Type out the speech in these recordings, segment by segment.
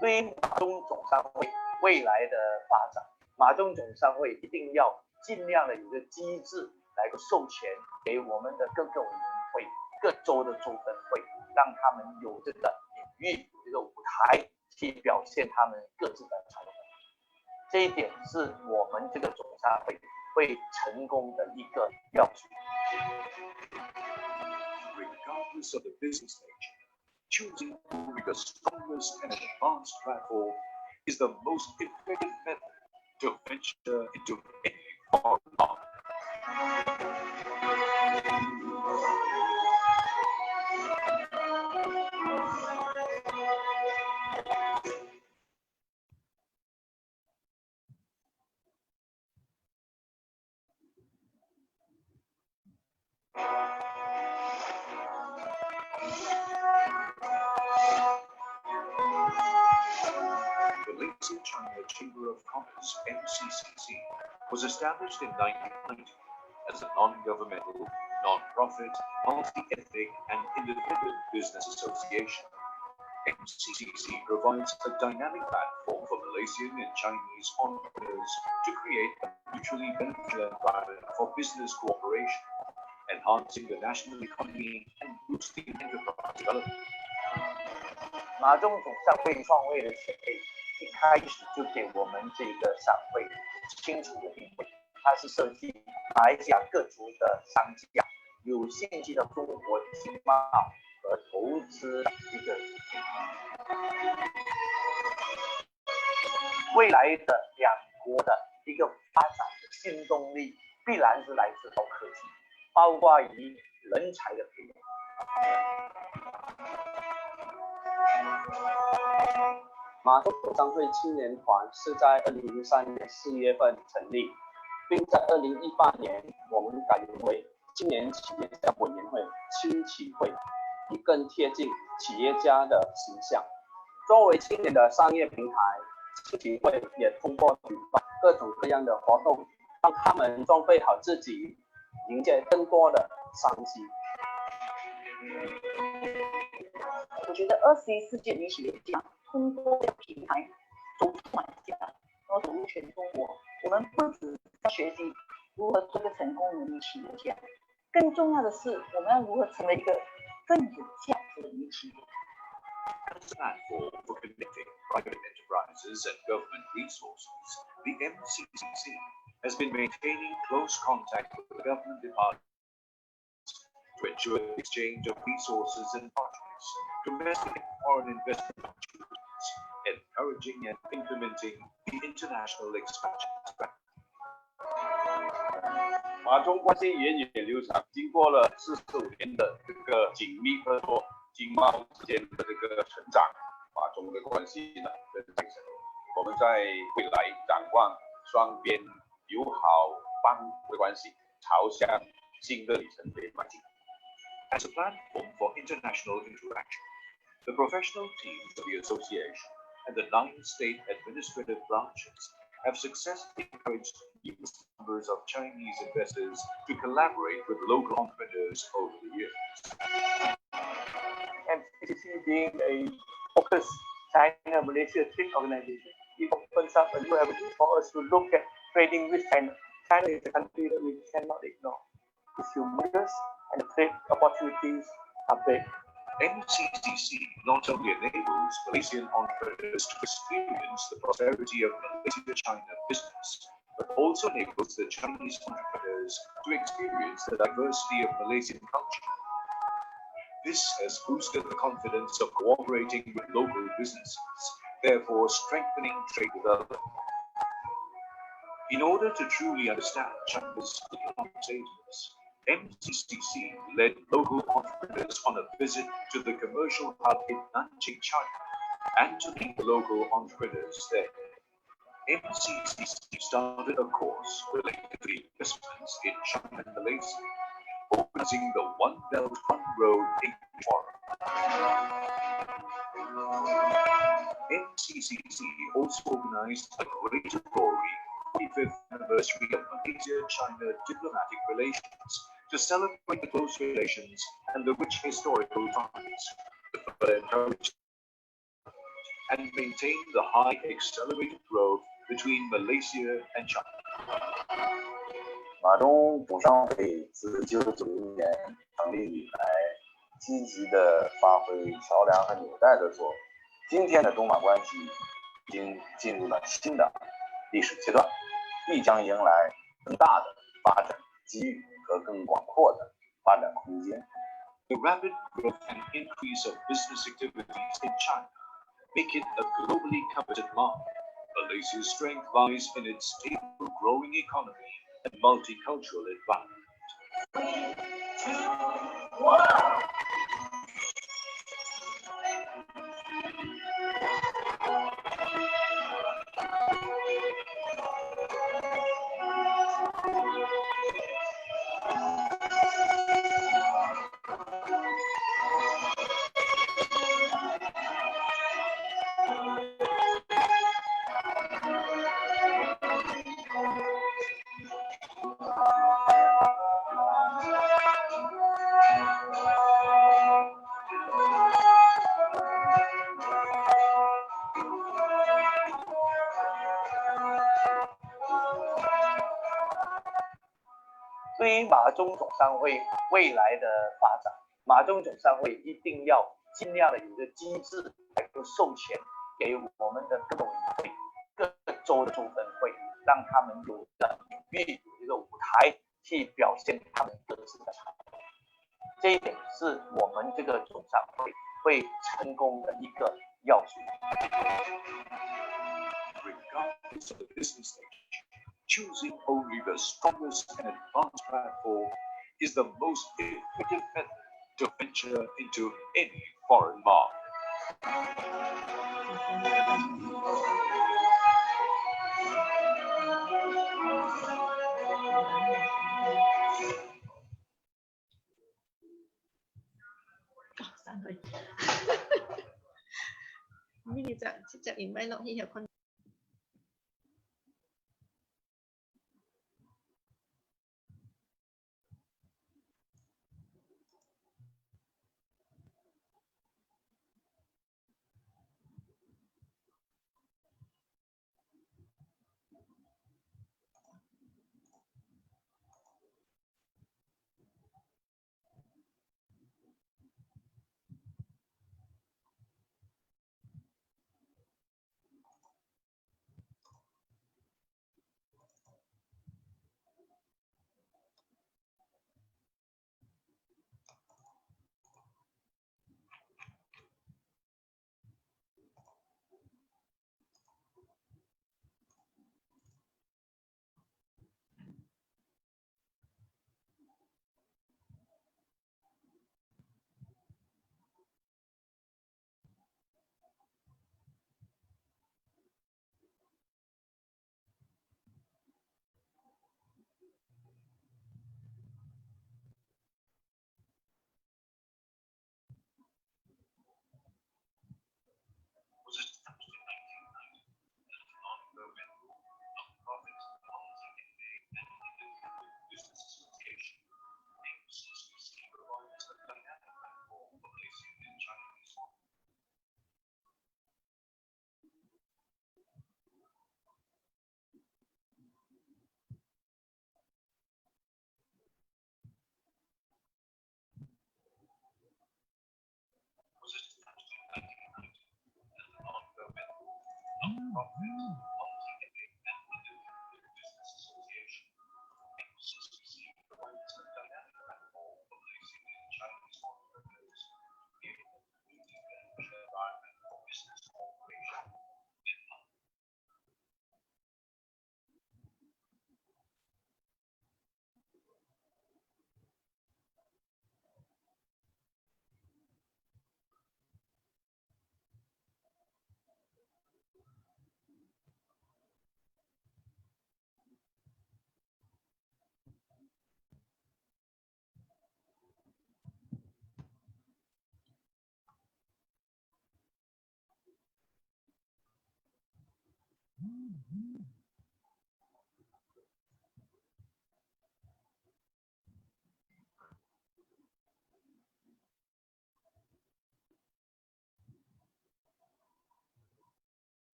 对于马中总商会未来的发展，马中总商会一定要尽量的有个机制来授权给我们的各个委员会、各州的州分会，让他们有这个领域、这个舞台去表现他们各自的才能。这一点是我们这个总商会会成功的一个要素。Regardless of the business stage, choosing the strongest and advanced platform is the most effective method to venture into any foreign market. The Malaysia China Chamber of Commerce (MCCC) was established in 1990 as a non-governmental, non-profit, multi-ethnic, and independent business association. MCCC provides a dynamic platform for Malaysian and Chinese entrepreneurs to create a mutually beneficial environment for business cooperation, enhancing the national economy and boosting enterprise development. 马中总商会创会的前辈一开始就给我们这个商会清楚的定位，它是设计马来西亚各族的商家有兴趣的中国经贸和投资的一个未来的两国的一个发展的新动力，必然是来自高科技，包括于人才的培养。马中总商会青年团是在2003年4月份成立，并在2018年我们改名为青年企业家委员会青企会，以更贴近企业家的形象。作为青年的商业平台，青企会也通过举办各种各样的活动，让他们装备好自己，迎接更多的商机。我觉得21世纪的企业家通过这个平台走出马来西亚，然后走入全中国。我们不只在学习如何做一个成功的企业家，更重要的是我们要如何成为一个更有价值的企业家。As a platform for connecting private enterprises and government resources, the MCCC has been maintaining close contact with the government departments to ensure the exchange of resources and projects, domestic and foreign investment opportunities, encouraging and implementing the international expansion strategy. 马中关系源远流长，经过了45年的这个紧密合作，经贸之间的这个成长，马中的关系呢更上升。我们在未来展望双边友好帮扶的关系，朝向新的里程碑迈进。As a platform for international interaction, the professional teams of the association and the 9 state administrative branches have successfully encouraged numerous numbers of Chinese investors to collaborate with local entrepreneurs over the years. MCCC being a focused China-Malaysia trade organization, it opens up a new avenue for us to look at trading with China. China is a country that we cannot ignore. It's humongous and the trade opportunities are big. MCCC not only enables Malaysian entrepreneurs to experience the prosperity of Malaysia-China business, but also enables the Chinese entrepreneurs to experience the diversity of Malaysian culture. This has boosted the confidence of cooperating with local businesses, therefore strengthening trade development. In order to truly understand China's economic status, MCCC led local entrepreneurs on a visit to the commercial hub in Nanjing, China, and to meet the local entrepreneurs there. MCCC started a course related to investments in China and Malaysia, organizing the One Belt One Road English Forum. MCCC also organized a Greater Glory 45th anniversary of Malaysia-China diplomatic relations to celebrate the close relations and the rich historical ties to further encourage and maintain the high accelerated growth between Malaysia and China. 马中总商会自1990年成立以来，积极的发挥桥梁和纽带的作用。今天的中马关系已经进入了新的历史阶段，必将迎来更大的发展机遇和更广阔的发展空间。The rapid growth and increase of business activities in China make it a globally coveted market. Malaysia's strength lies in its stable, growing economy and multicultural environment. 3, 2, 1. 对于马中总商会未来的发展，马中总商会一定要尽量的有一个机制来授权给我们的各个委员会、各州的州分会，让他们有一个领域、有一个舞台去表现他们各自的产品。这一点是我们这个总商会会成功的一个要素。Regardless of the business nature, choosing only the strongest and advanced platform is the most effective method to venture into any foreign market. 3個呢隻隻連咪落去有困。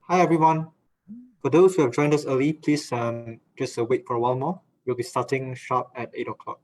Hi everyone. For those who have joined us early, please just wait for a while more. We'll be starting sharp at 8 o'clock.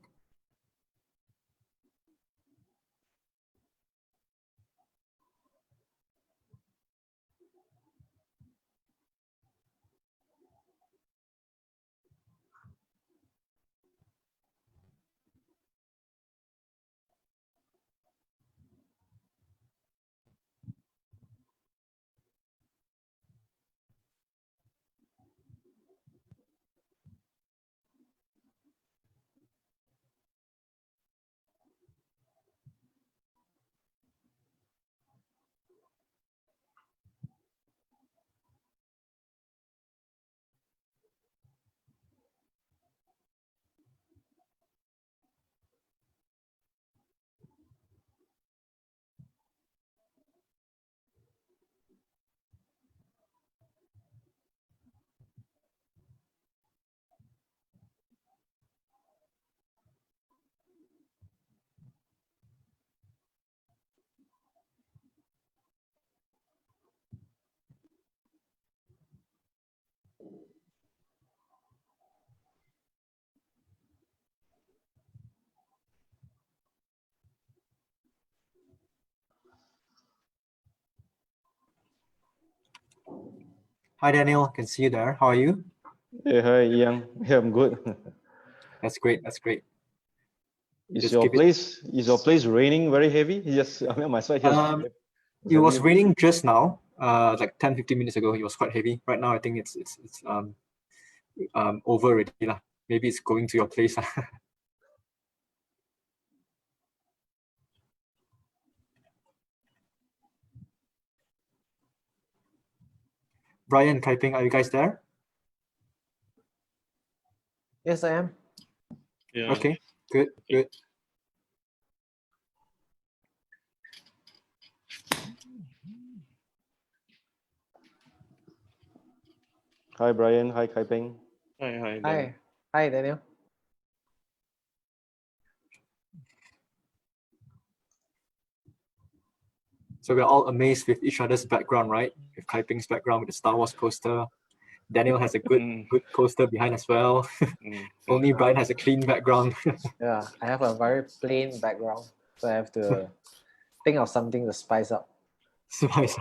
Hi Daniel, can see you there. How are you? Hey, hi, Yang. Yeah, I'm good. That's great. That's great. Is your place raining very heavy? Yes, I mean, my side here. It was raining just now, like 10-15 minutes ago. It was quite heavy. Right now, I think it's over already lah. Maybe it's going to your place. Brian, Kaiping, are you guys there? Yes, I am. Yeah. Okay, good, good. Hi, Brian. Hi, Kaipeng. Hi. Hi, Daniel. So we're all amazed with each other's background, right? With Kaiping's background with the Star Wars poster. Daniel has a good poster behind as well. Only Brian has a clean background. Yeah, I have a very plain background, so I have to think of something to spice up. Spice.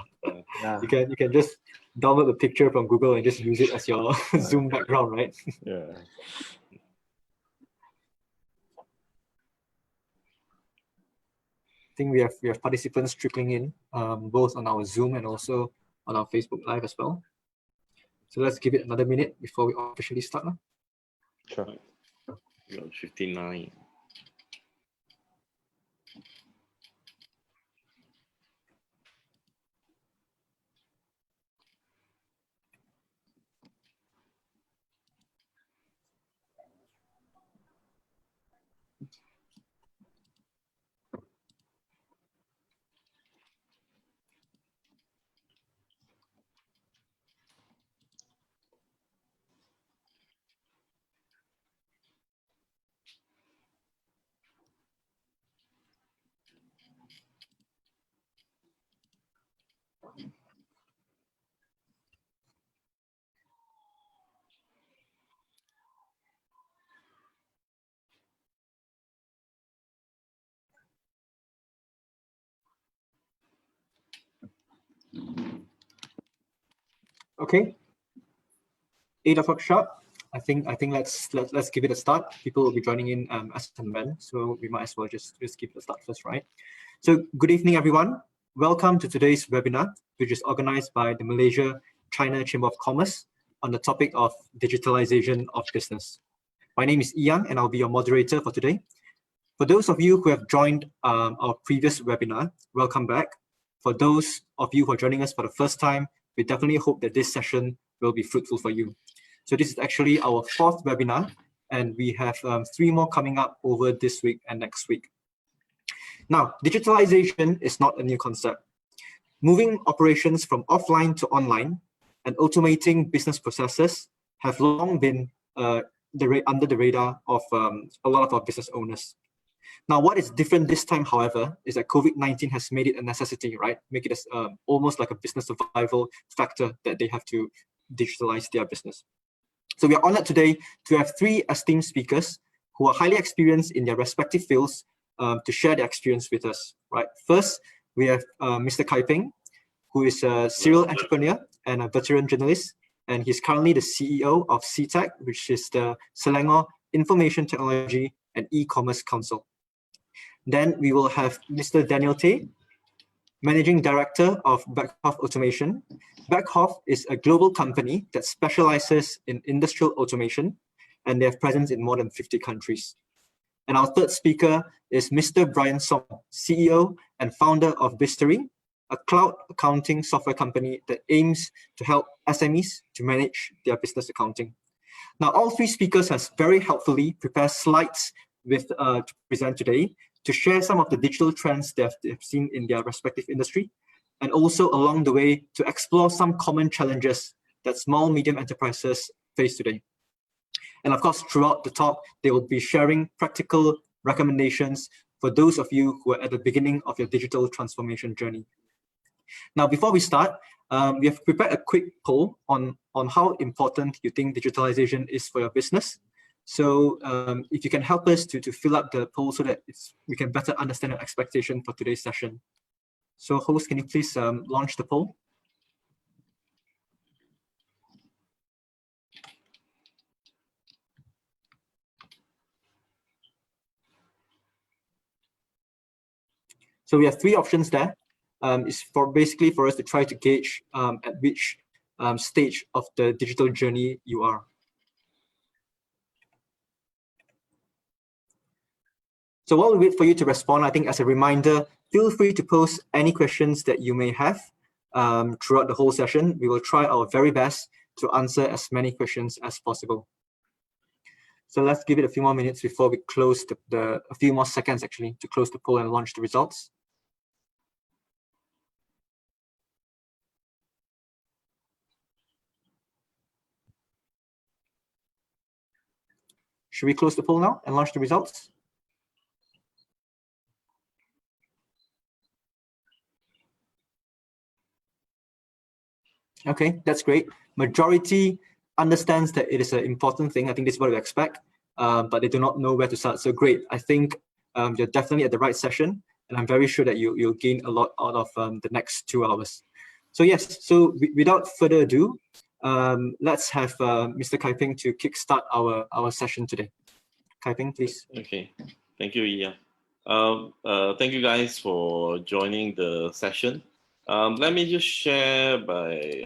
Yeah. You can just download the picture from Google and just use it as your Zoom background, right? Yeah. I think we have participants trickling in, both on our Zoom and also on our Facebook Live as well. So let's give it another minute before we officially start. Sure. 59. Okay. 8 o'clock sharp. I think let's give it a start. People will be joining in as and when, so we might as well just give it a start first, right? So good evening, everyone. Welcome to today's webinar, which is organized by the Malaysia China Chamber of Commerce on the topic of digitalization of business. My name is Yang, and I'll be your moderator for today. For those of you who have joined our previous webinar, welcome back. For those of you who are joining us for the first time, we definitely hope that this session will be fruitful for you. So this is actually our 4th webinar, and we have 3 more coming up over this week and next week. Now, digitalization is not a new concept. Moving operations from offline to online and automating business processes have long been under the radar of a lot of our business owners. Now, what is different this time, however, is that COVID-19 has made it a necessity, right? Make it as almost like a business survival factor that they have to digitalize their business. So we are honored today to have three esteemed speakers who are highly experienced in their respective fields to share their experience with us, right? First, we have Mr. Kai Peng, who is a serial entrepreneur and a veteran journalist, and he's currently the CEO of CTech, which is the Selangor Information Technology and E-Commerce Council. Then we will have Mr. Daniel Tay, Managing Director of Beckhoff Automation. Beckhoff is a global company that specializes in industrial automation, and they have presence in more than 50 countries. And our third speaker is Mr. Brian Song, CEO and founder of Bistery, a cloud accounting software company that aims to help SMEs to manage their business accounting. Now, all three speakers have very helpfully prepared slides to present today to share some of the digital trends that they've seen in their respective industry, and also along the way to explore some common challenges that small, medium enterprises face today. And of course, throughout the talk, they will be sharing practical recommendations for those of you who are at the beginning of your digital transformation journey. Now, before we start, we have prepared a quick poll on how important you think digitalization is for your business. So if you can help us to fill up the poll so that we can better understand your expectation for today's session. So host, can you please launch the poll? So we have three options there. It's basically for us to try to gauge at which stage of the digital journey you are. So while we wait for you to respond, I think as a reminder, feel free to post any questions that you may have throughout the whole session. We will try our very best to answer as many questions as possible. So let's give it a few more minutes before we close a few more seconds actually to close the poll and launch the results. Should we close the poll now and launch the results? Okay, that's great. Majority understands that it is an important thing. I think this is what we expect, but they do not know where to start. So great. I think you're definitely at the right session, and I'm very sure that you'll gain a lot out of the next 2 hours. So yes, so without further ado, let's have Mr. Kai Peng to kickstart our session today. Kai Peng, please. Okay, thank you, Ian. Thank you guys for joining the session. Let me just share my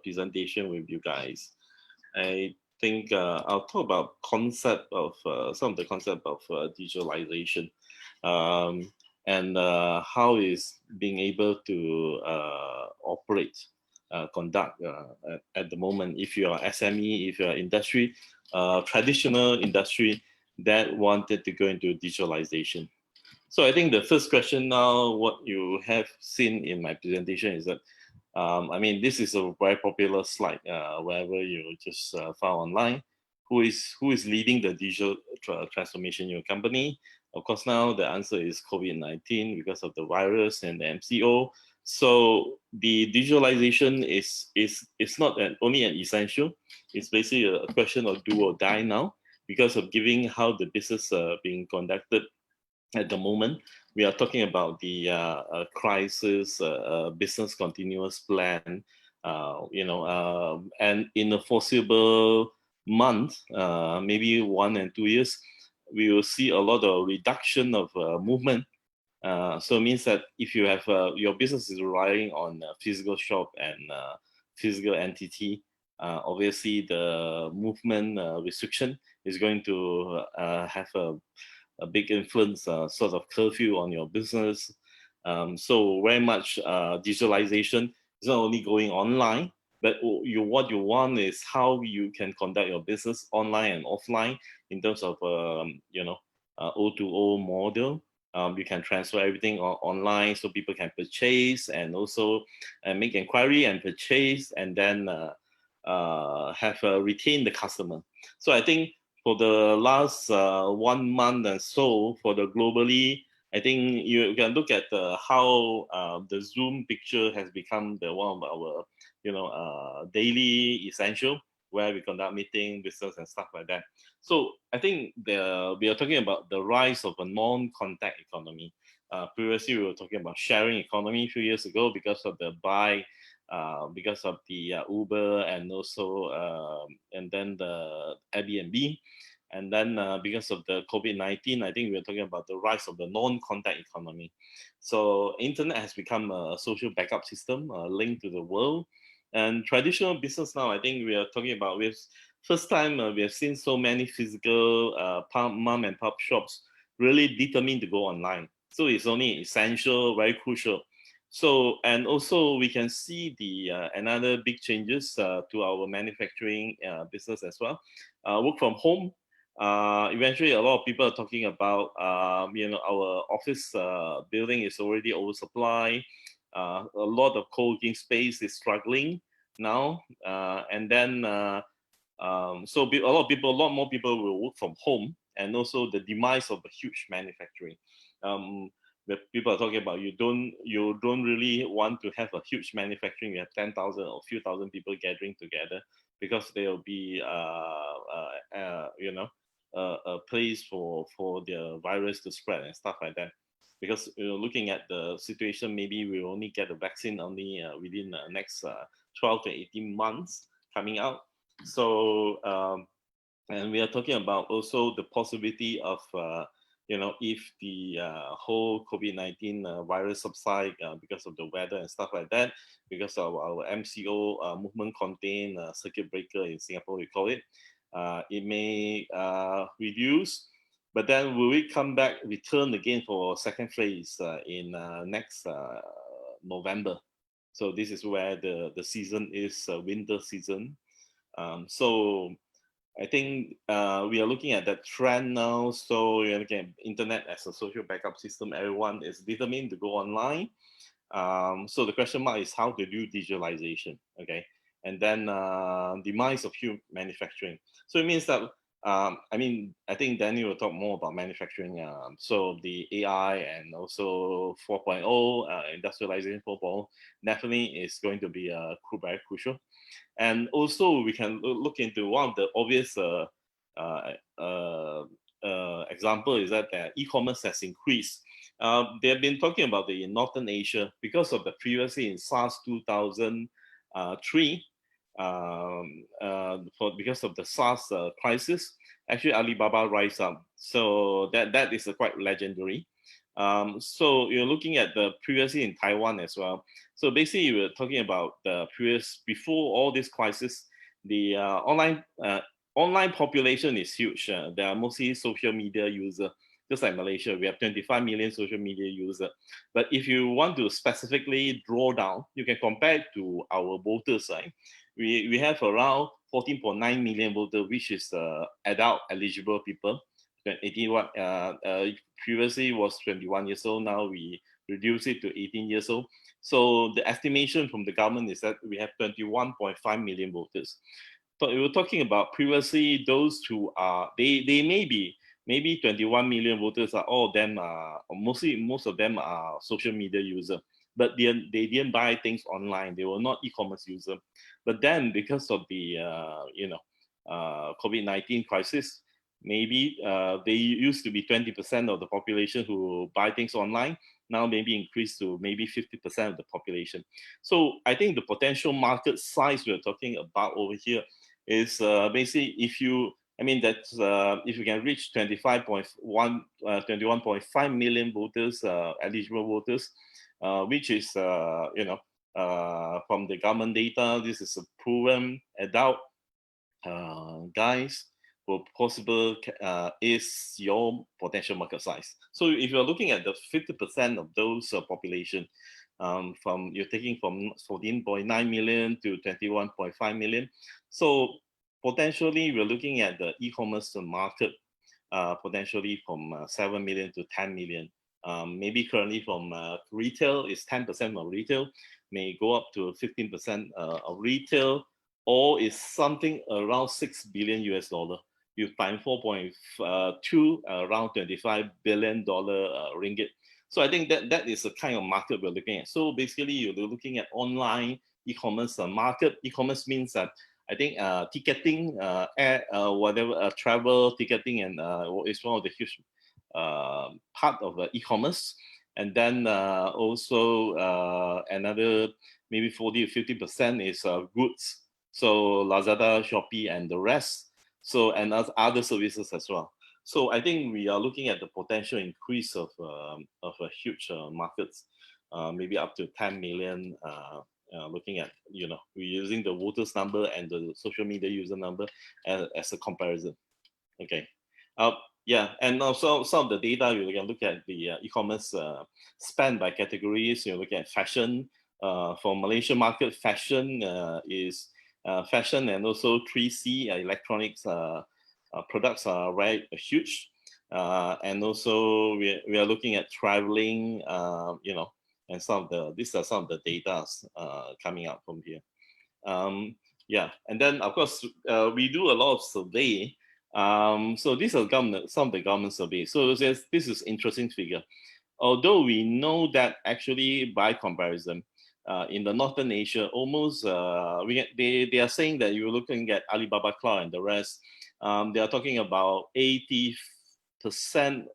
presentation with you guys. I think I'll talk about some of the concept of digitalization and how is being able to operate, conduct at the moment. If you are SME, if you are industry, traditional industry that wanted to go into digitalization. So I think the first question now, what you have seen in my presentation is that, I mean, this is a very popular slide, wherever you just found online. Who is leading the digital transformation in your company? Of course, now the answer is COVID-19 because of the virus and the MCO. So the digitalization is not only an essential. It's basically a question of do or die now because of giving how the business being conducted at the moment. We are talking about the crisis business continuous plan, and in a foreseeable month, maybe 1 and 2 years, we will see a lot of reduction of movement. So it means that if you have your business is relying on physical shop and physical entity, obviously the movement restriction is going to have a big influence, sort of curfew on your business. So very much digitalization is not only going online, but what you want is how you can conduct your business online and offline in terms of O2O model. You can transfer everything online so people can purchase and also make inquiry and purchase and then retain the customer. So I think for the last 1 month and so for the globally, I think you can look at how the Zoom picture has become the one of our, daily essential, where we conduct meeting, business and stuff like that. So I think we are talking about the rise of a non-contact economy. Previously, we were talking about sharing economy a few years ago because of the because of the Uber and also and then the Airbnb. And then because of the COVID-19, I think we're talking about the rise of the non-contact economy. So internet has become a social backup system linked to the world. And traditional business now, I think we are talking about, first time we have seen so many physical mom and pop shops really determined to go online. So it's only essential, very crucial. So, and also we can see the another big changes to our manufacturing business as well. Work from home. Eventually, a lot of people are talking about, our office building is already oversupply. A lot of co-working space is struggling now, and then so a lot more people will work from home, and also the demise of the huge manufacturing. Where people are talking about you don't really want to have a huge manufacturing. You have 10,000 or few thousand people gathering together, because there will be a place for the virus to spread and stuff like that. Because looking at the situation, maybe we will only get the vaccine only within the next 12 to 18 months coming out. So and we are talking about also the possibility of if the whole COVID-19 virus subside because of the weather and stuff like that, because of our MCO movement contained circuit breaker in Singapore, we call it, it may reduce. But then will we come back, return again for second phase in next November? So this is where the season is winter season. So I think we are looking at that trend now. So you're looking at internet as a social backup system. Everyone is determined to go online. So the question mark is how to do digitalization, okay? And then demise of human manufacturing. So it means that, I think Danny will talk more about manufacturing. So the AI and also 4.0, industrialization 4.0 definitely is going to be very crucial. And also we can look into one of the obvious example is that e-commerce has increased. They have been talking about in Northern Asia because of the previously in SARS 2003, because of the SARS crisis, actually Alibaba rise up. So that is quite legendary. So you're looking at the previously in Taiwan as well. So basically, we're talking about the previous before all this crisis, the online population is huge. There are mostly social media users. Just like Malaysia, we have 25 million social media users. But if you want to specifically draw down, you can compare it to our voters, right? We have around 14.9 million voters, which is adult eligible people. 81 previously was 21 years old. Now we reduce it to 18 years old. So the estimation from the government is that we have 21.5 million voters. But we were talking about previously those who are they may be maybe 21 million voters are all of them most of them are social media users, but they didn't buy things online. They were not e-commerce users. But then because of the COVID-19 crisis, maybe they used to be 20% of the population who buy things online. Now maybe increased to maybe 50% of the population. So I think the potential market size we're talking about over here is basically if you if you can reach 21.5 million voters, eligible voters, which is from the government data, this is a proven adult guys for possible is your potential market size. So if you're looking at the 50% of those population, you're taking from 14.9 million to 21.5 million. So potentially we're looking at the e-commerce market potentially from 7 million to 10 million. Maybe currently from retail is 10% of retail, may go up to 15% of retail, or is something around $6 billion US. you find 4.2 around $25 billion ringgit. So I think that is the kind of market we're looking at. So basically, you're looking at online e-commerce market. E-commerce means that I think ticketing, whatever travel ticketing, and is one of the huge part of e-commerce. And then also another maybe 40 or 50% is goods. So Lazada, Shopee, and the rest. So and other services as well. So I think we are looking at the potential increase of a huge markets, maybe up to 10 million. Looking at, you know, we're using the voters number and the social media user number as a comparison. Okay. Yeah, and also some of the data, you can look at the e-commerce spend by categories. You look at fashion. For Malaysia market, fashion is fashion, and also 3C electronics products are very huge. And also we are looking at traveling, you know, and these are some of the data coming out from here. Yeah, and then of course we do a lot of survey. So these are some of the government surveys. So this is interesting figure. Although we know that actually by comparison, in the Northern Asia, almost they are saying that you're looking at Alibaba Cloud and the rest. They are talking about 80%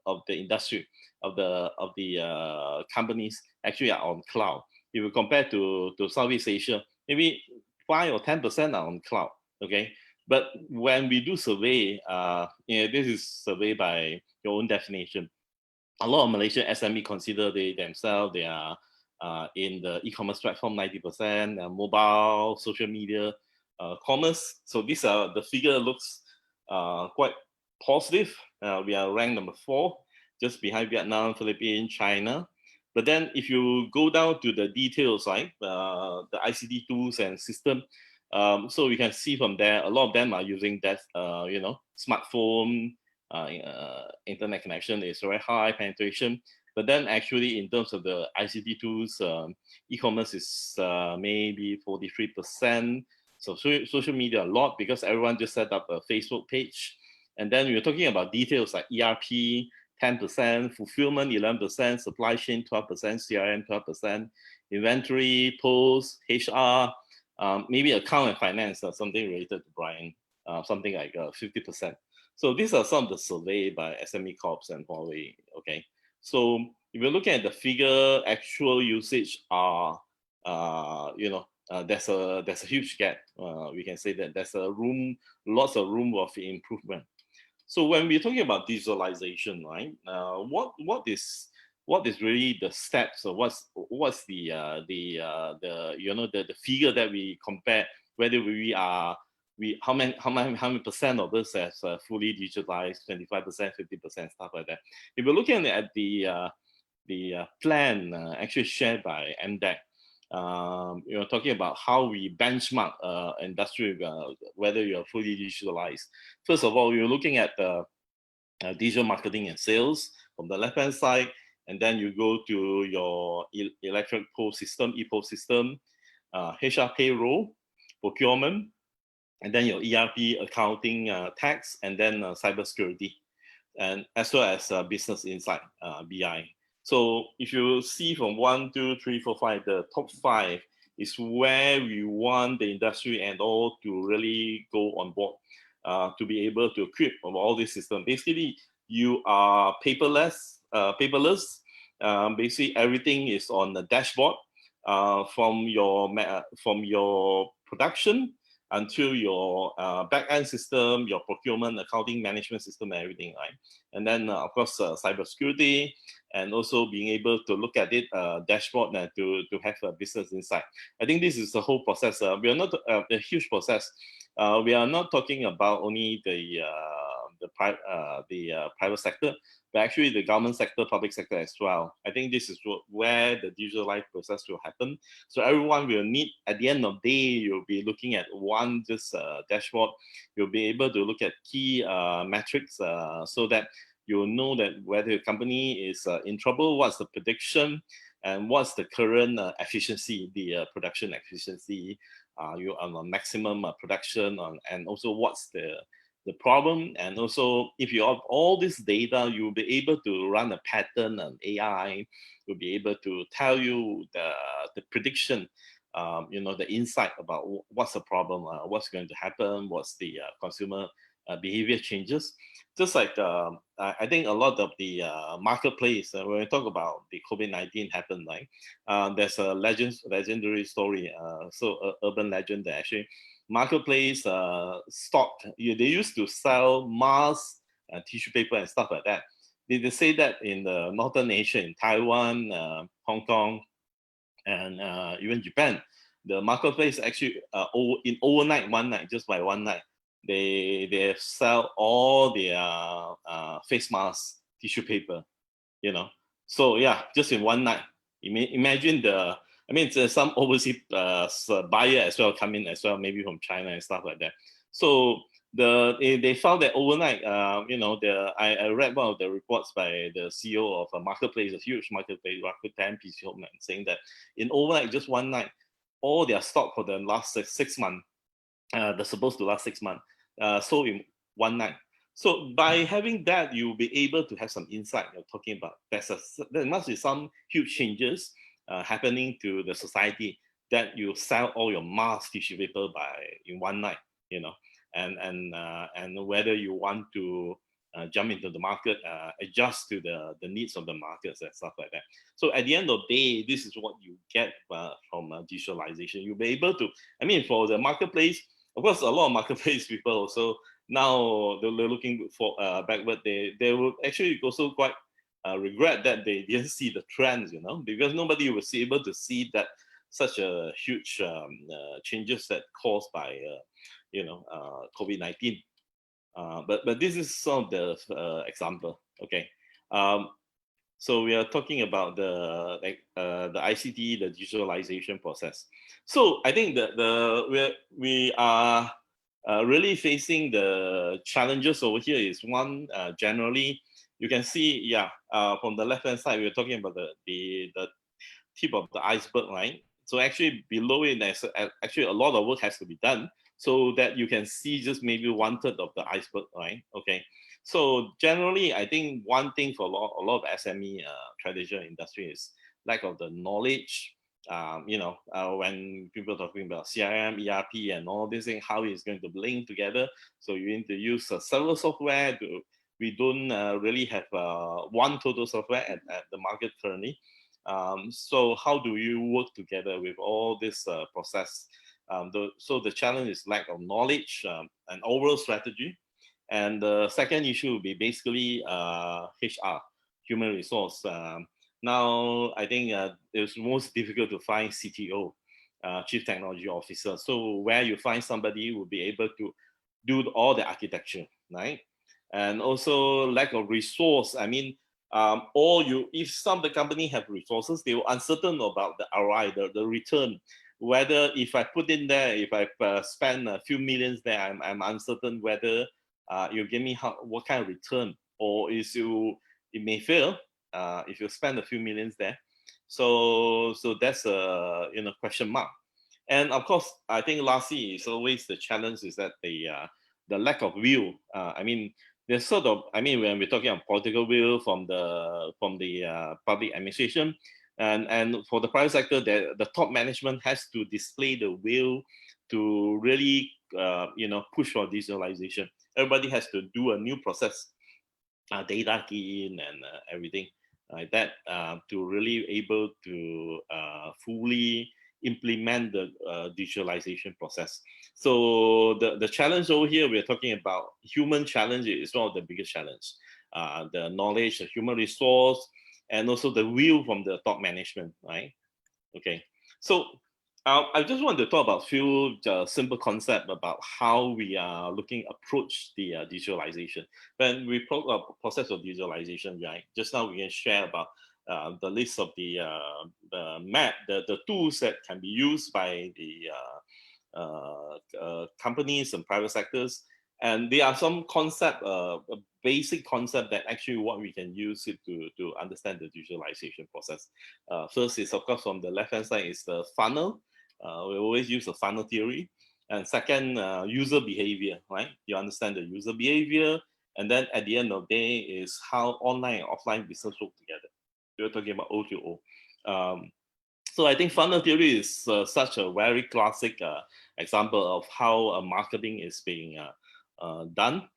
of the industry of the companies actually are on cloud. If you compare to Southeast Asia, maybe 5 or 10% are on cloud. Okay. But when we do survey, you know, this is survey by your own definition. A lot of Malaysian SME consider themselves they are in the e-commerce platform 90%, mobile, social media, commerce. So these are the figure looks quite positive. We are ranked number 4, just behind Vietnam, Philippines, China. But then if you go down to the details, right, the ICT tools and system. So we can see from there, a lot of them are using that, you know, smartphone, internet connection is very high penetration. But then actually in terms of the ICT tools, e-commerce is maybe 43%. So social media a lot because everyone just set up a Facebook page. And then we're talking about details like ERP, 10%, fulfillment, 11%, supply chain, 12%, CRM, 12%, inventory, post, HR, maybe account and finance or something related to Brian, something like 50%. So these are some of the survey by SME Corps and Huawei. Okay, so if you're looking at the figure, actual usage are, you know, there's a huge gap. We can say that there's lots of room of improvement. So when we're talking about digitalization, right? What is really the steps, or what's the you know, the figure that we compare, whether how many percent of us has fully digitalized, 25%, 50%, stuff like that. If we're looking at the plan actually shared by MDEC, you know, talking about how we benchmark industry, whether you're fully digitalized. First of all, you're looking at the digital marketing and sales from the left-hand side, and then you go to your electronic post system, e-post system, HR payroll, procurement, and then your ERP, accounting, tax, and then cybersecurity, and as well as business insight, BI. So if you see from 1, 2, 3, 4, 5, the top 5 is where we want the industry and all to really go on board, to be able to equip of all this system. Basically, you are paperless. Basically, everything is on the dashboard, from your production until your back-end system, your procurement, accounting, management system, and everything, right? And then, of course, cybersecurity, and also being able to look at it, dashboard, to have a business insight. I think this is the whole process. We are not a huge process. We are not talking about only the private sector, but actually the government sector, public sector as well. I think this is where the digitalized process will happen. So everyone will need, at the end of the day, you'll be looking at one just dashboard. You'll be able to look at key metrics, so that you'll know that whether your company is in trouble, what's the prediction, and what's the current efficiency, the production efficiency, you on a maximum production, and also what's the the problem. And also, if you have all this data, you will be able to run a pattern, and AI will be able to tell you the prediction, the insight about what's the problem, what's going to happen, what's the consumer behavior changes. Just like I think a lot of the marketplace, when we talk about the COVID-19 happened, right? There's a legendary story, urban legend that actually marketplace stocked. They used to sell masks, tissue paper, and stuff like that. They say that in the Northern Asia, in Taiwan, Hong Kong, and even Japan, the marketplace actually in overnight, one night, just by one night, they sell all their face masks, tissue paper, So yeah, just in one night. Imagine there's some overseas buyer as well come in as well, maybe from China and stuff like that. So they found that overnight, I read one of the reports by the CEO of a marketplace, a huge marketplace, Rakuten PC Home, saying that in overnight, just one night, all their stock for the last 6 months, they're supposed to last 6 months, sold in one night. So by having that, you'll be able to have some insight. You're talking about there must be some huge changes happening to the society that you sell all your mass tissue paper in one night, and whether you want to jump into the market, adjust to the needs of the markets and stuff like that. So at the end of the day, this is what you get from digitalization. You'll be able to, for the marketplace, of course, a lot of marketplace people also now they're looking for backward. They will actually also quite regret that they didn't see the trends, because nobody was able to see that such a huge changes that caused by COVID-19. But this is some of the example. Okay. So we are talking about the ICT, the digitalization process. So I think that we are really facing the challenges over here is one, generally, you can see, from the left-hand side, we're talking about the tip of the iceberg, right? So actually below it, there's actually a lot of work has to be done so that you can see just maybe 1/3 of the iceberg, right? Okay. So generally, I think one thing for a lot of SME traditional industry is lack of the knowledge. When people are talking about CRM, ERP, and all these things, how it's going to link together. So you need to use several software. We don't really have one total software at the market currently. So how do you work together with all this process? So the challenge is lack of knowledge and overall strategy. And the second issue will be basically HR, human resource. Now, I think it's most difficult to find CTO, Chief Technology Officer. So where you find somebody who will be able to do all the architecture, right? And also lack of resource. If some of the company have resources, they were uncertain about the ROI, the return. Whether if I put in there, if I spend a few millions there, I'm uncertain whether you give me what kind of return, or it may fail if you spend a few millions there. So that's a question mark. And of course, I think lastly is always the challenge is that the lack of will. There's sort of, when we're talking about political will from the public administration, and for the private sector, the top management has to display the will to really push for digitalization. Everybody has to do a new process, data key in and everything like that, to really able to fully implement the digitalization process. So the challenge over here, we're talking about human challenge is one of the biggest challenge. The knowledge, the human resource, and also the will from the top management, right? Okay, so I just want to talk about a few simple concepts about how we are approach the digitalization. When we talk about process of digitalization, right? Just now we can share about the list of the map, the tools that can be used by the companies and private sectors. And there are some concept, basic concept that actually what we can use it to understand the digitalization process. First is, of course, from the left-hand side is the funnel. We always use the funnel theory. And second, user behavior, right? You understand the user behavior. And then at the end of the day is how online and offline business work together. We're talking about O2O. So I think funnel theory is such a very classic example of how marketing is being done.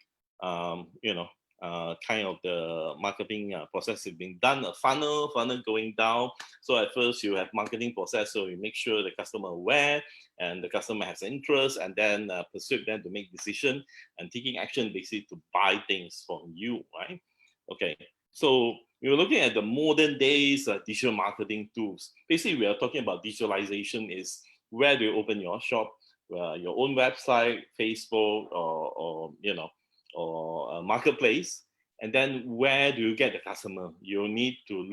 Kind of the marketing process is being done, a funnel going down. So at first you have marketing process, so you make sure the customer aware and the customer has interest, and then persuade them to make decision and taking action basically to buy things from you, right? Okay, so we're looking at the modern days digital marketing tools. Basically, we are talking about digitalization is where do you open your shop, your own website, Facebook, or a marketplace, and then where do you get the customer? You need to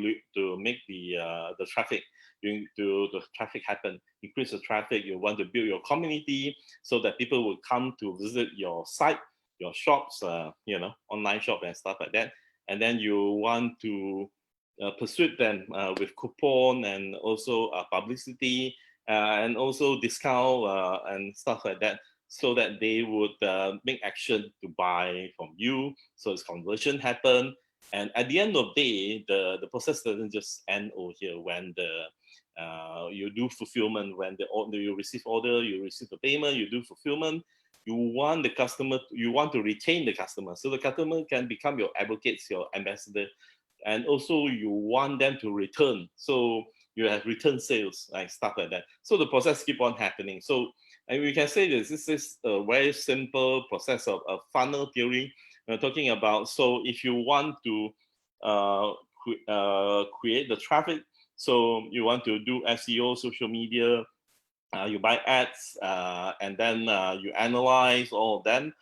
make the traffic, the traffic happen, increase the traffic. You want to build your community so that people will come to visit your site, your shops, online shop and stuff like that. And then you want to persuade them with coupon and also publicity and also discount and stuff like that, so that they would make action to buy from you. So it's conversion happen. And at the end of the day, the process doesn't just end over here when you do fulfillment, when you receive order, you receive the payment, you do fulfillment. You want the customer, you want to retain the customer, so the customer can become your advocates, your ambassador, and also you want them to return. So you have return sales, like stuff like that. So the process keep on happening. So, and we can say this is a very simple process of a funnel theory. We're talking about, so if you want to create the traffic, so you want to do SEO, social media, you buy ads, and then you analyze all of them.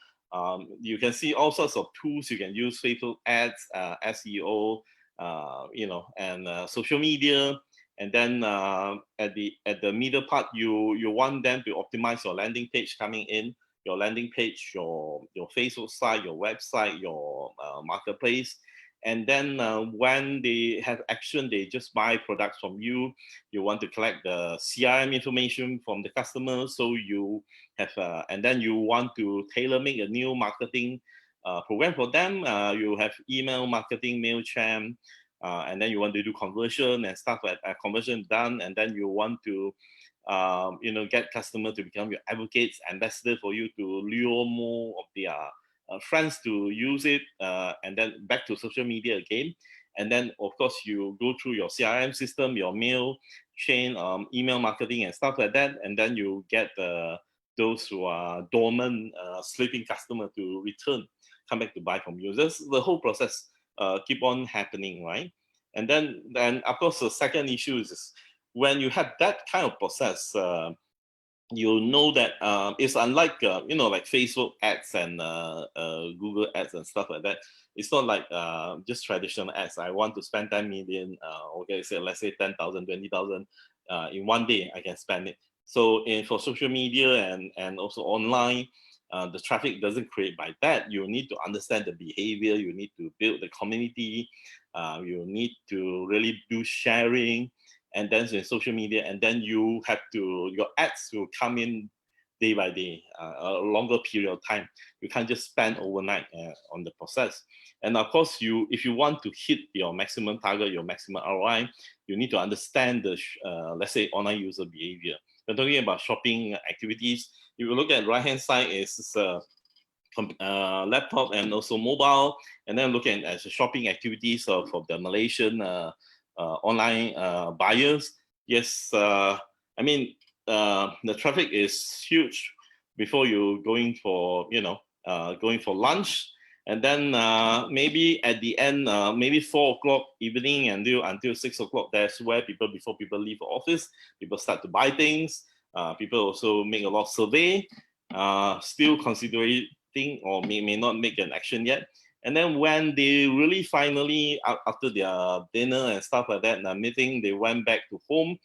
You can see all sorts of tools you can use: Facebook ads, SEO, and social media. And then at the middle part, you want them to optimize your landing page coming in, your landing page, your Facebook site, your website, your marketplace. And then when they have action, they just buy products from you. You want to collect the CRM information from the customer. So you have, and then you want to tailor make a new marketing program for them. You have email marketing, MailChimp, and then you want to do conversion and stuff like conversion done. And then you want to, get customer to become your advocates, ambassador for you to lure more of their friends to use it, and then back to social media again. And then of course you go through your CRM system, your mail chain, email marketing and stuff like that, and then you get those who are dormant, sleeping customer to return, come back to buy from you. That's the whole process keep on happening, right? And then of course the second issue is when you have that kind of process, you know that it's unlike like Facebook ads and Google ads and stuff like that. It's not like just traditional ads. I want to spend 10 million, okay, so let's say 10,000, 20,000 in one day, I can spend it. So for social media and also online, the traffic doesn't create by that. You need to understand the behavior. You need to build the community. You need to really do sharing. And then in social media, and then you have to, your ads will come in day by day, a longer period of time. You can't just spend overnight on the process. And of course, if you want to hit your maximum target, your maximum ROI, you need to understand the, let's say, online user behavior. We're talking about shopping activities. If you look at right-hand side, is laptop and also mobile, and then looking at the shopping activities of the Malaysian online buyers. Yes, I mean, the traffic is huge before you going for lunch, and then maybe at the end, maybe 4 o'clock evening until 6 o'clock. That's where before people leave the office, people start to buy things. People also make a lot of survey, still considering or may not make an action yet. And then when they really finally, after their dinner and stuff like that, meeting, they went back to home,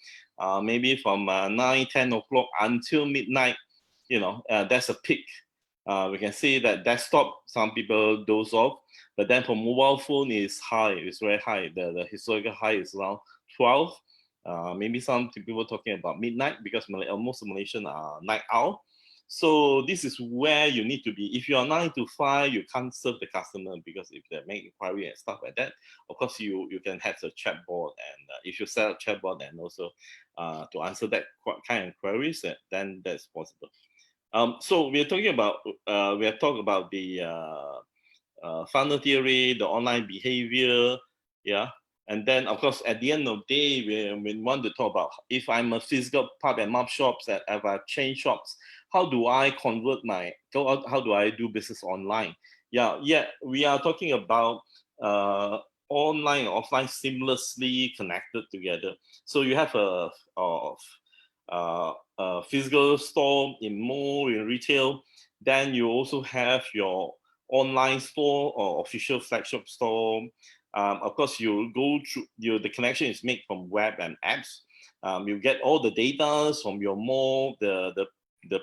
maybe from 9, 10 o'clock until midnight, that's a peak. We can see that desktop, some people doze off, but then for mobile phone is high, it's very high. The historical high is around 12. Maybe some people talking about midnight because most Malaysian are night owl. So this is where you need to be. If you are 9 to 5, you can't serve the customer because if they make inquiry and stuff like that, of course you can have a chatbot, and if you set up chatbot and also to answer that kind of queries, then that's possible. So we're talking about the funnel theory, the online behavior, yeah. And then, of course, at the end of the day, we want to talk about if I'm a physical pub and mop shops, and if I chain shops, how do I convert how do I do business online? Yeah, we are talking about online and offline seamlessly connected together. So you have a physical store in mall, in retail, then you also have your online store or official flagship store. Of course, you go through the connection is made from web and apps. You get all the data from your mall, the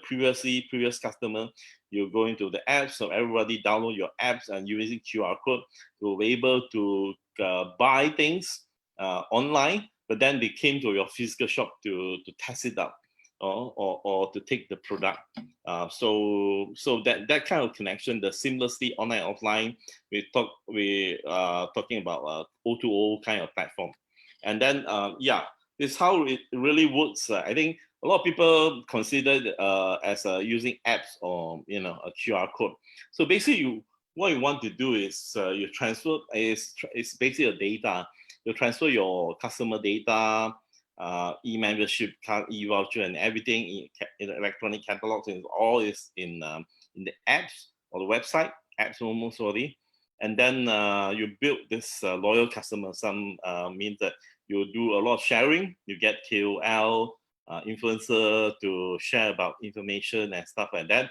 previous customer. You go into the apps, so everybody download your apps and using QR code to be able to buy things online. But then they came to your physical shop to test it out, or to take the product. So that kind of connection, the seamlessly online offline, we talking about O2O kind of platform. And then this is how it really works. I think a lot of people consider as using apps or a QR code. So basically, what you want to do is you transfer it's basically a data. You transfer your customer data, e-membership card, e-voucher, and everything in electronic catalogs, and all is in the apps or the website, apps almost already. And then you build this loyal customer. Some means that you do a lot of sharing. You get KOL, influencer to share about information and stuff like that.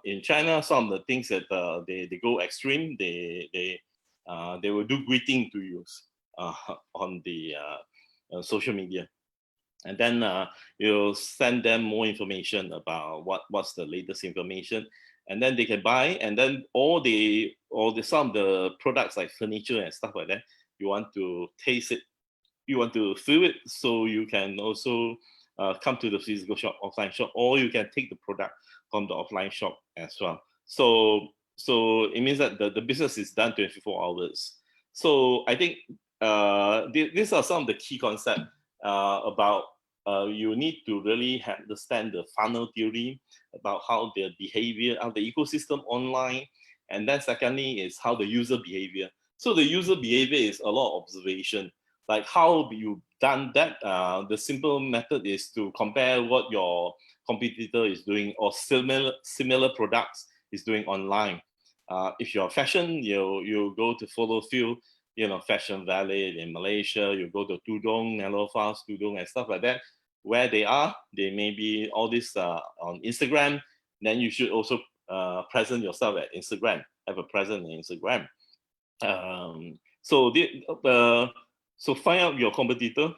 In China, some of the things that they go extreme. They will do greeting to you on the social media, and then you'll send them more information about what's the latest information, and then they can buy. And then some of the products like furniture and stuff like that, you want to taste it, you want to feel it, so you can also come to the physical shop, offline shop, or you can take the product from the offline shop as well. So it means that the business is done 24 hours. So I think these are some of the key concepts about you need to really understand the funnel theory, about how the behavior, how the ecosystem online, and then secondly is how the user behavior. So the user behavior is a lot of observation, like how you've done that. The simple method is to compare what your competitor is doing or similar products is doing online. If you're fashion, you go to follow few Fashion Valley in Malaysia, you go to Tudong, Nelofa, Tudong and stuff like that. Where they are, they may be all this on Instagram. Then you should also present yourself at Instagram, have a presence in Instagram. So find out your competitor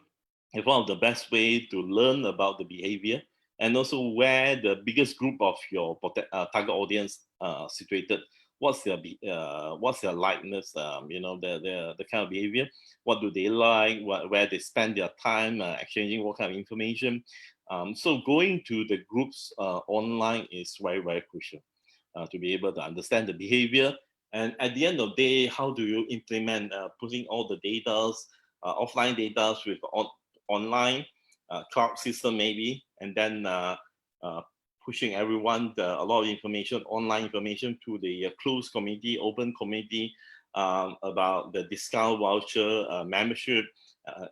is one of the best way to learn about the behavior, and also where the biggest group of your target audience situated. What's their likeness? The kind of behavior. What do they like? Where they spend their time exchanging what kind of information. So going to the groups online is very, very crucial to be able to understand the behavior. And at the end of the day, how do you implement putting all the data, offline data with online cloud system maybe, and then pushing everyone a lot of information, online information to the closed community, open community about the discount voucher, membership,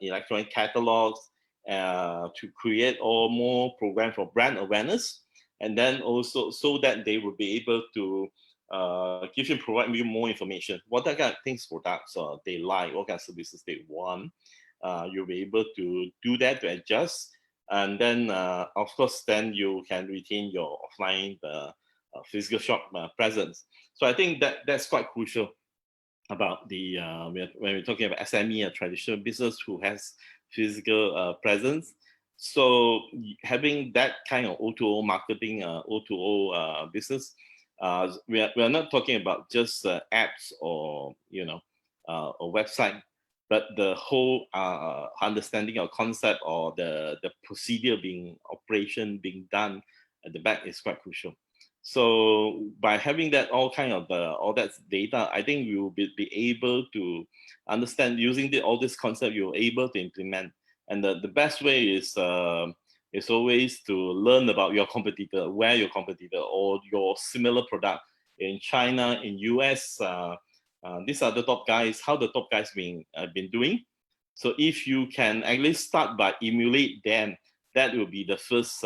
electronic catalogs, to create all more programs for brand awareness, and then also so that they will be able to provide you more information. What kind of things, products they like, what kind of services they want. You'll be able to do that, to adjust. And then, of course, then you can retain your offline physical shop presence. So I think that's quite crucial about the when we're talking about SME, a traditional business who has physical presence. So having that kind of O2O marketing, O2O business, we are not talking about just apps or a website, but the whole understanding of concept or the procedure operation being done at the back is quite crucial. So by having that all that data, I think we will be able to understand using all this concept, you're able to implement. And the best way is always to learn about your competitor, where your competitor or your similar product in China, in US. These are the top guys, how the top guys been doing. So if you can at least start by emulate them, that will be the first,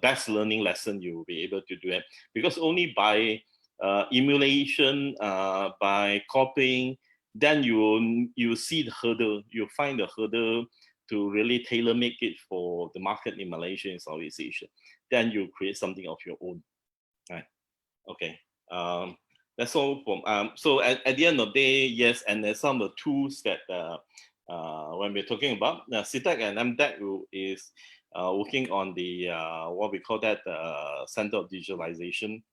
best learning lesson you will be able to do it. Because only by emulation, by copying, then you will see the hurdle, you'll find the hurdle to really tailor make it for the market in Malaysia and Southeast Asia. Then you create something of your own. Right. Okay. That's all from so at the end of the day, yes, and there's some of the tools that when we're talking about CITEC and MDEC is working on the what we call that Center of Digitalization.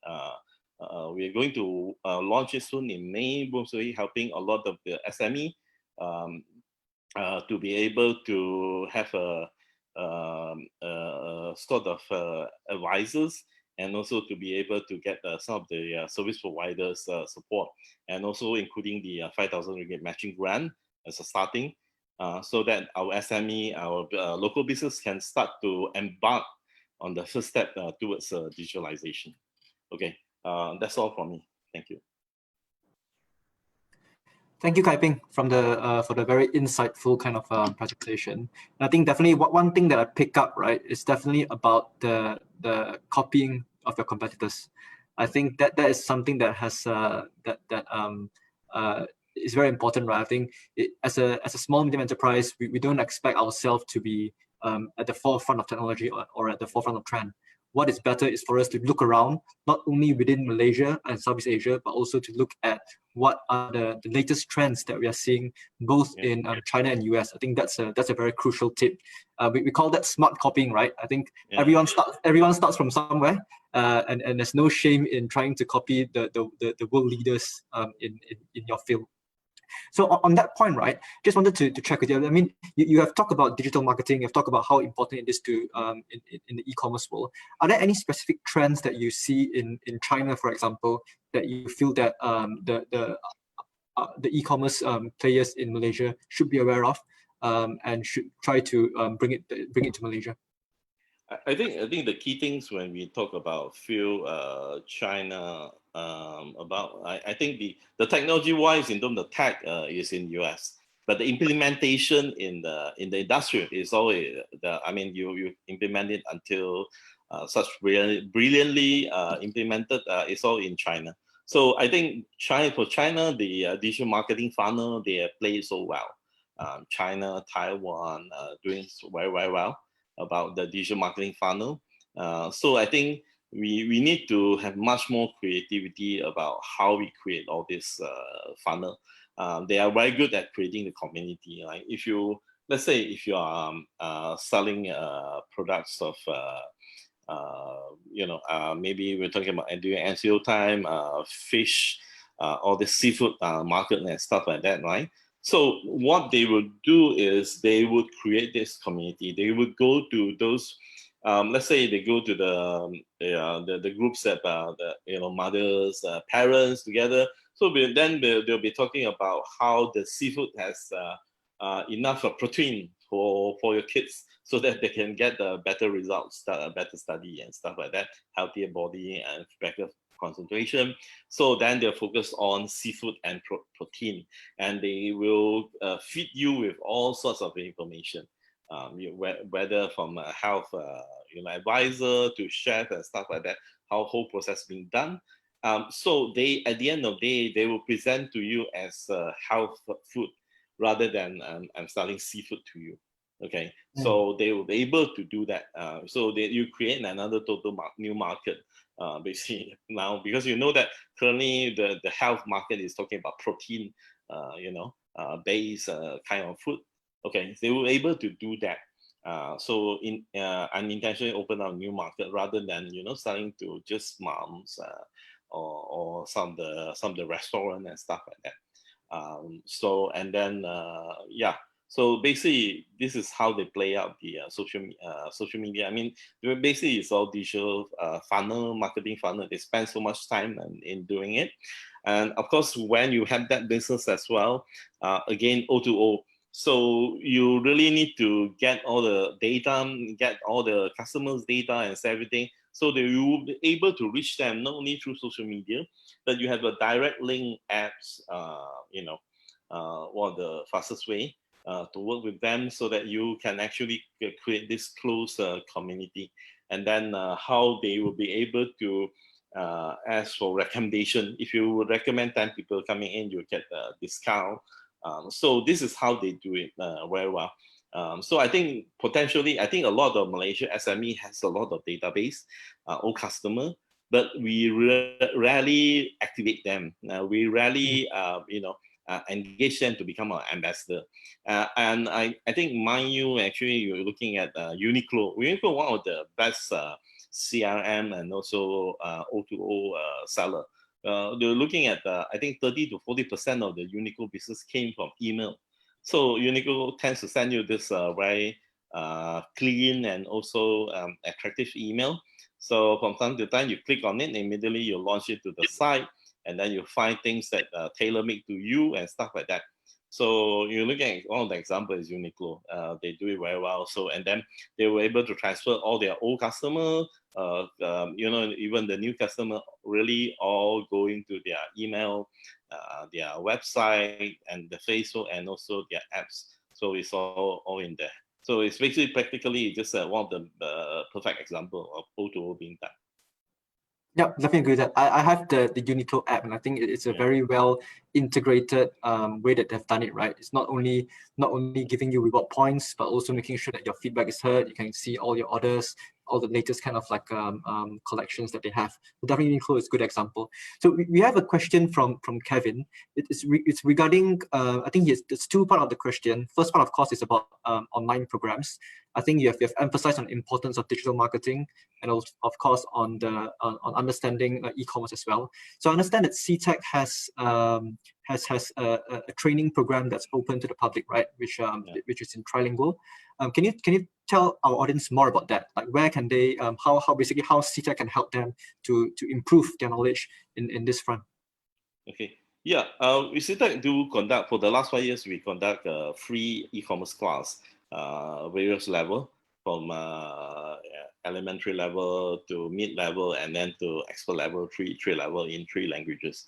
We're going to launch it soon in May, mostly helping a lot of the SME to be able to have a sort of advisors, and also to be able to get some of the service providers support, and also including the 5,000 ringgit matching grant as a starting, so that our SME, our local business can start to embark on the first step towards digitalization. Okay, that's all from me. Thank you. Thank you, Kai Ping, for the very insightful kind of presentation. And I think definitely one thing that I pick up, right, is definitely about the copying of your competitors. I think that is something that has is very important, right? I think as a small medium enterprise, we don't expect ourselves to be at the forefront of technology or at the forefront of trend. What is better is for us to look around, not only within Malaysia and Southeast Asia, but also to look at what are the latest trends that we are seeing both in China and US. I think that's a very crucial tip. We call that smart copying, right? I think everyone starts from somewhere, and there's no shame in trying to copy the world leaders in your field. So on that point, right, just wanted to check with you. I mean, you have talked about digital marketing, you've talked about how important it is to in the e-commerce world. Are there any specific trends that you see in China, for example, that you feel that the e-commerce players in Malaysia should be aware of and should try to bring it to Malaysia? I think the key things when we talk about China, I think the technology wise in terms of tech is in US, but the implementation in the industry is always you implement it until such brilliantly implemented is all in China. So I think for China, the digital marketing funnel, they play so well. China, Taiwan doing very, very well about the digital marketing funnel. So I think we need to have much more creativity about how we create all this funnel. They are very good at creating the community. Like let's say if you are selling products of maybe we're talking about during NCO time, fish, all the seafood market and stuff like that, right? So what they would do is they would create this community. They would go to those, let's say they go to the groups that mothers, parents together. So then they'll be talking about how the seafood has enough protein for your kids, so that they can get better results, better study and stuff like that, healthier body and better concentration. So then they'll focus on seafood and protein, and they will feed you with all sorts of information, whether from a health advisor to chef and stuff like that, how whole process being done. So they, at the end of the day, they will present to you as health food rather than I'm selling seafood to you. Okay, so they will be able to do that. So you create another total new market. Basically now, because you know that currently the health market is talking about protein, based kind of food. Okay, they were able to do that. So unintentionally open up a new market rather than selling to just moms or some of the restaurant and stuff like that. So and then So basically, this is how they play out the social media. I mean, basically, it's all digital funnel, marketing funnel. They spend so much time in doing it. And of course, when you have that business as well, again, O2O. So you really need to get all the data, get all the customers' data and everything, so that you will be able to reach them not only through social media, but you have a direct link apps, one of the fastest way to work with them, so that you can actually create this close community. And then how they will be able to ask for recommendation. If you would recommend 10 people coming in, you get a discount. So this is how they do it very well. So I think potentially, I think a lot of Malaysia SME has a lot of database, old customer, but we rarely activate them. We rarely, engage them to become an ambassador. And I think, mind you, actually, you're looking at Uniqlo. Uniqlo, one of the best CRM and also O2O seller. They're looking at, I think 30 to 40% of the Uniqlo business came from email. So Uniqlo tends to send you this very clean and also attractive email. So from time to time, you click on it, and immediately you launch it to the site, and then you find things that tailor-made to you and stuff like that. So you're looking at one of the examples is Uniqlo. They do it very well. So, and then they were able to transfer all their old customer, even the new customer, really all going to their email, their website, and the Facebook, and also their apps. So it's all in there. So it's basically practically just one of the perfect example of O2O being done. Yeah, definitely agree with that. I have the Uniqlo app, and I think it's a very well integrated way that they've done it, right? It's not only giving you reward points, but also making sure that your feedback is heard. You can see all your orders, all the latest kind of like collections that they have. So definitely Uniqlo is a good example. So we have a question from Kevin. It's regarding, I think there's two parts of the question. First part, of course, is about online programs. I think you have emphasized on the importance of digital marketing, and also, of course, on understanding e-commerce as well. So I understand that CTEC has a training program that's open to the public, right? Which is in trilingual. Can you tell our audience more about that? Like, where can they, how CTEC can help them to improve their knowledge in this front? Okay. Yeah, we CTEC do conduct, for the last 5 years, we conduct a free e-commerce class, various level, from elementary level to mid-level, and then to expert level, three level in 3 languages.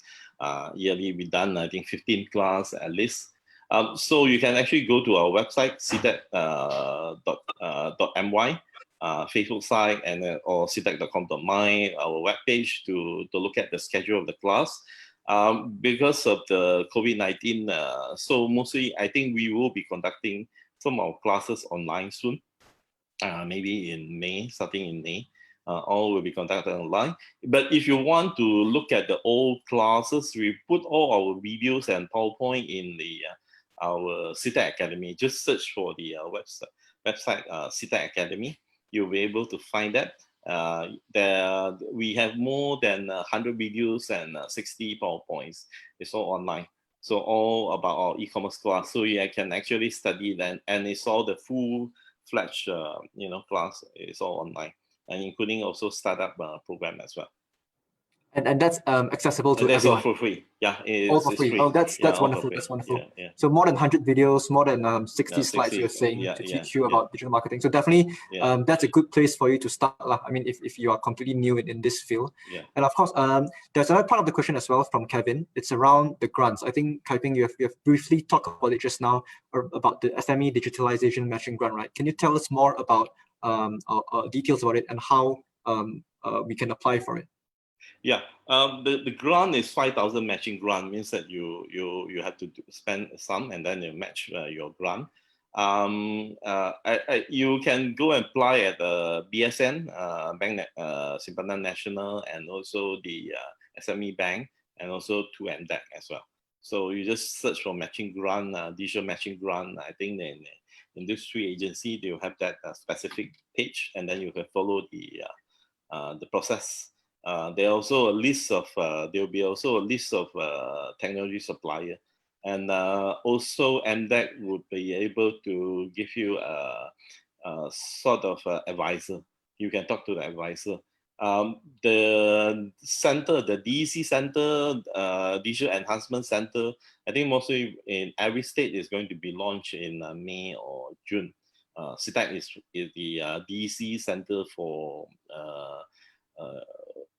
Yearly, we done, I think, 15 class at least. So you can actually go to our website, ctec.my, Facebook site, and or ctec.com.my, our webpage, to look at the schedule of the class. Because of the COVID-19, so mostly I think we will be conducting some of our classes online soon, maybe in May, starting in May. All will be conducted online. But if you want to look at the old classes, we put all our videos and PowerPoint in the our CTEC Academy. Just search for the website CTEC Academy. You'll be able to find that. We have more than 100 videos and 60 PowerPoints. It's all online. So all about our e-commerce class. So you can actually study that, and it's all the full-fledged class. It's all online, and including also startup program as well. And that's accessible to that's everyone. All for free. Yeah, all for free. Free. Oh, that's wonderful. That's wonderful. Yeah. So more than 100 videos, more than 60 slides you're saying to teach you about digital marketing. So definitely, that's a good place for you to start. I mean, if you are completely new in this field. Yeah. And of course, there's another part of the question as well from Kevin. It's around the grants. I think, Kai-Ping, you have briefly talked about it just now, about the SME Digitalization Matching Grant, right? Can you tell us more about details about it and how we can apply for it? Yeah, the grant is 5,000 matching grant, means that you have to spend some and then you match your grant. You can go and apply at BSN, Bank Simpanan National, and also the SME Bank, and also to MDEC as well. So you just search for matching grant, digital matching grant. I think in industry agency, they'll have that specific page, and then you can follow the process. There will be also a list of technology supplier And also MDEC would be able to give you a sort of advisor. You can talk to the advisor. The center, the DEC center, Digital Enhancement Center, I think mostly in every state is going to be launched in May or June. CITEC is the DEC center for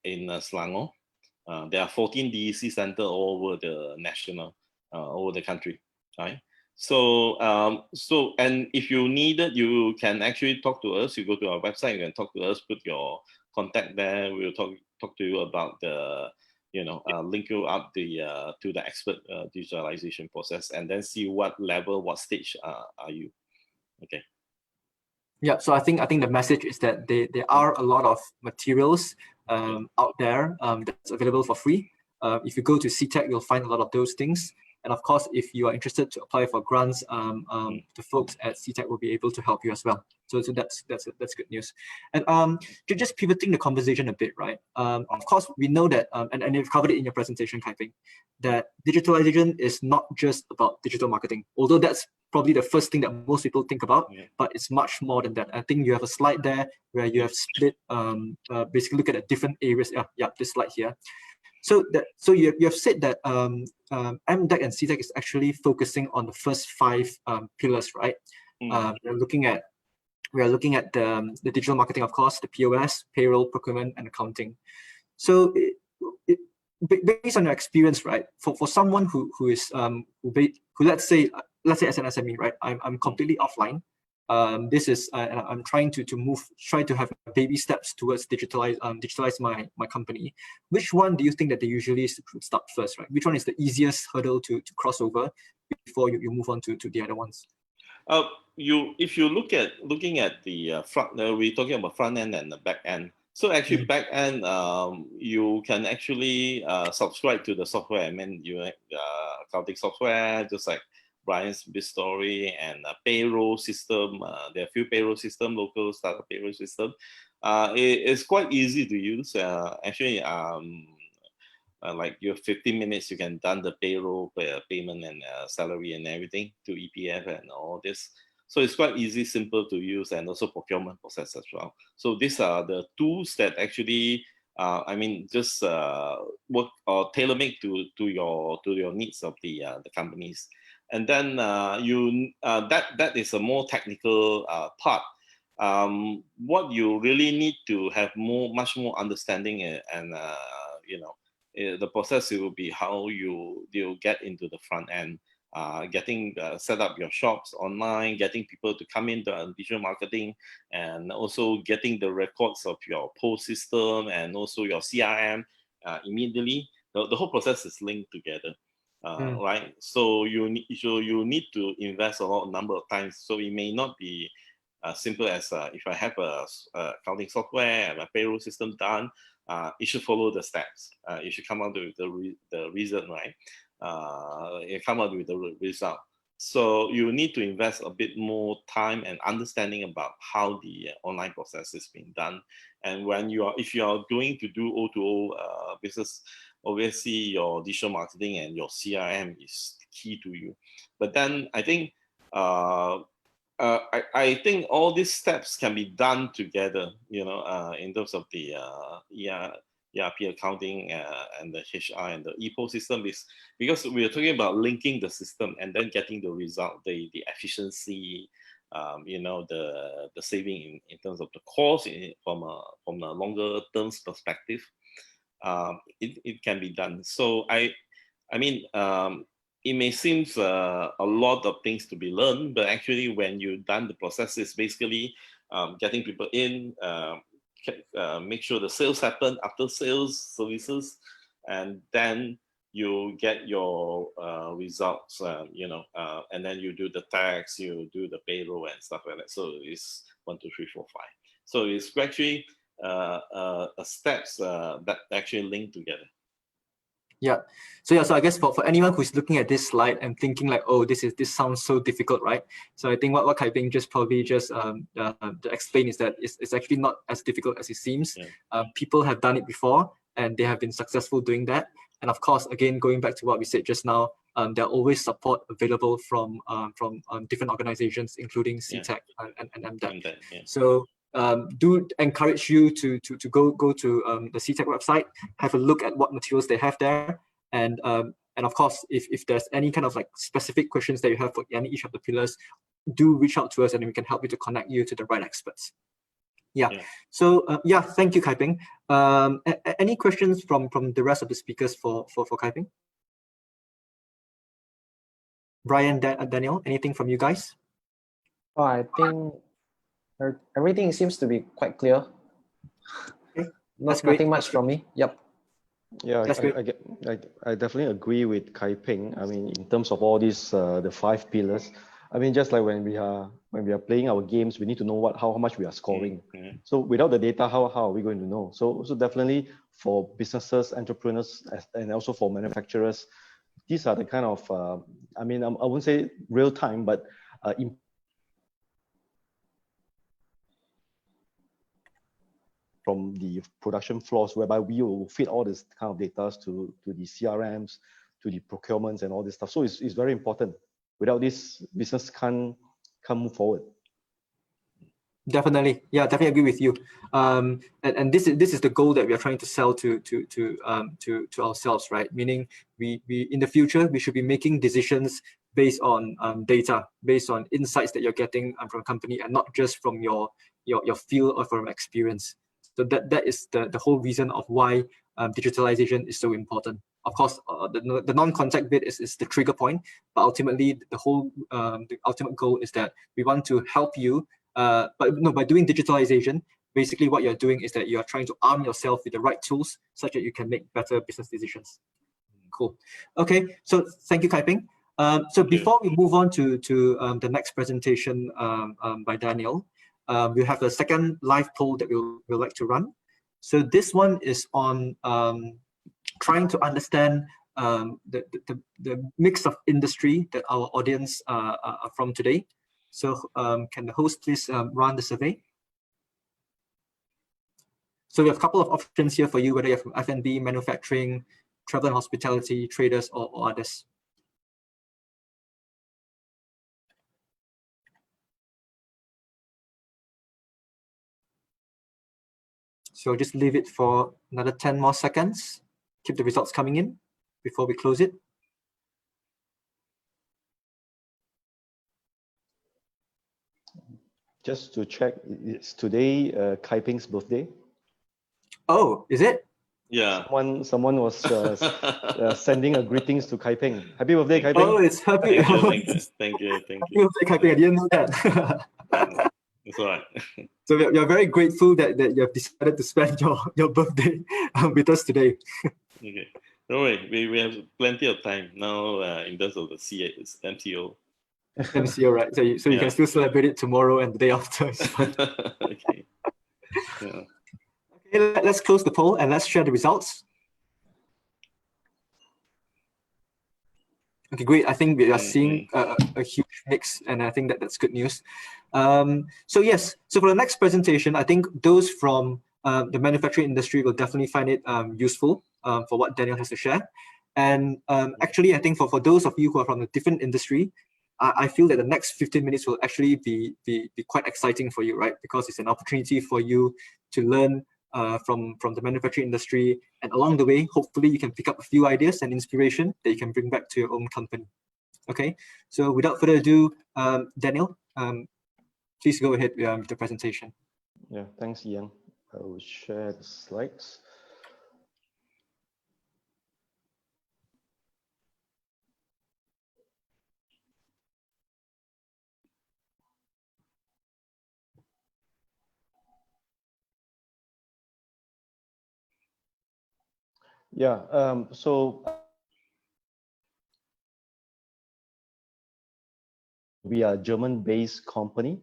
in Selangor. There are 14 DEC center all over the national, over the country, right? So, and if you need it, you can actually talk to us. You go to our website, you can talk to us, put your contact there. We'll talk to you about the, link you up to the expert digitalization process, and then see what level, what stage are you. Okay. Yeah, so I think the message is that there are a lot of materials out there that's available for free. If you go to CITEC, you'll find a lot of those things. And of course, if you are interested to apply for grants, the folks at CITEC will be able to help you as well. So that's good news. And just pivoting the conversation a bit, right? Of course, we know that, and you've covered it in your presentation, Kai Ping, that digitalization is not just about digital marketing, although that's probably the first thing that most people think about, but it's much more than that. I think you have a slide there where you have split, basically look at the different areas. Yeah, this slide here. So you have said that MDEC and CITEC is actually focusing on the first 5 pillars, right? We're looking at the digital marketing, of course, the POS, payroll, procurement, and accounting. So based on your experience, right, for someone who let's say as an SME, right, I'm completely offline. This is I'm trying to try to have baby steps towards digitalize my company. Which one do you think that they usually start first, right? Which one is the easiest hurdle to cross over before you move on to the other ones? If you looking at the front, we're talking about front end and the back end. So actually, back end, you can actually subscribe to the software. I mean, accounting software, just like Brian's BizStory, and payroll system. There are a few payroll system, local startup payroll system. It's quite easy to use. Actually, like your 15 minutes, you can done the payroll payment and salary and everything to EPF and all this. So it's quite easy, simple to use, and also procurement process as well. So these are the tools that actually, just work or tailor-made to your needs of the companies. And then that is a more technical part. What you really need to have much more understanding and the process will be how you get into the front end, getting set up your shops online, getting people to come into digital marketing, and also getting the records of your POS system and also your CRM immediately. The whole process is linked together. Right, so you need to invest a number of times. So it may not be simple as if I have a accounting software and a payroll system done, it should follow the steps. It should come out with the reason, right? It come out with the result. So you need to invest a bit more time and understanding about how the online process is being done. And if you are going to do O2O business, obviously your digital marketing and your CRM is key to you. But then I think I think all these steps can be done together, in terms of the ERP accounting and the HR and the EPO system, is because we are talking about linking the system and then getting the result, the efficiency, the saving in terms of the cost from a longer terms perspective. It can be done. So it may seem a lot of things to be learned, but actually when you've done the process, it's basically getting people in, make sure the sales happen, after sales services, and then you get your results, and then you do the tax, you do the payroll and stuff like that. So it's 1, 2, 3, 4, 5. So it's actually steps that actually link together. Yeah. So I guess for anyone who's looking at this slide and thinking like, oh, this sounds so difficult, right? So I think what Kai Ping probably to explain is that it's actually not as difficult as it seems. Yeah. People have done it before and they have been successful doing that. And of course, again, going back to what we said just now, there are always support available from different organizations, including CTEC and MDEC. So do encourage you to go to the CTEC website, have a look at what materials they have there, and of course, if there's any kind of like specific questions that you have for each of the pillars, do reach out to us and we can help you to connect you to the right experts. Yeah. So yeah, thank you, Kai Ping. Any questions from the rest of the speakers for Kai Ping? Brian, Daniel, anything from you guys? Oh, I think everything seems to be quite clear. Okay. That's great. Nothing much from me. Yep. Yeah, I definitely agree with Kai Ping. I mean, in terms of all these the 5 pillars, I mean, just like when we are playing our games, we need to know how much we are scoring. So without the data, how are we going to know? So definitely for businesses, entrepreneurs, and also for manufacturers, these are the kind of I mean, I wouldn't say real time, but from the production floors, whereby we will feed all this kind of data to the CRMs, to the procurements and all this stuff. So it's very important. Without this, business can't move forward. Definitely, yeah, definitely agree with you. And this is the goal that we are trying to sell to ourselves, right? Meaning, we in the future we should be making decisions based on data, based on insights that you're getting from a company, and not just from your field or from experience. So that is the whole reason of why digitalization is so important. Of course, the non-contact bit is the trigger point, but ultimately the ultimate goal is that we want to help you. By doing digitalization, basically what you're doing is that you are trying to arm yourself with the right tools such that you can make better business decisions. Cool. Okay, so thank you, Kai Ping. Before we move on to the next presentation by Daniel, we have a second live poll that we'll like to run. So this one is on trying to understand the mix of industry that our audience are from today. So can the host please run the survey? So we have a couple of options here for you, whether you're from F&B, manufacturing, travel and hospitality, traders, or others. So just leave it for another 10 more seconds. Keep the results coming in before we close it. Just to check, it's today Kai Ping's birthday. Oh, is it? Yeah. Someone was sending a greetings to Kai Ping. Happy birthday, Kai Ping. Oh, it's happy. Thank you. Happy birthday, Kai Ping. I didn't know that. That's all right. So we are very grateful that you have decided to spend your birthday with us today. Okay. Don't worry, we have plenty of time now in terms of the MCO. MCO, right? So you can still celebrate it tomorrow and the day after. Okay. Yeah. Okay, let's close the poll and let's share the results. Okay, great. I think we are seeing a huge mix, and I think that's good news. So yes, so for the next presentation, I think those from the manufacturing industry will definitely find it useful for what Daniel has to share. And actually, I think for those of you who are from a different industry, I feel that the next 15 minutes will actually be quite exciting for you, right? Because it's an opportunity for you to learn from the manufacturing industry, and along the way, hopefully you can pick up a few ideas and inspiration that you can bring back to your own company. Okay, so without further ado, Daniel, please go ahead with the presentation. Yeah, thanks, Ian. I will share the slides. Yeah, so we are a German-based company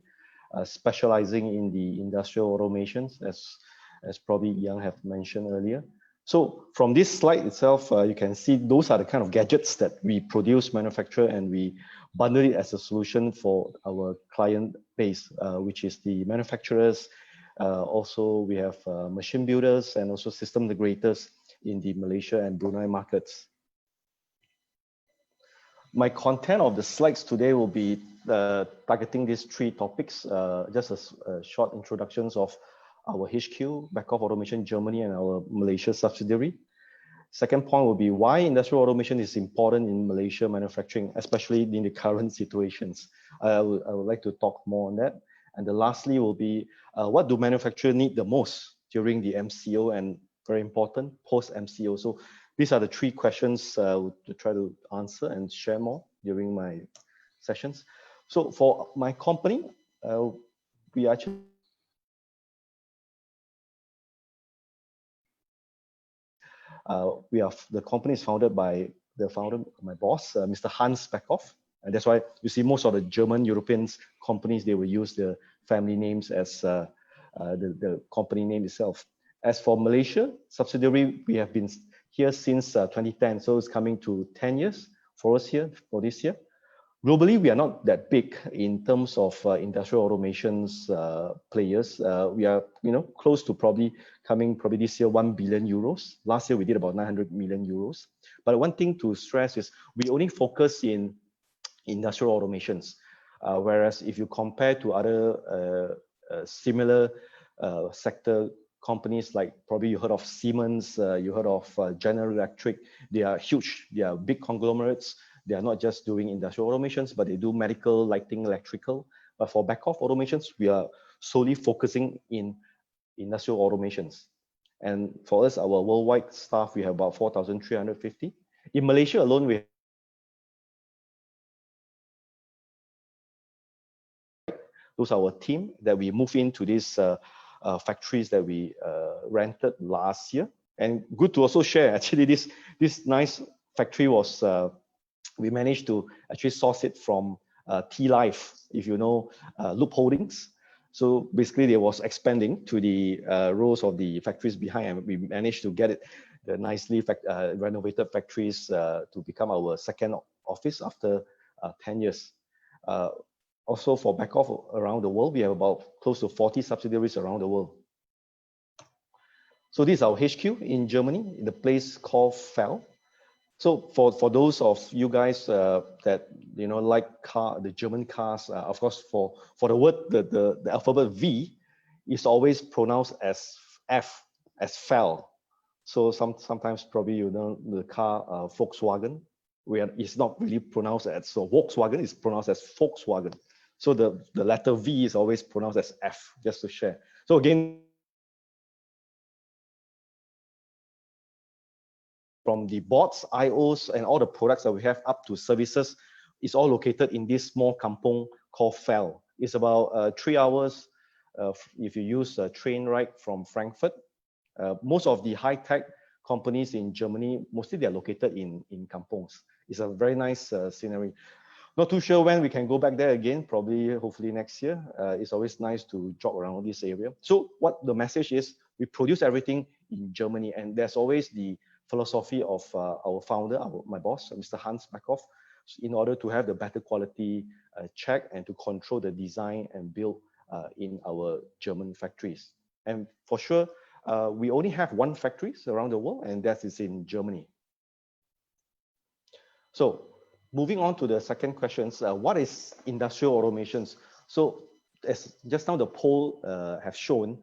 specializing in the industrial automations, as probably Yang have mentioned earlier. So from this slide itself, you can see those are the kind of gadgets that we produce, manufacture, and we bundle it as a solution for our client base, which is the manufacturers. Also, we have machine builders and also system integrators in the Malaysia and Brunei markets. My content of the slides today will be targeting these three topics, just as short introductions of our HQ, Back-off Automation Germany, and our Malaysia subsidiary. Second point will be why industrial automation is important in Malaysia manufacturing, especially in the current situations. I would like to talk more on that. And the lastly will be what do manufacturers need the most during the MCO and very important post-MCO. So these are the three questions to try to answer and share more during my sessions. So for my company, we actually the company is founded by the founder, my boss, Mr. Hans Beckhoff. And that's why you see most of the German European companies, they will use the family names as the company name itself. As for Malaysia subsidiary, we have been here since 2010, so it's coming to 10 years for us here for this year. Globally, we are not that big in terms of industrial automations players. We are, close to probably this year 1 billion euros. Last year we did about 900 million euros. But one thing to stress is we only focus in industrial automations, whereas if you compare to other similar sector companies, like probably you heard of Siemens, you heard of General Electric, they are huge, they are big conglomerates. They are not just doing industrial automations, but they do medical, lighting, electrical. But for back-off automations, we are solely focusing in industrial automations. And for us, our worldwide staff, we have about 4,350. In Malaysia alone, we those are our team that we move into these factories that we rented last year. And good to also share, actually, this nice factory was we managed to actually source it from T-Life, if you know Loop Holdings. So basically, they was expanding to the rows of the factories behind, and we managed to get it the nicely renovated factories to become our second office after 10 years. Also, for back-off around the world, we have about close to 40 subsidiaries around the world. So this is our HQ in Germany, in the place called Fell. So for those of you guys that like the German cars, of course for the word the alphabet V is always pronounced as F, as Fell. So sometimes probably the car Volkswagen, where it's not really pronounced as Volkswagen, it's pronounced as Volkswagen. So the letter V is always pronounced as F, just to share. So again, from the boards, IOs, and all the products that we have up to services, is all located in this small kampong called Fell. It's about 3 hours if you use a train ride from Frankfurt. Most of the high-tech companies in Germany, mostly they're located in kampongs. It's a very nice scenery. Not too sure when we can go back there again, probably, hopefully next year. It's always nice to jog around this area. So what the message is, we produce everything in Germany, and there's always the philosophy of our founder, my boss, Mr. Hans Beckhoff, in order to have the better quality check and to control the design and build in our German factories. And for sure, we only have one factory around the world, and that is in Germany. So moving on to the second questions, what is industrial automations? So as just now the poll have shown,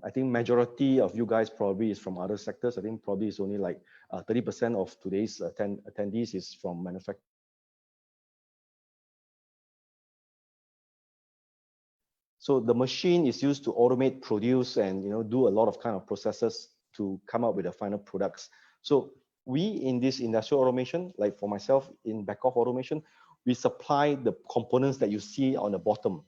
I think majority of you guys probably is from other sectors. I think probably it's only like 30% of today's attendees is from manufacturing. So the machine is used to automate, produce, and do a lot of kind of processes to come up with the final products. So we in this industrial automation, like for myself in back-off automation, we supply the components that you see on the bottom.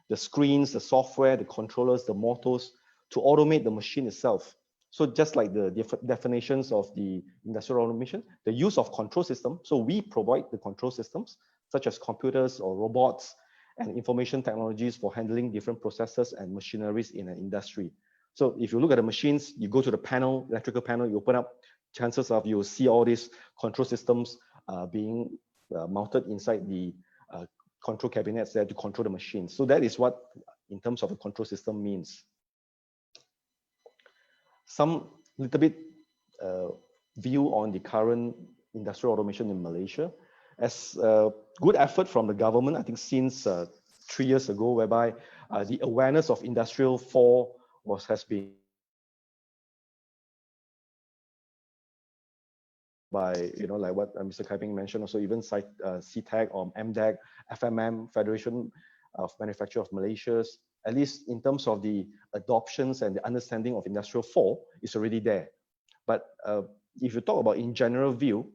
The screens, the software, the controllers, the motors, to automate the machine itself. So just like the definitions of the industrial automation, the use of control system. So we provide the control systems, such as computers or robots and information technologies for handling different processes and machineries in an industry. So if you look at the machines, you go to the panel, electrical panel, you open up, chances of you will see all these control systems being mounted inside the control cabinets there to control the machines. So that is what, in terms of a control system, means. Some little bit view on the current industrial automation in Malaysia. as a good effort from the government, I think since 3 years ago, whereby the awareness of Industrial 4 has been by, like what Mr. Kai Ping mentioned, also even CTAC or MDAC, FMM, Federation of Manufacture of Malaysia, at least in terms of the adoptions and the understanding of Industrial 4 is already there. But if you talk about in general view,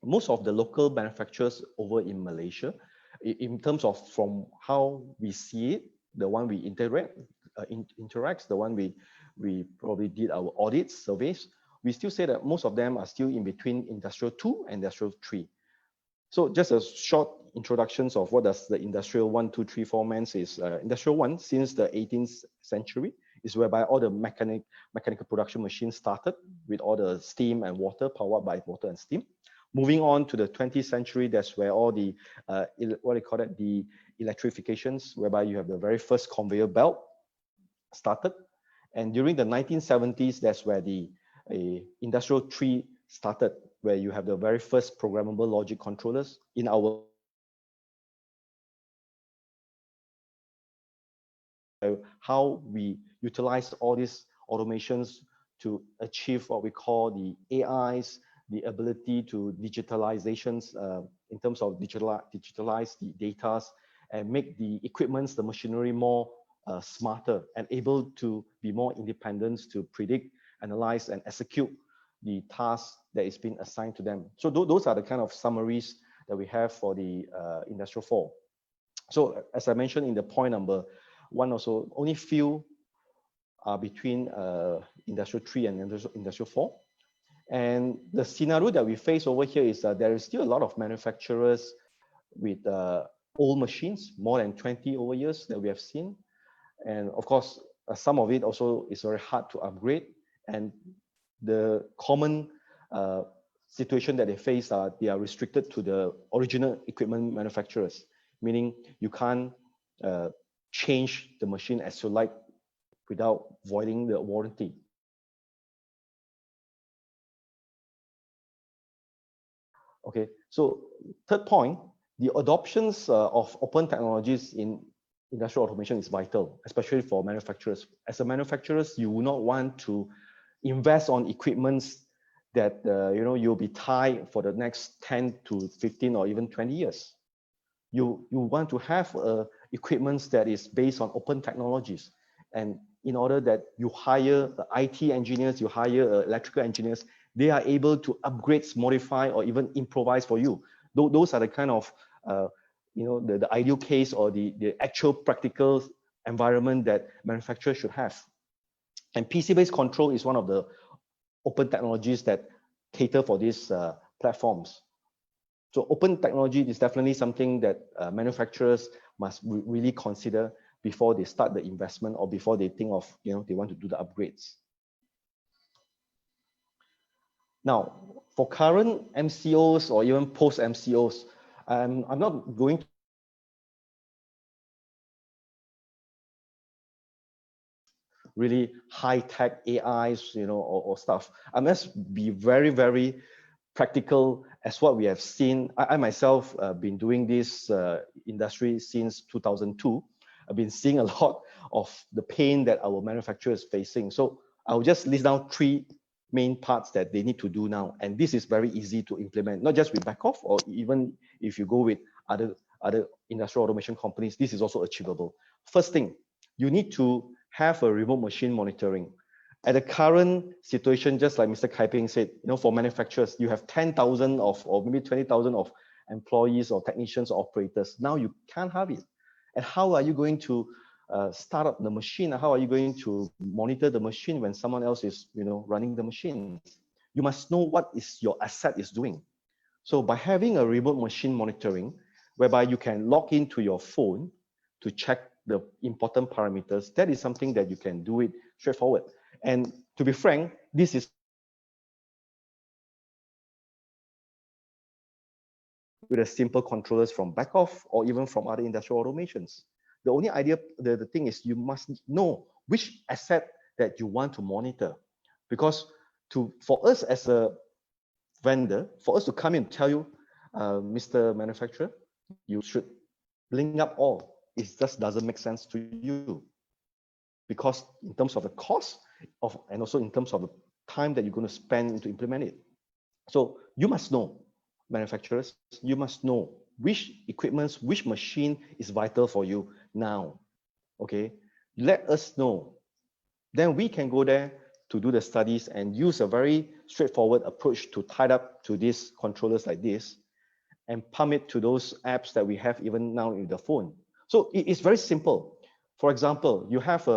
most of the local manufacturers over in Malaysia, in terms of from how we see it, the one we interacts, the one we probably did our audits, surveys, we still say that most of them are still in between Industrial 2 and Industrial 3. So just a short introductions of what does the Industrial 1, 2, 3, 4 means is Industrial 1 since the 18th century is whereby all the mechanical production machines started with all the steam and water, powered by water and steam. Moving on to the 20th century, that's where all the, what do you call it, the electrifications, whereby you have the very first conveyor belt started. And during the 1970s, that's where the Industrial 3 started, where you have the very first programmable logic controllers in our how we utilize all these automations to achieve what we call the AIs, the ability to digitalizations in terms of digitalize the data and make the equipments, the machinery more smarter and able to be more independent to predict, analyze, and execute the tasks that is being assigned to them. So those are the kind of summaries that we have for the Industrial 4. So as I mentioned in the point number 1 also, only few are between Industrial 3 and Industrial 4. And the scenario that we face over here is that there is still a lot of manufacturers with old machines, more than 20 over years that we have seen. And of course, some of it also is very hard to upgrade. And the common situation that they face are they are restricted to the original equipment manufacturers, meaning you can't change the machine as you like without voiding the warranty. Okay, so third point, the adoptions of open technologies in industrial automation is vital, especially for manufacturers. As a manufacturers, you will not want to invest on equipments that you'll be tied for the next 10 to 15 or even 20 years. You want to have equipments that is based on open technologies, and in order that you hire IT engineers, you hire electrical engineers, they are able to upgrade, modify, or even improvise for you. Those are the kind of the ideal case or the actual practical environment that manufacturers should have. And PC-based control is one of the open technologies that cater for these platforms. So open technology is definitely something that manufacturers must really consider before they start the investment or before they think of, they want to do the upgrades. Now, for current MCOs or even post-MCOs, I'm not going to really high-tech AIs, or stuff. I must be very, very practical as what we have seen. I myself been doing this industry since 2002. I've been seeing a lot of the pain that our manufacturers is facing. So I'll just list down 3 main parts that they need to do now. And this is very easy to implement, not just with Backoff, or even if you go with other industrial automation companies, this is also achievable. First thing, you need to have a remote machine monitoring. At the current situation, just like Mr. Kai Ping said, for manufacturers, you have 10,000 or maybe 20,000 of employees or technicians or operators. Now you can't have it. And how are you going to start up the machine? How are you going to monitor the machine when someone else is, running the machine? You must know what is your asset is doing. So by having a remote machine monitoring, whereby you can log into your phone to check the important parameters, that is something that you can do it straightforward. And to be frank, this is with a simple controllers from Backoff or even from other industrial automations. The only idea, the thing is you must know which asset that you want to monitor. Because for us as a vendor, for us to come in and tell you, Mr. Manufacturer, you should link up all. It just doesn't make sense to you, because in terms of the cost and also in terms of the time that you're going to spend to implement it. So you must know, manufacturers, you must know which equipments, which machine is vital for you now. Okay, let us know. Then we can go there to do the studies and use a very straightforward approach to tie up to these controllers like this and pump it to those apps that we have even now in the phone. So it's very simple. For example, you have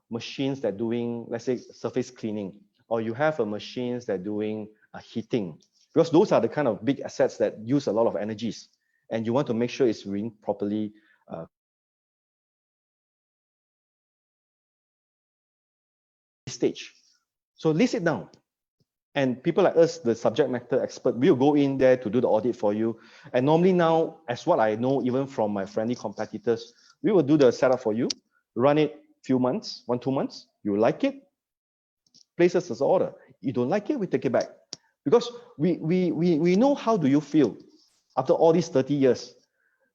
machines that doing, let's say, surface cleaning, or you have machines that doing heating, because those are the kind of big assets that use a lot of energies, and you want to make sure it's running properly. Stage. So list it down. And people like us, the subject matter expert, we'll go in there to do the audit for you. And normally now, as what I know, even from my friendly competitors, we will do the setup for you, run it few months, 1-2 months. You like it, place us as an order. You don't like it, we take it back. Because we know how do you feel after all these 30 years.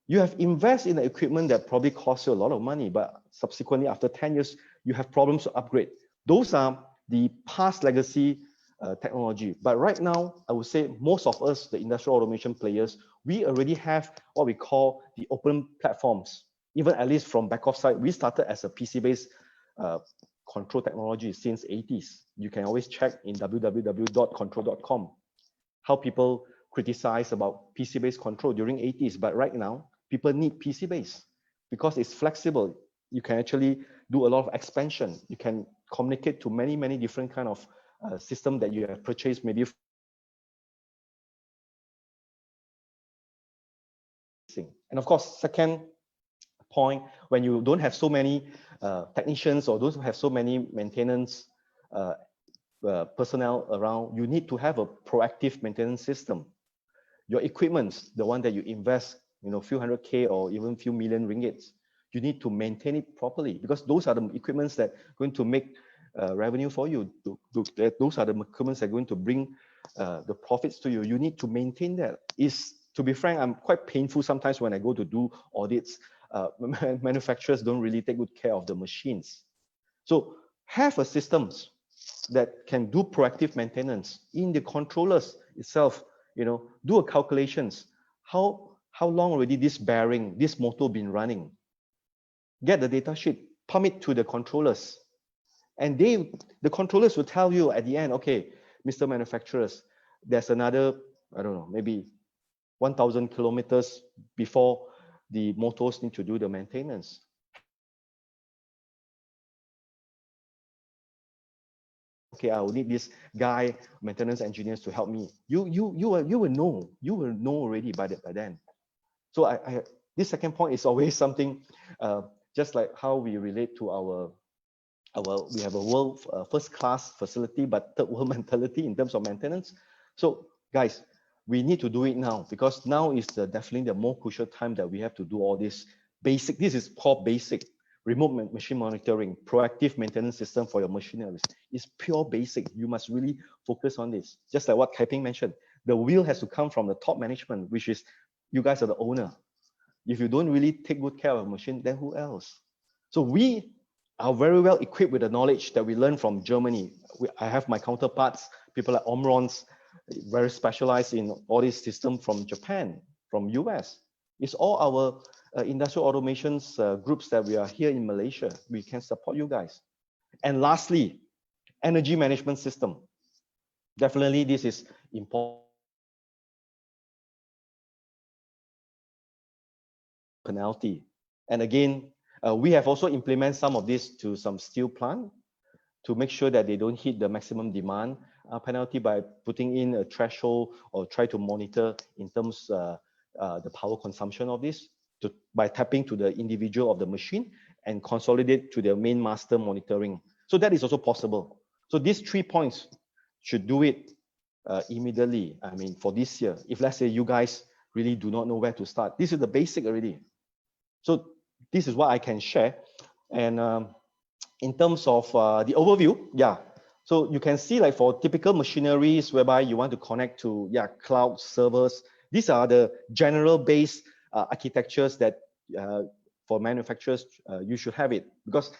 You have invested in the equipment that probably costs you a lot of money, but subsequently after 10 years, you have problems to upgrade. Those are the past legacy technology. But right now, I would say most of us, the industrial automation players, we already have what we call the open platforms. Even at least from back off side, we started as a PC-based control technology since 80s. You can always check in www.control.com how people criticize about PC-based control during 80s. But right now, people need PC-based because it's flexible. You can actually do a lot of expansion. You can communicate to many, many different kind of system that you have purchased maybe. And of course, second point, when you don't have so many technicians or those who have so many maintenance personnel around, you need to have a proactive maintenance system. Your equipment, the one that you invest, few hundred K or even few million ringgits, you need to maintain it properly, because those are the equipments that are going to make revenue for you. Those are the equipments that are going to bring the profits to you. You need to maintain that. To be frank, I'm quite painful sometimes when I go to do audits. Manufacturers don't really take good care of the machines. So have a systems that can do proactive maintenance in the controllers itself. Do a calculations. How long already this bearing, this motor been running? Get the data sheet, pump it to the controllers, and the controllers will tell you at the end, okay, Mr. Manufacturers, there's another, I don't know, maybe 1,000 kilometers before the motors need to do the maintenance. Okay, I will need this guy, maintenance engineers, to help me. You will know already by then. So this second point is always something, just like how we relate to we have a world first-class facility, but third world mentality in terms of maintenance. So guys, we need to do it now, because now is definitely the more crucial time that we have to do all this basic. This is called basic. Remote machine monitoring, proactive maintenance system for your machineries. It's pure basic. You must really focus on this. Just like what Kai-Ping mentioned, the wheel has to come from the top management, which is you guys are the owner. If you don't really take good care of a machine, then who else? So we are very well equipped with the knowledge that we learned from Germany. I have my counterparts, people like Omrons, very specialized in all these systems from Japan, from US. It's all our industrial automations groups that we are here in Malaysia. We can support you guys. And lastly, energy management system. Definitely this is important. Penalty. And again, we have also implemented some of this to some steel plant to make sure that they don't hit the maximum demand penalty by putting in a threshold or try to monitor in terms the power consumption of this by tapping to the individual of the machine and consolidate to the main master monitoring. So that is also possible. So these 3 points should do it immediately. I mean, for this year, if let's say you guys really do not know where to start, this is the basic already. So this is what I can share. And in terms of the overview, yeah. So you can see, like, for typical machineries whereby you want to connect to cloud servers, These are the general base architectures that for manufacturers, you should have it, because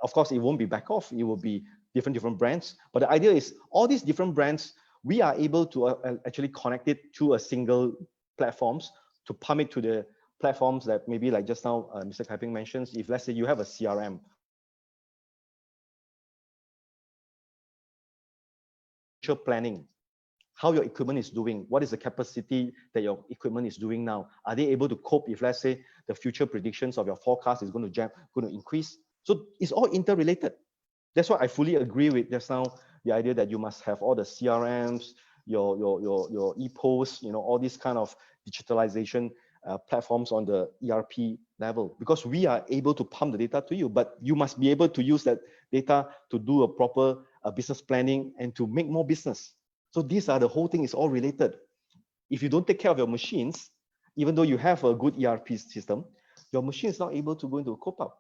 of course it won't be back off, it will be different brands. But the idea is all these different brands, we are able to actually connect it to a single platforms to pump it to the platforms that maybe like just now Mr. Kaiping mentions. If let's say you have a CRM, planning, how your equipment is doing, what is the capacity that your equipment is doing now? Are they able to cope if let's say the future predictions of your forecast is going to increase? So it's all interrelated. That's why I fully agree with just now the idea that you must have all the CRMs, your EPOS, all these kind of digitalization platforms on the ERP level, because we are able to pump the data to you, but you must be able to use that data to do a proper business planning and to make more business. So these are the whole thing is all related. If you don't take care of your machines, even though you have a good ERP system, your machine is not able to go into a cope up.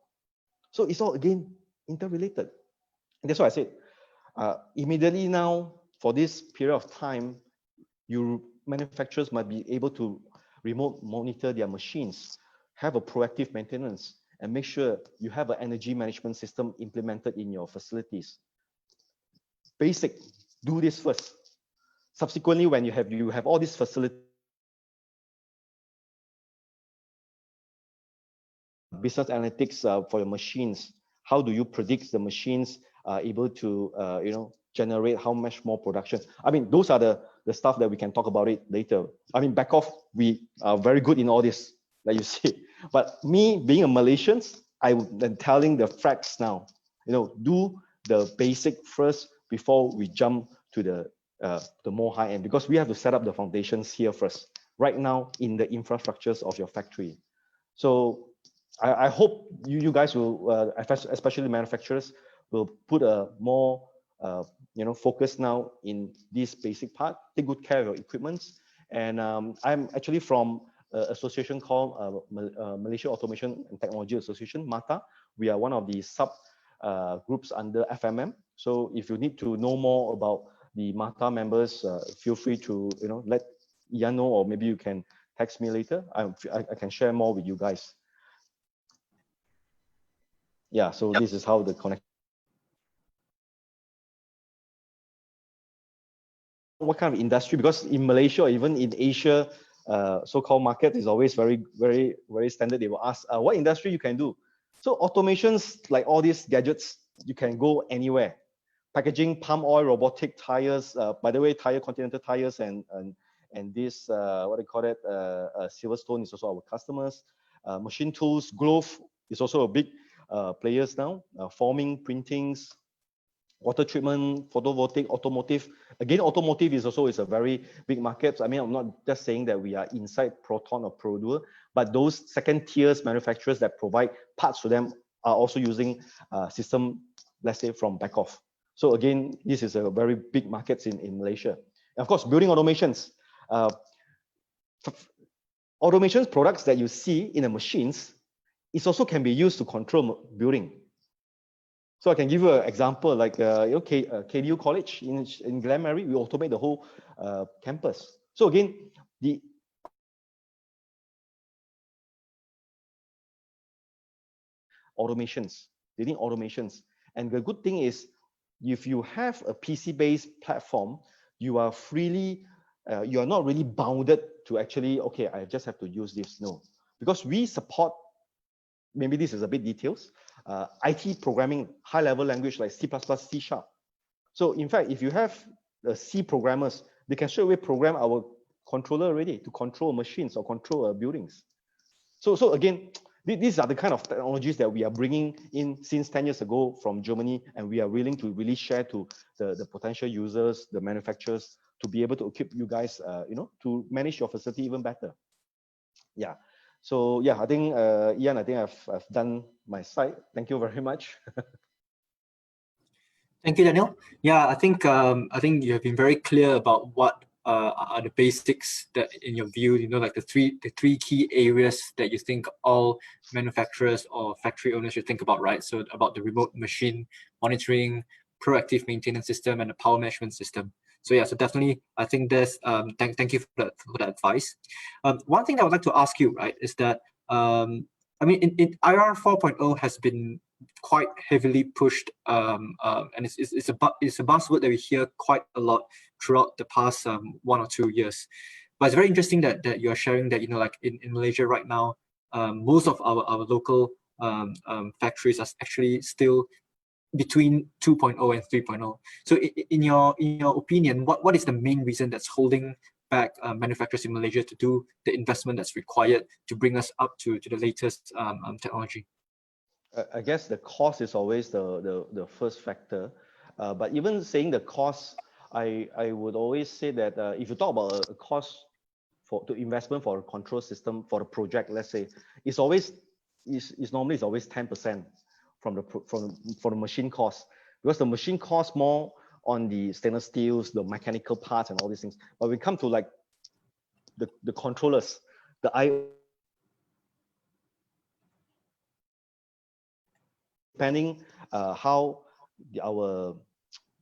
So it's all again interrelated. And that's why I said immediately now for this period of time, manufacturers might be able to remote monitor their machines, have a proactive maintenance, and make sure you have an energy management system implemented in your facilities. Basic, do this first. Subsequently, when you have all these facilities, business analytics for your machines, how do you predict the machines are able to generate how much more production? I mean, those are the stuff that we can talk about it later. I mean, back off, we are very good in all this, like you see. But me being a Malaysian, I'm telling the facts now. Do the basic first before we jump to the more high end, because we have to set up the foundations here first, right now in the infrastructures of your factory. So I hope you guys will, especially manufacturers, will put a more focus now in this basic part. Take good care of your equipment. And I'm actually from an association called Malaysia Automation and Technology Association, MATA. We are one of the sub groups under FMM. So if you need to know more about the MATA members, feel free to let Ian know, or maybe you can text me later. I can share more with you guys. Yeah, so this is how the connection. What kind of industry? Because in Malaysia or even in Asia, so-called market is always very standard. They will ask, what industry you can do? So automations, like all these gadgets, you can go anywhere. Packaging, palm oil, robotic tires. By the way, Continental tires and this what do you call it? Silverstone is also our customers. Machine tools, Glove is also a big players now. Forming, printings, water treatment, photovoltaic, automotive. Again, automotive is a very big market. I mean, I'm not just saying that we are inside Proton or Produa, but those second tiers manufacturers that provide parts to them are also using system, let's say, from back off. So again, this is a very big market in Malaysia. And of course, building automations. Automations products that you see in the machines, it also can be used to control building. So I can give you an example, like KDU College in Glenmarie, we automate the whole campus. So again, the automations, they need automations. And the good thing is, if you have a PC-based platform, you are freely, you are not really bounded to actually, okay, I just have to use this. No, because we support, maybe this is a bit details, IT programming, high-level language like C++, C#. So in fact, if you have the C programmers, they can straight away program our controller already to control machines or control buildings. So again, these are the kind of technologies that we are bringing in since 10 years ago from Germany, and we are willing to really share to the potential users, the manufacturers, to be able to equip you guys, to manage your facility even better. Yeah. So yeah, I think Ian, I think I've done my side. Thank you very much. Thank you, Daniel. Yeah, I think you have been very clear about what are the basics that, in your view, like the three key areas that you think all manufacturers or factory owners should think about, right? So about the remote machine monitoring, proactive maintenance system, and the power management system. So yeah, so definitely, I think there's thank you for that advice. One thing I would like to ask you, right, is that I mean, in IR 4.0 has been quite heavily pushed, and it's a buzzword that we hear quite a lot throughout the past 1 or 2 years. But it's very interesting that you're sharing that, you know, like in Malaysia right now, most of our local factories are actually still between 2.0 and 3.0. So in your opinion, what is the main reason that's holding back manufacturers in Malaysia to do the investment that's required to bring us up to the latest technology? I guess the cost is always the first factor, but even saying the cost, I would always say that if you talk about a cost to investment for a control system for a project, let's say, it's normally 10% from the machine cost, because the machine costs more on the stainless steels, the mechanical parts, and all these things. But when we come to like the controllers, depending how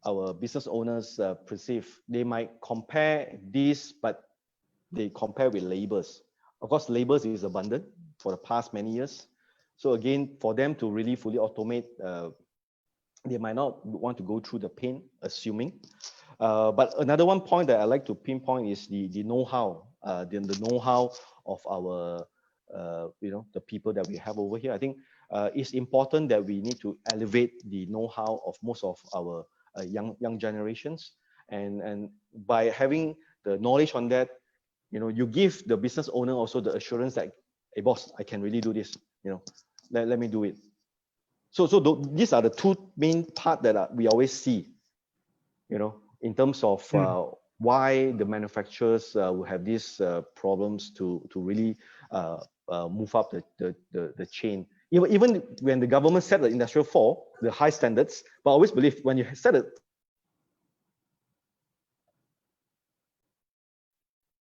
our business owners perceive, they might compare this, but they compare with labors. Of course, labors is abundant for the past many years. So again, for them to really fully automate, they might not want to go through the pain, assuming. But another one point that I like to pinpoint is the know-how, the know-how of our, the people that we have over here. I think it's important that we need to elevate the know-how of most of our young generations, and by having the knowledge on that, you give the business owner also the assurance that, hey boss, I can really do this. Let me do it. So these are the two main parts that we always see, in terms of why the manufacturers will have these problems to really move up the chain. Even when the government set the Industrial 4, the high standards, but I always believe when you set it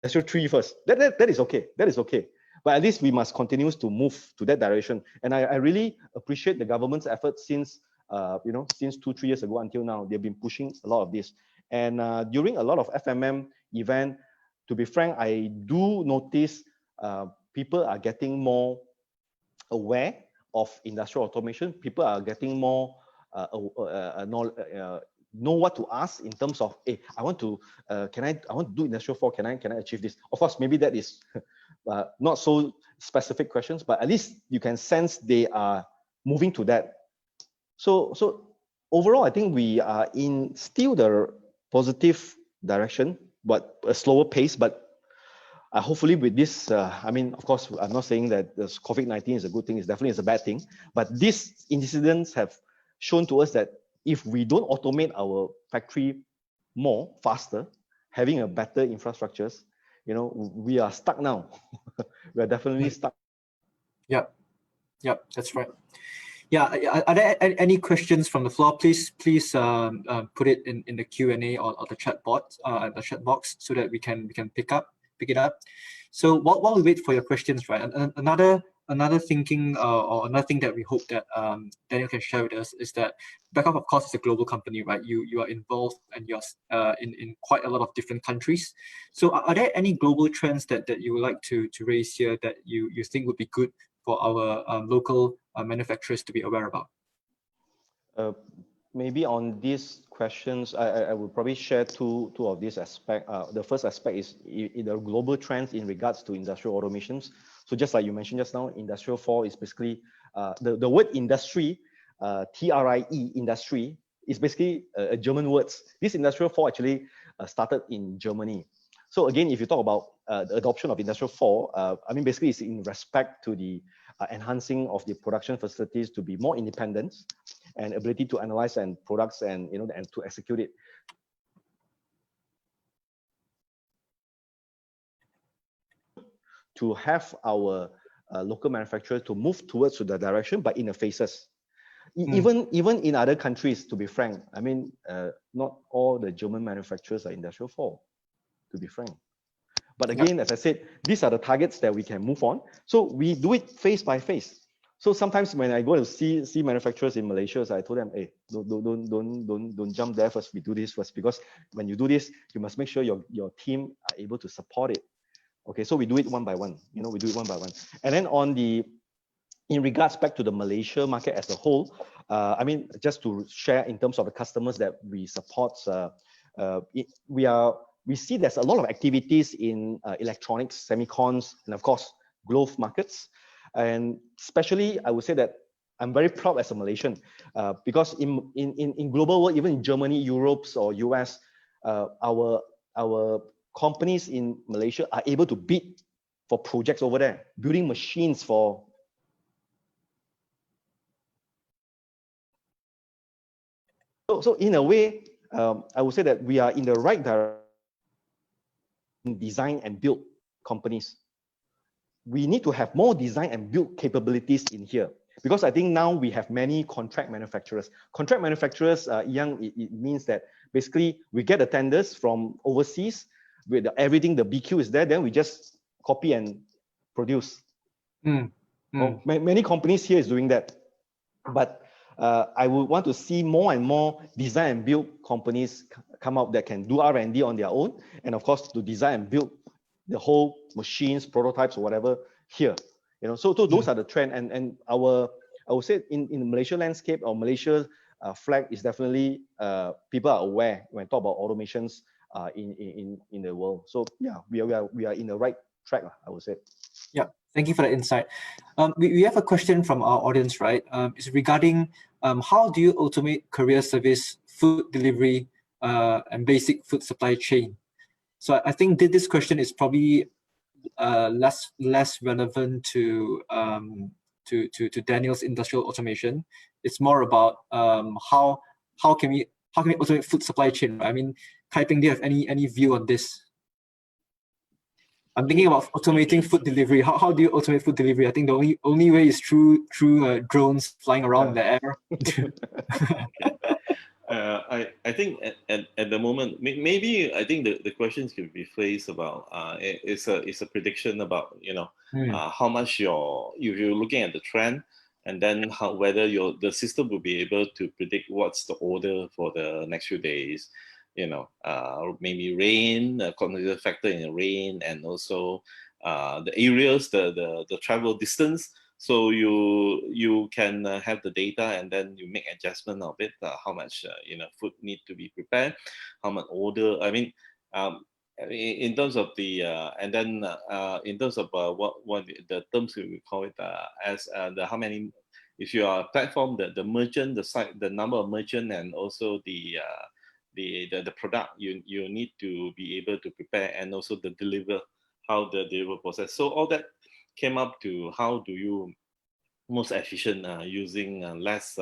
Industrial 3 first, that is okay. That is okay. But at least we must continue to move to that direction. And I really appreciate the government's effort since, since 2-3 years ago until now. They've been pushing a lot of this. And during a lot of FMM event, to be frank, I do notice people are getting more aware of industrial automation. People are getting more know what to ask in terms of, hey, I want to do Industrial 4. Can I achieve this? Of course, maybe that is not so specific questions, but at least you can sense they are moving to that. So overall, I think we are in still the positive direction, but a slower pace. But hopefully with this, I mean, of course, I'm not saying that this COVID-19 is a good thing. It's definitely a bad thing. But these incidents have shown to us that if we don't automate our factory faster, having a better infrastructures, we are stuck now. We are definitely stuck. Yep, that's right. Yeah, are there any questions from the floor? Please put it in the Q&A or the chat box, so that we can pick it up. So while we wait for your questions, right? Another thinking or another thing that we hope that Daniel can share with us is that Backup, of course, is a global company, right? You are involved and you're in quite a lot of different countries. So are there any global trends that you would like to raise here that you think would be good for our local manufacturers to be aware about? Maybe on these questions, I will probably share two of these aspects. The first aspect is in the global trends in regards to industrial automations. So just like you mentioned just now, Industrial 4 is basically, the word industry, TRIE, industry, is basically a German word. This Industrial 4 actually started in Germany. So again, if you talk about the adoption of Industrial 4, I mean, basically it's in respect to the enhancing of the production facilities to be more independent and ability to analyze and products and and to execute it. To have our local manufacturers to move towards the direction, but in the phases. Even in other countries, to be frank, I mean, not all the German manufacturers are Industrial 4, to be frank. But again, as I said, these are the targets that we can move on. So we do it phase by phase. So sometimes when I go to see manufacturers in Malaysia, so I told them, hey, don't jump there first. We do this first, because when you do this, you must make sure your team are able to support it. Okay, so we do it one by one. You know, we do it one by one. And then in regards back to the Malaysia market as a whole, I mean, just to share in terms of the customers that we support, we see there's a lot of activities in electronics, semicons, and of course, growth markets. And especially, I would say that I'm very proud as a Malaysian, because in global world, even in Germany, Europe, or US, our companies in Malaysia are able to bid for projects over there, building machines for. So in a way, I would say that we are in the right direction in design and build companies. We need to have more design and build capabilities in here, because I think now we have many contract manufacturers. Contract manufacturers, it means that basically we get the tenders from overseas with everything, the BQ is there, then we just copy and produce. Many companies here is doing that, but I would want to see more and more design and build companies come up that can do R&D on their own, and of course to design and build the whole machines, prototypes, or whatever here. You know, so those are the trend, and I would say in the Malaysia landscape, or Malaysia flag is definitely people are aware when talk about automations in the world. So yeah, we are in the right track, I would say. Yeah, thank you for the insight. We have a question from our audience, right? It's regarding how do you automate courier service, food delivery, and basic food supply chain? So I think this question is probably less relevant to Daniel's industrial automation. It's more about how can we automate food supply chain? I mean, Kai Ping, do you have any view on this? I'm thinking about automating food delivery. How do you automate food delivery? I think the only way is through drones flying around in the air. I think at the moment, maybe I think the questions could be phrased about it's a prediction about, you know, how much if you're looking at the trend, and then whether the system will be able to predict what's the order for the next few days, you know, maybe rain, consider factor in rain, and also the areas, the travel distance. So you can have the data, and then you make adjustment of it. How much you know, food need to be prepared, how much order. I mean, in terms of the and then in terms of what the terms we call it as the how many. If you are a platform, the merchant, the site, the number of merchant, and also the product you need to be able to prepare, and also the deliver, how the deliver process. So all that came up to how do you most efficient using less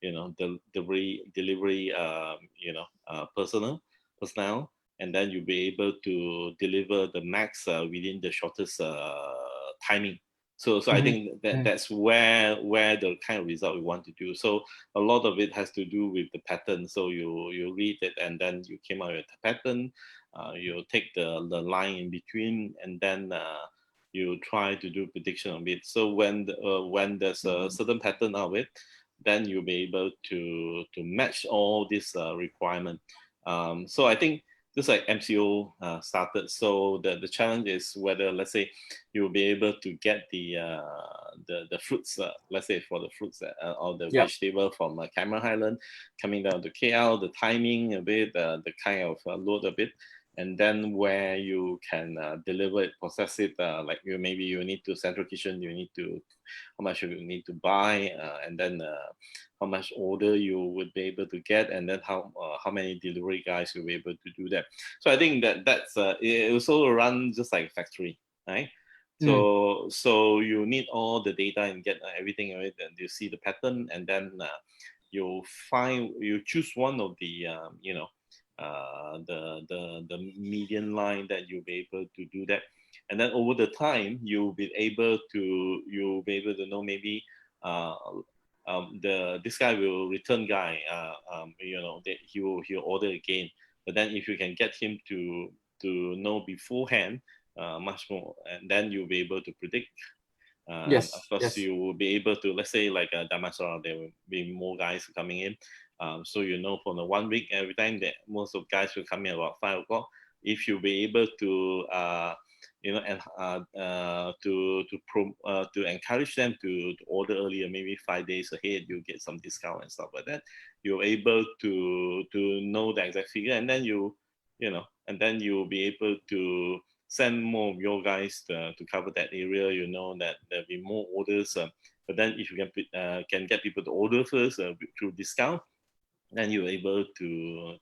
you know, delivery you know, personnel, and then you'll be able to deliver the max within the shortest timing. So I think that's where the kind of result we want to do. So a lot of it has to do with the pattern. So you read it, and then you came out with the pattern. You take the line in between, and then you try to do prediction of it. So when there's a certain pattern of it, then you'll be able to match all this requirement. So I think just like MCO started, so the challenge is whether, let's say, you'll be able to get the fruits, let's say for the fruits or the vegetable from Cameron Highland coming down to KL, the timing of it, the kind of load of it, and then where you can deliver it, process it, like maybe you need to central kitchen, you need to, how much you need to buy, and then how much order you would be able to get, and then how many delivery guys you'll be able to do that. So I think that's it also run just like a factory, right? So you need all the data and get everything of it, and you see the pattern, and then you choose one of the you know, the median line that you'll be able to do that, and then over the time you'll be able to know maybe this guy will return guy, you know, that he'll order again. But then if you can get him to know beforehand much more, and then you'll be able to predict Yes. Of course, Yes. you will be able to, let's say like a Damansara, there will be more guys coming in. So you know, for the 1 week, every time that most of guys will come in about 5 o'clock. If you'll be able to, you know, and to encourage them to order earlier, maybe 5 days ahead, you get some discount and stuff like that. You're able to know the exact figure, and then you know, and then you'll be able to send more of your guys to cover that area. You know that there'll be more orders, but then if you can get people to order first through discount, then you're able to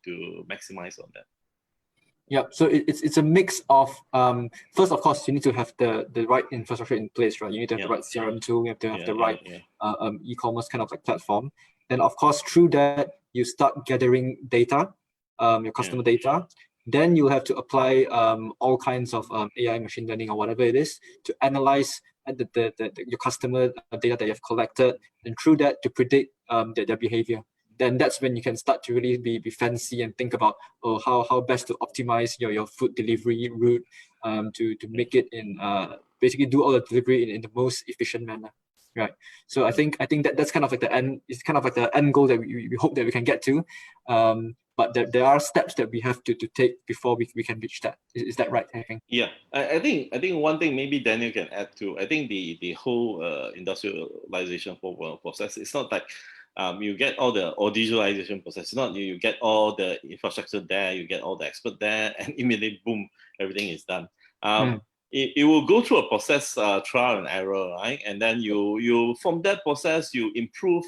maximize on that. Yeah, so it's a mix of first, of course, you need to have the right infrastructure in place, right? You need to have the right CRM tool, you have to have the right e-commerce kind of like platform. Then of course, through that, you start gathering data, your customer data. Then you have to apply all kinds of AI, machine learning, or whatever it is, to analyze your customer data that you've collected, and through that to predict their behavior. Then that's when you can start to really be fancy and think about how best to optimize your food delivery route to make it in basically do all the delivery in the most efficient manner, right? So I think that's kind of like the end. It's kind of like the end goal that we hope that we can get to. But there are steps that we have to take before we can reach that. Is that right, I think? Yeah, I think one thing maybe Daniel can add to. I think the whole industrialization process, it's not like you get all the digitalization process. It's not you get all the infrastructure there, you get all the expert there, and immediately boom, everything is done. It will go through a process, trial and error, right? And then you from that process you improve,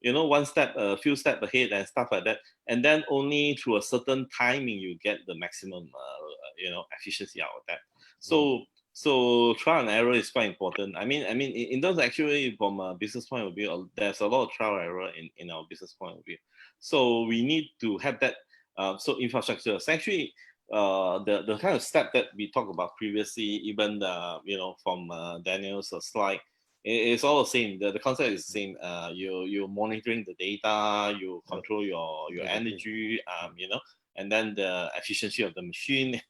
you know, one step, a few steps ahead and stuff like that. And then only through a certain timing you get the maximum, you know, efficiency out of that. So trial and error is quite important. I mean, in terms of actually from a business point of view, there's a lot of trial and error in our business point of view. So we need to have that. So infrastructure. So actually, the kind of step that we talked about previously, even you know, from Daniel's slide, it's all the same. The concept is the same. You're monitoring the data, you control your energy, you know, and then the efficiency of the machine,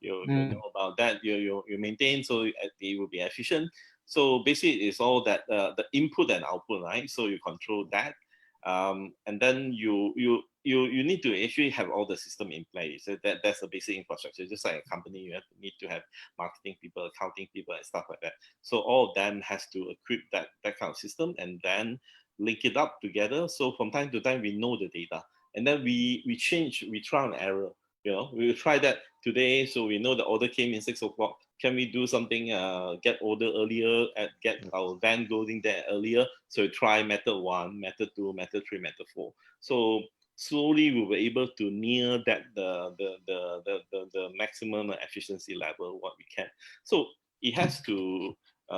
you know about that. You maintain so it will be efficient. So basically, it's all that the input and output, right? So you control that, and then you need to actually have all the system in place. So that's the basic infrastructure. Just like a company, you need to have marketing people, accounting people, and stuff like that. So all of them has to equip that kind of system and then link it up together. So from time to time, we know the data, and then we change, we try and error. You know, we will try that today, so we know the order came in 6 o'clock. Can we do something, get order earlier, get our van loading there earlier? So we try method 1, method 2, method 3, method 4. So slowly we were able to near that the maximum efficiency level what we can. So it has to,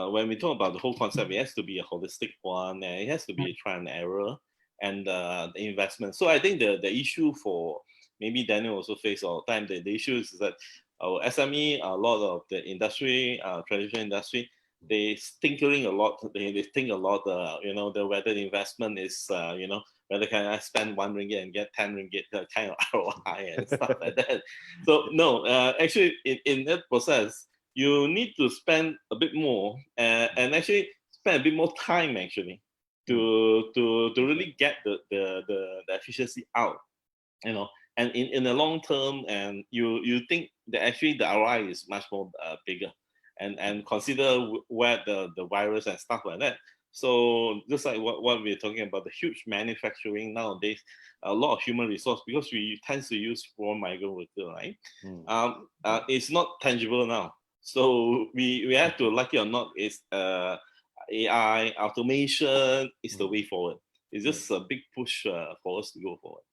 when we talk about the whole concept, it has to be a holistic one, and it has to be a try and error and the investment. So I think the issue for maybe Daniel also face all the time, the issue is that our SME, a lot of the industry, traditional industry, they tinkering a lot. They think a lot. You know, whether the investment is, you know, whether can I spend 1 ringgit and get 10 ringgit kind of ROI and stuff like that. So no, actually, in that process, you need to spend a bit more and actually spend a bit more time actually to really get the efficiency out. You know, and in the long term, and you think that actually the ROI is much more bigger, and consider where the virus and stuff like that. So just like what we're talking about, the huge manufacturing nowadays, a lot of human resource, because we tend to use foreign migrant worker, right? It's not tangible now. So we have to, like it or not, it's AI automation is the way forward. It's just a big push for us to go forward.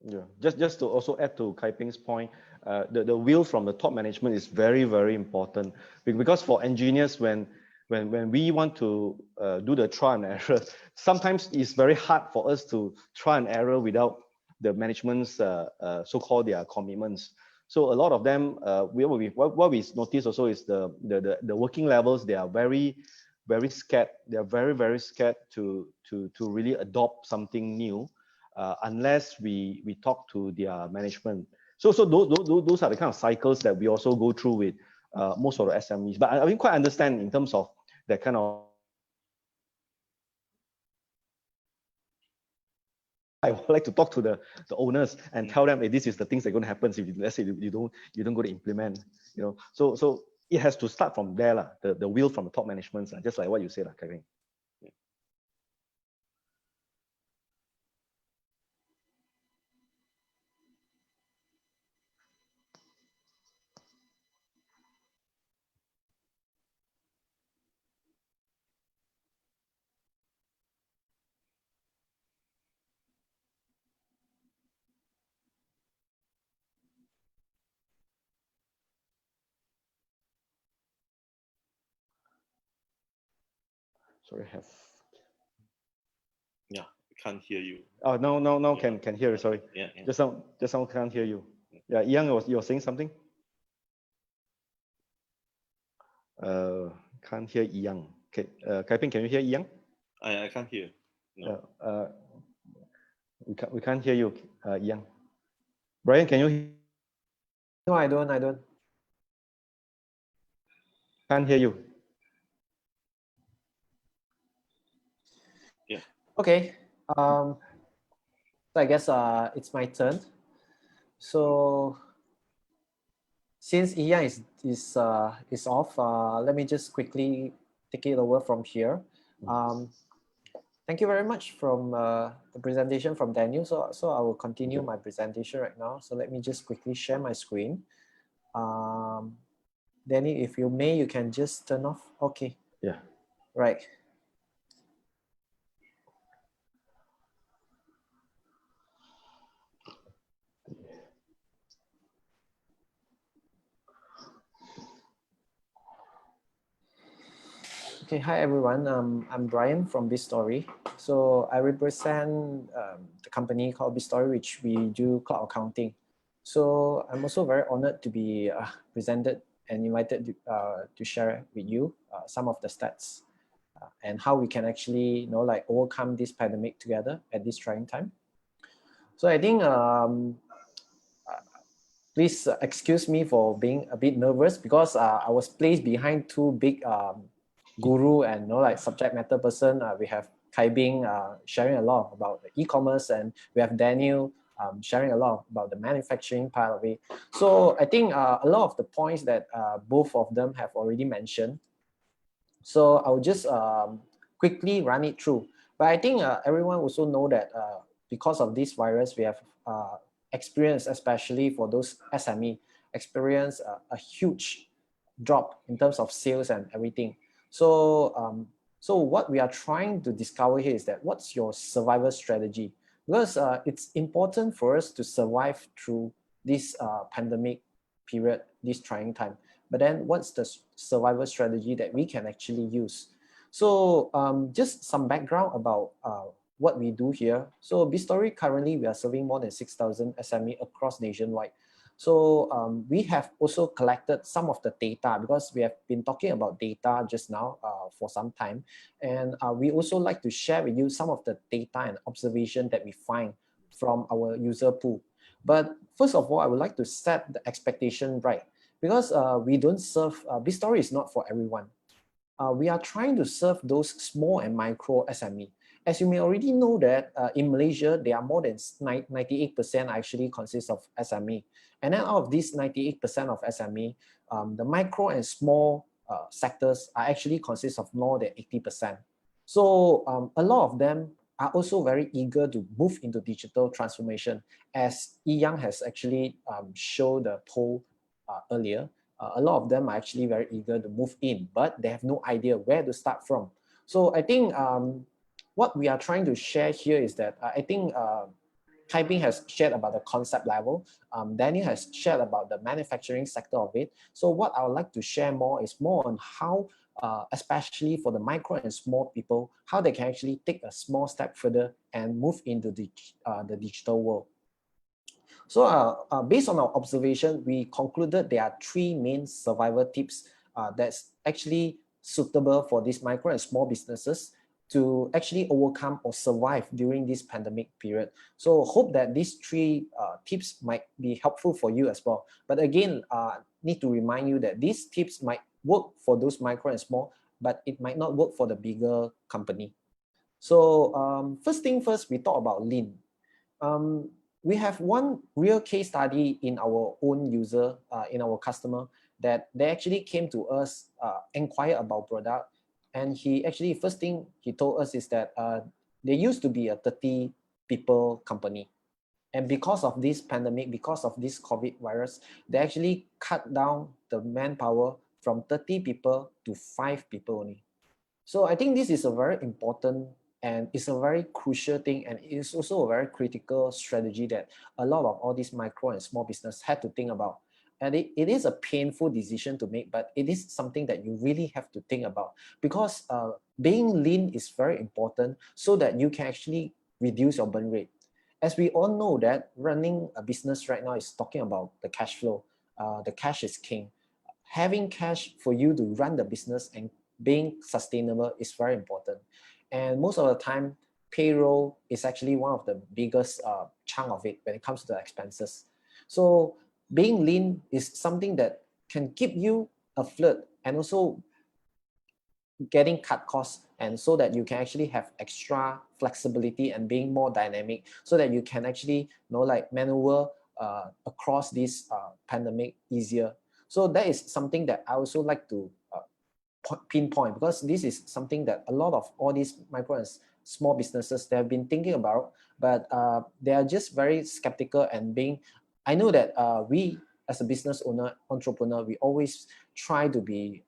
Yeah, just to also add to Kai Ping's point, the will from the top management is very, very important, because for engineers, when we want to do the trial and error, sometimes it's very hard for us to try and error without the management's so-called their commitments. So a lot of them, what we notice also is the working levels, they are very, very scared. They are very, very scared to really adopt something new. Unless we talk to their management. So those are the kind of cycles that we also go through with most of the SMEs. But I quite understand in terms of that kind of I would like to talk to the owners and tell them, hey, this is the things that are going to happen if let's say you don't go to implement, you know. So it has to start from there, the will from the top management, just like what you said, Kevin. Sorry, I have. Yeah, I can't hear you. Oh, no, Yeah. can hear you. Sorry. Yeah. Just now can't hear you. Yeah, Yang, you're saying something? Can't hear Yang. Okay, Kai Ping, can you hear Yang? I can't hear. No. We can't hear you, Yang. Brian, can you? No, I don't. Can't hear you. Yeah. Okay. So I guess it's my turn. So since Ian is off, let me just quickly take it over from here. Thank you very much from the presentation from Daniel. So I will continue my presentation right now. So let me just quickly share my screen. Danny, if you may, you can just turn off. Okay. Yeah. Right. Okay, hi everyone. I'm Brian from BizStory. So I represent the company called BizStory, which we do cloud accounting. So I'm also very honored to be presented and invited to share with you some of the stats and how we can actually, like overcome this pandemic together at this trying time. So I think please excuse me for being a bit nervous because I was placed behind two big guru and like subject matter person. We have Kai Bing sharing a lot about the e-commerce, and we have Daniel sharing a lot about the manufacturing part of it. So I think a lot of the points that both of them have already mentioned. So I'll just quickly run it through. But I think everyone also know that because of this virus, we have experienced, especially for those SME, experience a huge drop in terms of sales and everything. So so what we are trying to discover here is that what's your survival strategy? Because it's important for us to survive through this pandemic period, this trying time. But then what's the survival strategy that we can actually use? So just some background about what we do here. So BizStory currently we are serving more than 6,000 SME across nationwide. So we have also collected some of the data because we have been talking about data just now for some time. And we also like to share with you some of the data and observation that we find from our user pool. But first of all, I would like to set the expectation right because we don't serve, BizStory is not for everyone. We are trying to serve those small and micro SME. As you may already know that in Malaysia, there are more than 98% actually consist of SME. And then out of these 98% of SME, the micro and small sectors are actually consist of more than 80%. So a lot of them are also very eager to move into digital transformation. As Yi Yang has actually showed the poll earlier, a lot of them are actually very eager to move in, but they have no idea where to start from. So I think what we are trying to share here is that I think Kai Ping has shared about the concept level. Daniel has shared about the manufacturing sector of it. So what I would like to share more is more on how, especially for the micro and small people, how they can actually take a small step further and move into the digital world. So based on our observation, we concluded there are three main survival tips that's actually suitable for these micro and small businesses to actually overcome or survive during this pandemic period. So hope that these three tips might be helpful for you as well. But again, need to remind you that these tips might work for those micro and small, but it might not work for the bigger company. So first thing first, we talk about lean. we have one real case study in our own user, in our customer, that they actually came to us, inquire about product, and he actually, first thing he told us is that they used to be a 30 people company. And because of this pandemic, because of this COVID virus, they actually cut down the manpower from 30 people to 5 people only. So I think this is a very important and it's a very crucial thing, and it's also a very critical strategy that a lot of all these micro and small business had to think about. And it is a painful decision to make, but it is something that you really have to think about, because being lean is very important so that you can actually reduce your burn rate. As we all know that running a business right now is talking about the cash flow. The cash is king. Having cash for you to run the business and being sustainable is very important. And most of the time, payroll is actually one of the biggest chunk of it when it comes to the expenses. So being lean is something that can keep you afloat and also getting cut costs, and so that you can actually have extra flexibility and being more dynamic, so that you can actually like maneuver across this pandemic easier. So that is something that I also like to pinpoint, because this is something that a lot of all these micro and small businesses they have been thinking about, but they are just very skeptical and being. I know that we as a business owner, entrepreneur, we always try to be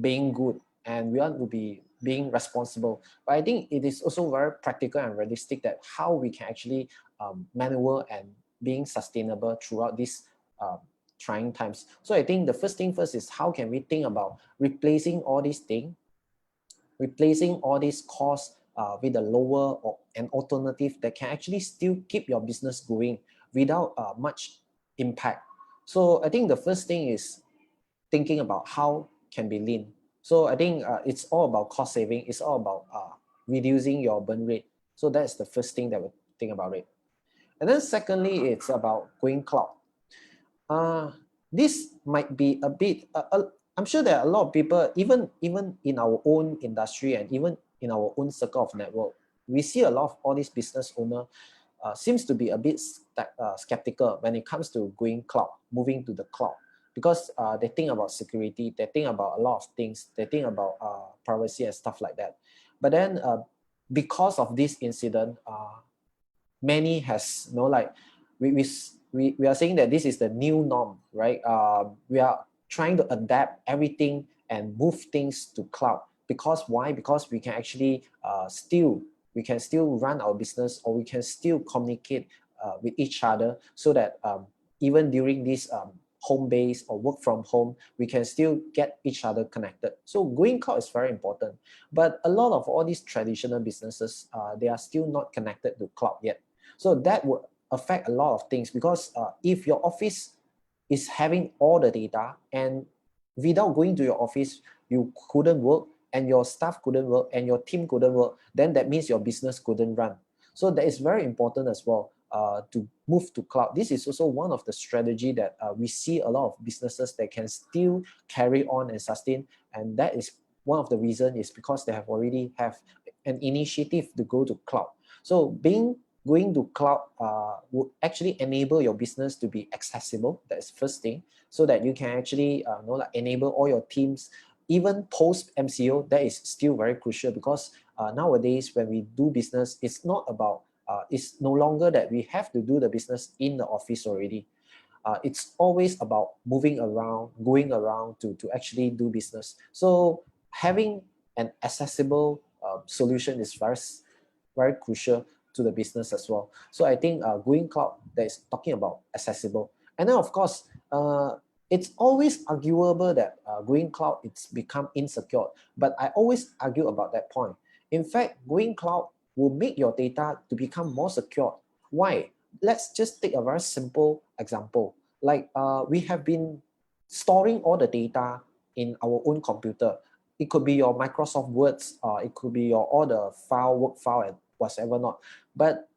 being good, and we want to be being responsible. But I think it is also very practical and realistic that how we can actually maneuver and being sustainable throughout these trying times. So I think the first thing first is how can we think about replacing all these things, replacing all these costs with a lower or an alternative that can actually still keep your business going without much impact. So I think the first thing is thinking about how can be lean. So I think it's all about cost saving. It's all about reducing your burn rate. So that's the first thing that we think about it. And then secondly, it's about going cloud. This might be a bit, I'm sure there are a lot of people, even in our own industry and even in our own circle of network, we see a lot of all these business owners seems to be a bit skeptical when it comes to going cloud, moving to the cloud, because they think about security, they think about a lot of things, they think about privacy and stuff like that. But then because of this incident, many has we are saying that this is the new norm, right? We are trying to adapt everything and move things to cloud. Because why? Because we can actually still run our business, or we can still communicate with each other, so that even during this home base or work from home, we can still get each other connected. So going cloud is very important. But a lot of all these traditional businesses, they are still not connected to cloud yet. So that would affect a lot of things, because if your office is having all the data, and without going to your office, you couldn't work, and your staff couldn't work, and your team couldn't work, then that means your business couldn't run. So that is very important as well to move to cloud. This is also one of the strategy that we see a lot of businesses that can still carry on and sustain, and that is one of the reasons is because they have already have an initiative to go to cloud. So going to cloud would actually enable your business to be accessible. That's first thing, so that you can actually enable all your teams. Even post MCO, that is still very crucial, because nowadays when we do business, it's not about it's no longer that we have to do the business in the office already. It's always about moving around, going around to actually do business. So having an accessible solution is very crucial to the business as well. So I think going cloud, that is talking about accessible. And then of course, it's always arguable that going cloud, it's become insecure. But I always argue about that point. In fact, going cloud will make your data to become more secure. Why? Let's just take a very simple example. Like we have been storing all the data in our own computer. It could be your Microsoft Words, it could be your all the work file and whatever not. But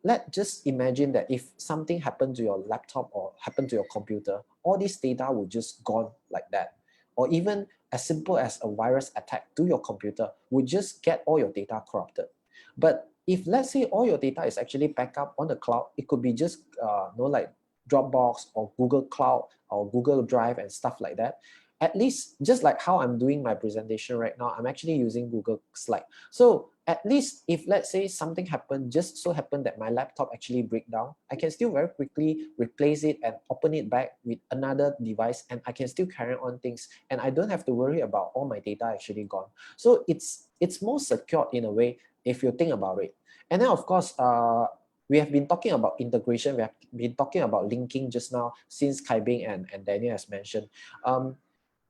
let's just imagine that if something happened to your laptop or happened to your computer, all this data would just gone like that. Or even as simple as a virus attack to your computer would just get all your data corrupted. But if let's say all your data is actually backed up on the cloud, it could be just like Dropbox or Google Cloud or Google Drive and stuff like that. At least just like how I'm doing my presentation right now, I'm actually using Google Slide. So at least if let's say something happened, just so happened that my laptop actually break down, I can still very quickly replace it and open it back with another device, and I can still carry on things, and I don't have to worry about all my data actually gone. So it's more secure in a way if you think about it. And then of course, we have been talking about integration. We have been talking about linking just now, since Kai Bing and Daniel has mentioned.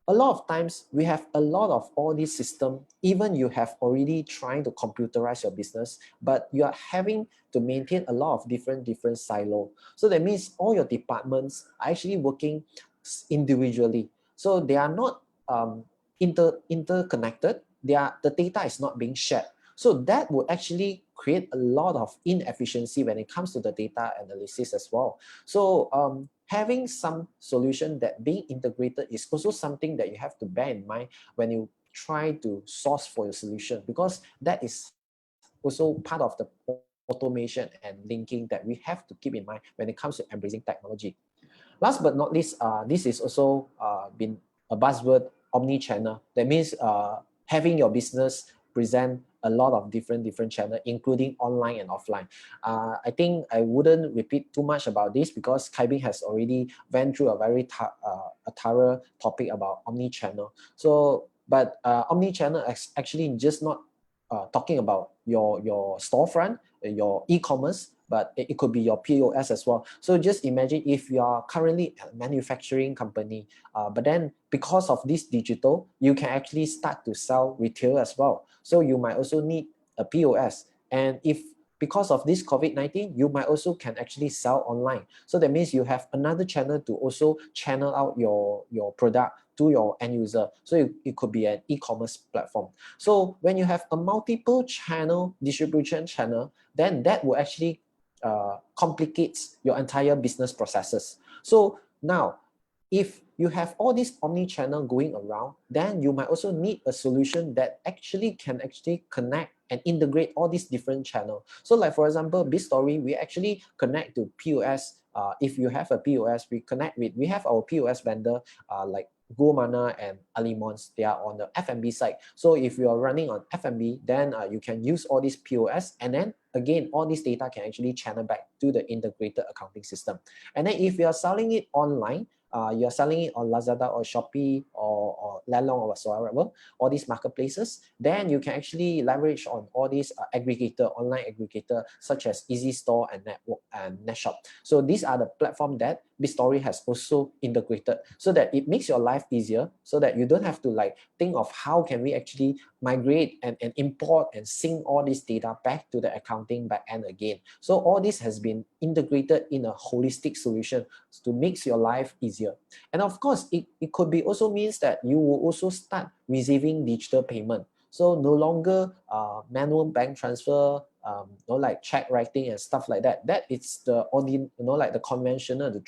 A lot of times we have a lot of all these systems, even you have already trying to computerize your business, but you are having to maintain a lot of different silo. So that means all your departments are actually working individually. So they are not interconnected. The data is not being shared. So that would actually create a lot of inefficiency when it comes to the data analysis as well. So having some solution that being integrated is also something that you have to bear in mind when you try to source for your solution, because that is also part of the automation and linking that we have to keep in mind when it comes to embracing technology. Last but not least, this is also been a buzzword, omni-channel. That means having your business present a lot of different channels, including online and offline. I think I wouldn't repeat too much about this because Kai Bing has already went through a very thorough topic about omni-channel. So, but omni-channel is actually just not talking about your storefront, your e-commerce, but it could be your POS as well. So just imagine if you are currently a manufacturing company, but then because of this digital, you can actually start to sell retail as well. So you might also need a POS. And if because of this COVID-19, you might also can actually sell online. So that means you have another channel to also channel out your product to your end user. So it could be an e-commerce platform. So when you have a multiple channel distribution channel, then that will actually complicates your entire business processes. So now, if you have all this omni-channel going around, then you might also need a solution that actually can connect and integrate all these different channels. So like for example, BizStory, we actually connect to POS. If you have a POS, we have our POS vendor like Gomana and Alimons. They are on the F&B side. So if you are running on F&B, then you can use all these POS, and then again, all this data can actually channel back to the integrated accounting system. And then if you are selling it online, you're selling it on Lazada or Shopee or Lelong or whatsoever, all these marketplaces, then you can actually leverage on all these online aggregator such as Easy Store and Network and NetShop. So these are the platform that BizStory has also integrated, so that it makes your life easier, so that you don't have to like think of how can we actually migrate and import and sync all this data back to the accounting backend again. So all this has been integrated in a holistic solution to make your life easier. And of course, it could be also means that you will also start receiving digital payment. So no longer manual bank transfer, like check writing and stuff like that. That is the like the conventional, the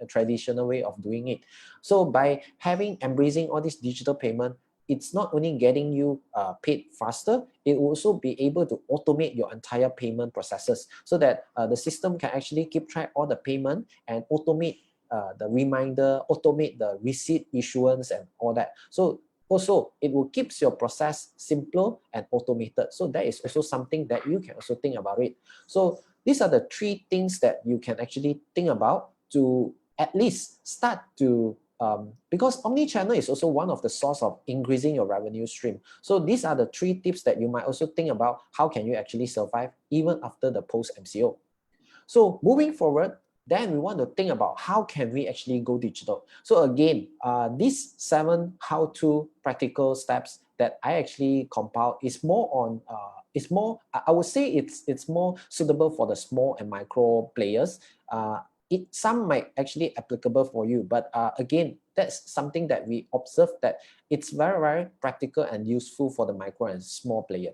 traditional way of doing it. So by embracing all this digital payment, it's not only getting you paid faster, it will also be able to automate your entire payment processes, so that the system can actually keep track all the payment and automate the reminder, automate the receipt issuance and all that. So also, it will keep your process simpler and automated. So that is also something that you can also think about it. So these are the three things that you can actually think about to at least start to, because omni-channel is also one of the source of increasing your revenue stream. So these are the three tips that you might also think about. How can you actually survive even after the post-MCO? So moving forward, then we want to think about how can we actually go digital. So again, these 7 how-to practical steps that I actually compiled is more on, I would say it's more suitable for the small and micro players. Some might actually applicable for you, but again, that's something that we observe that it's very, very practical and useful for the micro and small player.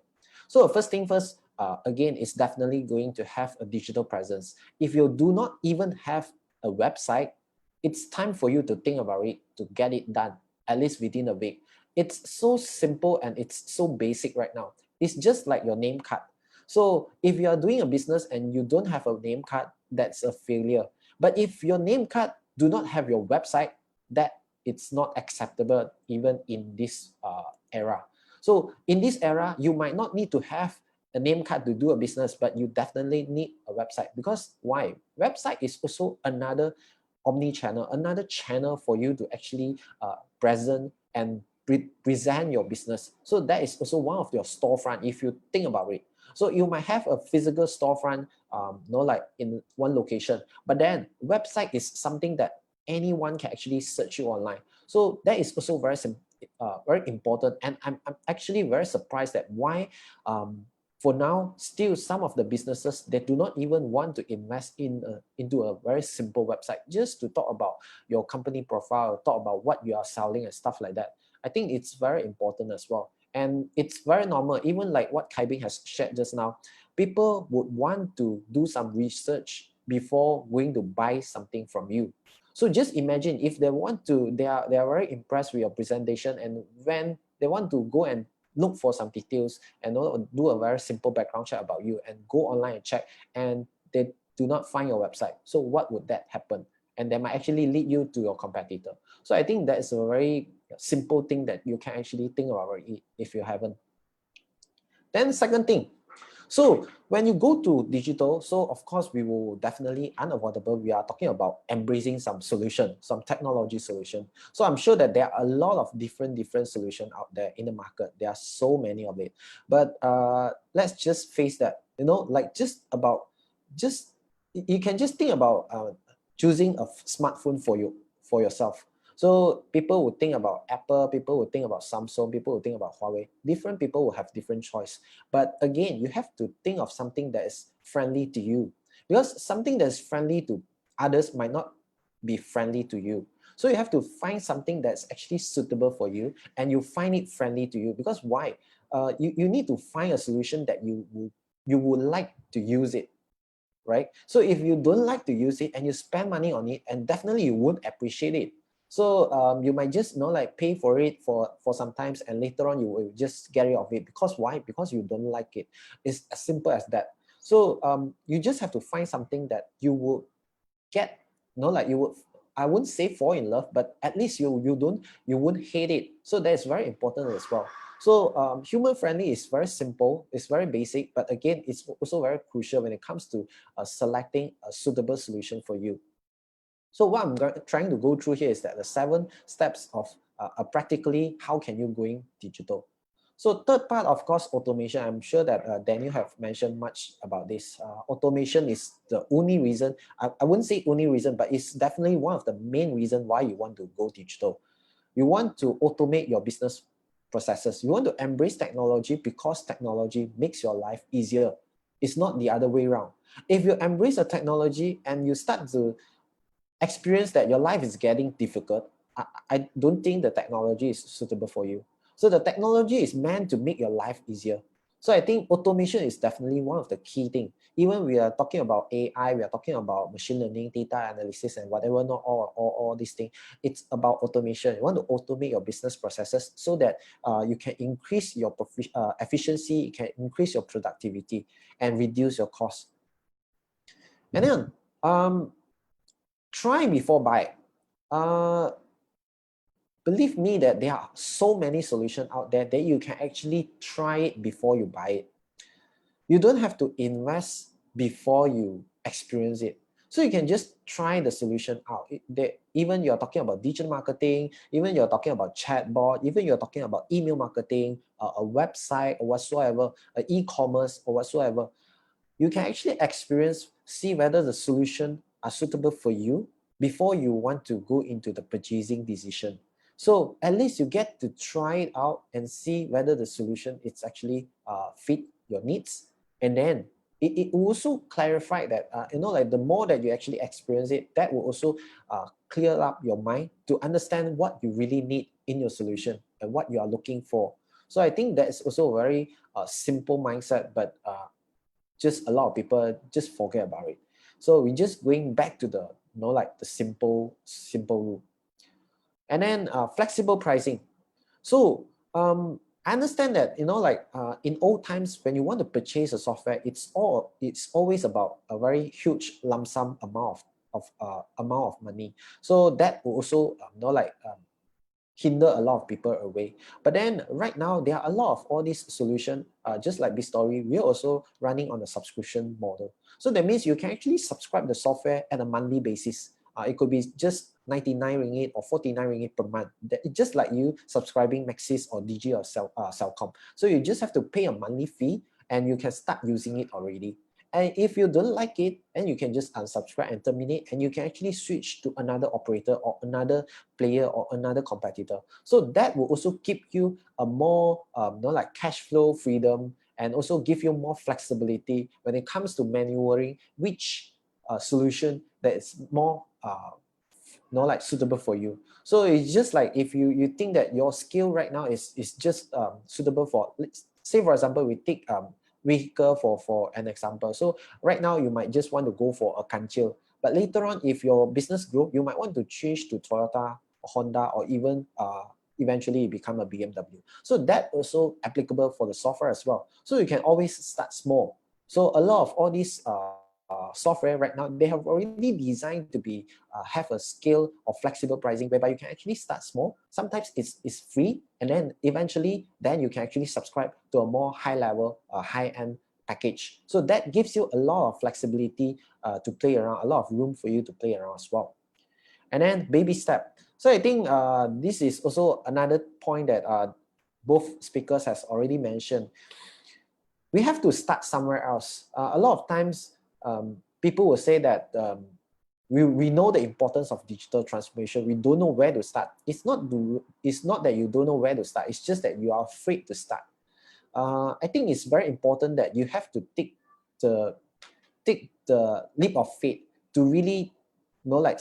So first thing first, again, it's definitely going to have a digital presence. If you do not even have a website, it's time for you to think about it, to get it done, at least within a week. It's so simple and it's so basic right now. It's just like your name card. So if you are doing a business and you don't have a name card, that's a failure. But if your name card do not have your website, that it's not acceptable even in this era. So in this era, you might not need to have a name card to do a business, but you definitely need a website. Because why? Website is also another omni-channel, another channel for you to actually present and present your business. So that is also one of your storefront if you think about it. So you might have a physical storefront, like in one location, but then website is something that anyone can actually search you online. So that is also very important. And I'm actually very surprised that why for now, still some of the businesses, they do not even want to invest into a very simple website just to talk about your company profile, talk about what you are selling and stuff like that. I think it's very important as well. And it's very normal, even like what Kai Bing has shared just now, people would want to do some research before going to buy something from you. So just imagine if they want to, they are very impressed with your presentation, and when they want to go and look for some details and do a very simple background check about you and go online and check, and they do not find your website. So what would that happen? And they might actually lead you to your competitor. So I think that is a very simple thing that you can actually think about it if you haven't. Then second thing, so when you go to digital, so of course we will definitely unavoidable, we are talking about embracing some solution, some technology solution. So I'm sure that there are a lot of different solutions out there in the market. There are so many of it. But let's just face that, like you can just think about choosing a smartphone for yourself. So people would think about Apple, people would think about Samsung, people would think about Huawei. Different people will have different choice. But again, you have to think of something that is friendly to you, because something that is friendly to others might not be friendly to you. So you have to find something that's actually suitable for you, and you find it friendly to you. Because why? You need to find a solution that you would like to use it, right? So if you don't like to use it and you spend money on it, and definitely you won't appreciate it. So you might just like pay for it for some times, and later on you will just get rid of it. Because why? Because you don't like it. It's as simple as that. So you just have to find something that you would get, like you would, I wouldn't say fall in love, but at least you won't hate it. So that is very important as well. So human friendly is very simple, it's very basic, but again, it's also very crucial when it comes to selecting a suitable solution for you. So what I'm trying to go through here is that the 7 steps of practically how can you going digital. So third part, of course, automation. I'm sure that Daniel have mentioned much about this. Automation is the only reason, I wouldn't say only reason, but it's definitely one of the main reasons why you want to go digital. You want to automate your business processes. You want to embrace technology because technology makes your life easier. It's not the other way around. If you embrace a technology and you start to experience that your life is getting difficult, I don't think the technology is suitable for you. So the technology is meant to make your life easier. So I think automation is definitely one of the key things. Even we are talking about AI, we are talking about machine learning, data analysis, and whatever, not all these things. It's about automation. You want to automate your business processes so that you can increase your efficiency, you can increase your productivity, and reduce your costs. And then try before buy. Believe me that there are so many solutions out there that you can actually try it before you buy it. You don't have to invest before you experience it. So you can just try the solution out. Even you're talking about digital marketing, even you're talking about chatbot, even you're talking about email marketing, a website or whatsoever, e-commerce or whatsoever, you can actually experience, see whether the solution are suitable for you before you want to go into the purchasing decision. So at least you get to try it out and see whether the solution is actually fit your needs. And then it will also clarify that, like the more that you actually experience it, that will also clear up your mind to understand what you really need in your solution and what you are looking for. So I think that's also a very simple mindset, but just a lot of people just forget about it. So we're just going back to the, like the simple rule. And then flexible pricing. So I understand that, you know, like in old times, when you want to purchase a software, it's always about a very huge lump sum amount of money. So that will also, you know, like hinder a lot of people away. But then right now, there are a lot of all these solutions, just like BizStory, we're also running on a subscription model. So that means you can actually subscribe the software at a monthly basis. It could be just 99 ringgit or 49 ringgit per month. It's just like you subscribing Maxis or Digi or Celcom. So you just have to pay a monthly fee and you can start using it already. And if you don't like it, then you can just unsubscribe and terminate, and you can actually switch to another operator or another player or another competitor. So that will also keep you a more you know, like cash flow freedom, and also give you more flexibility when it comes to maneuvering which solution that is more you know, like suitable for you. So it's just like if you think that your skill right now is just suitable for, let's say for example, we take vehicle for an example. So right now you might just want to go for a Kancil, but later on, if your business grow, you might want to change to Toyota, or Honda, or even eventually become a BMW. So that also applicable for the software as well. So you can always start small. So a lot of all these software right now, they have already designed to be have a scale of flexible pricing, whereby you can actually start small. Sometimes it's free, and then eventually then you can actually subscribe to a more high level, high-end package. So that gives you a lot of flexibility to play around, a lot of room for you to play around as well. And then baby step. So I think this is also another point that both speakers has already mentioned. We have to start somewhere else. A lot of times, people will say that we know the importance of digital transformation. We don't know where to start. It's not that you don't know where to start. It's just that you are afraid to start. I think it's very important that you have to take the leap of faith to really, you know, like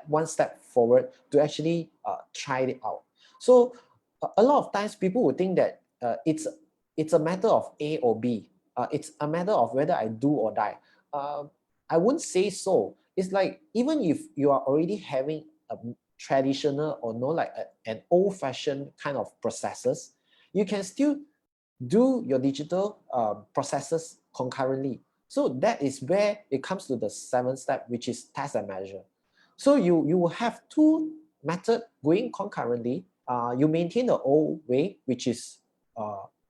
one step forward to actually try it out. So a lot of times people would think that it's a matter of A or B. It's a matter of whether I do or die. I wouldn't say so. It's like, even if you are already having a traditional or no, like an old-fashioned kind of processes, you can still do your digital processes concurrently. So that is where it comes to the 7th step, which is test and measure. So you will have two methods going concurrently. You maintain the old way, which is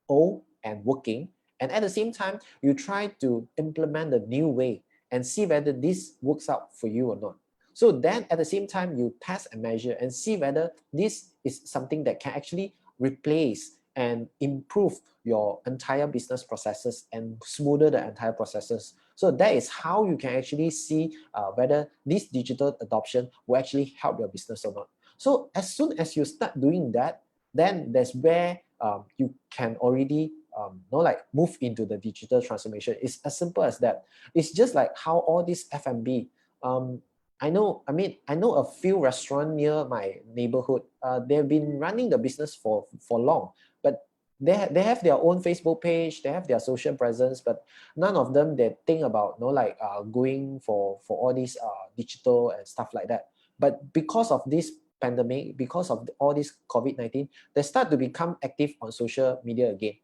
old and working, and at the same time, you try to implement the new way and see whether this works out for you or not. So then at the same time, you test and measure and see whether this is something that can actually replace and improve your entire business processes and smoother the entire processes. So that is how you can actually see whether this digital adoption will actually help your business or not. So as soon as you start doing that, then that's where you can already like move into the digital transformation. It's as simple as that. It's just like how all this F&B, I know a few restaurants near my neighborhood. They've been running the business for long, but they have their own Facebook page, they have their social presence, but none of them they think about going for all these digital and stuff like that. But because of this pandemic, because of all this COVID-19, they start to become active on social media again.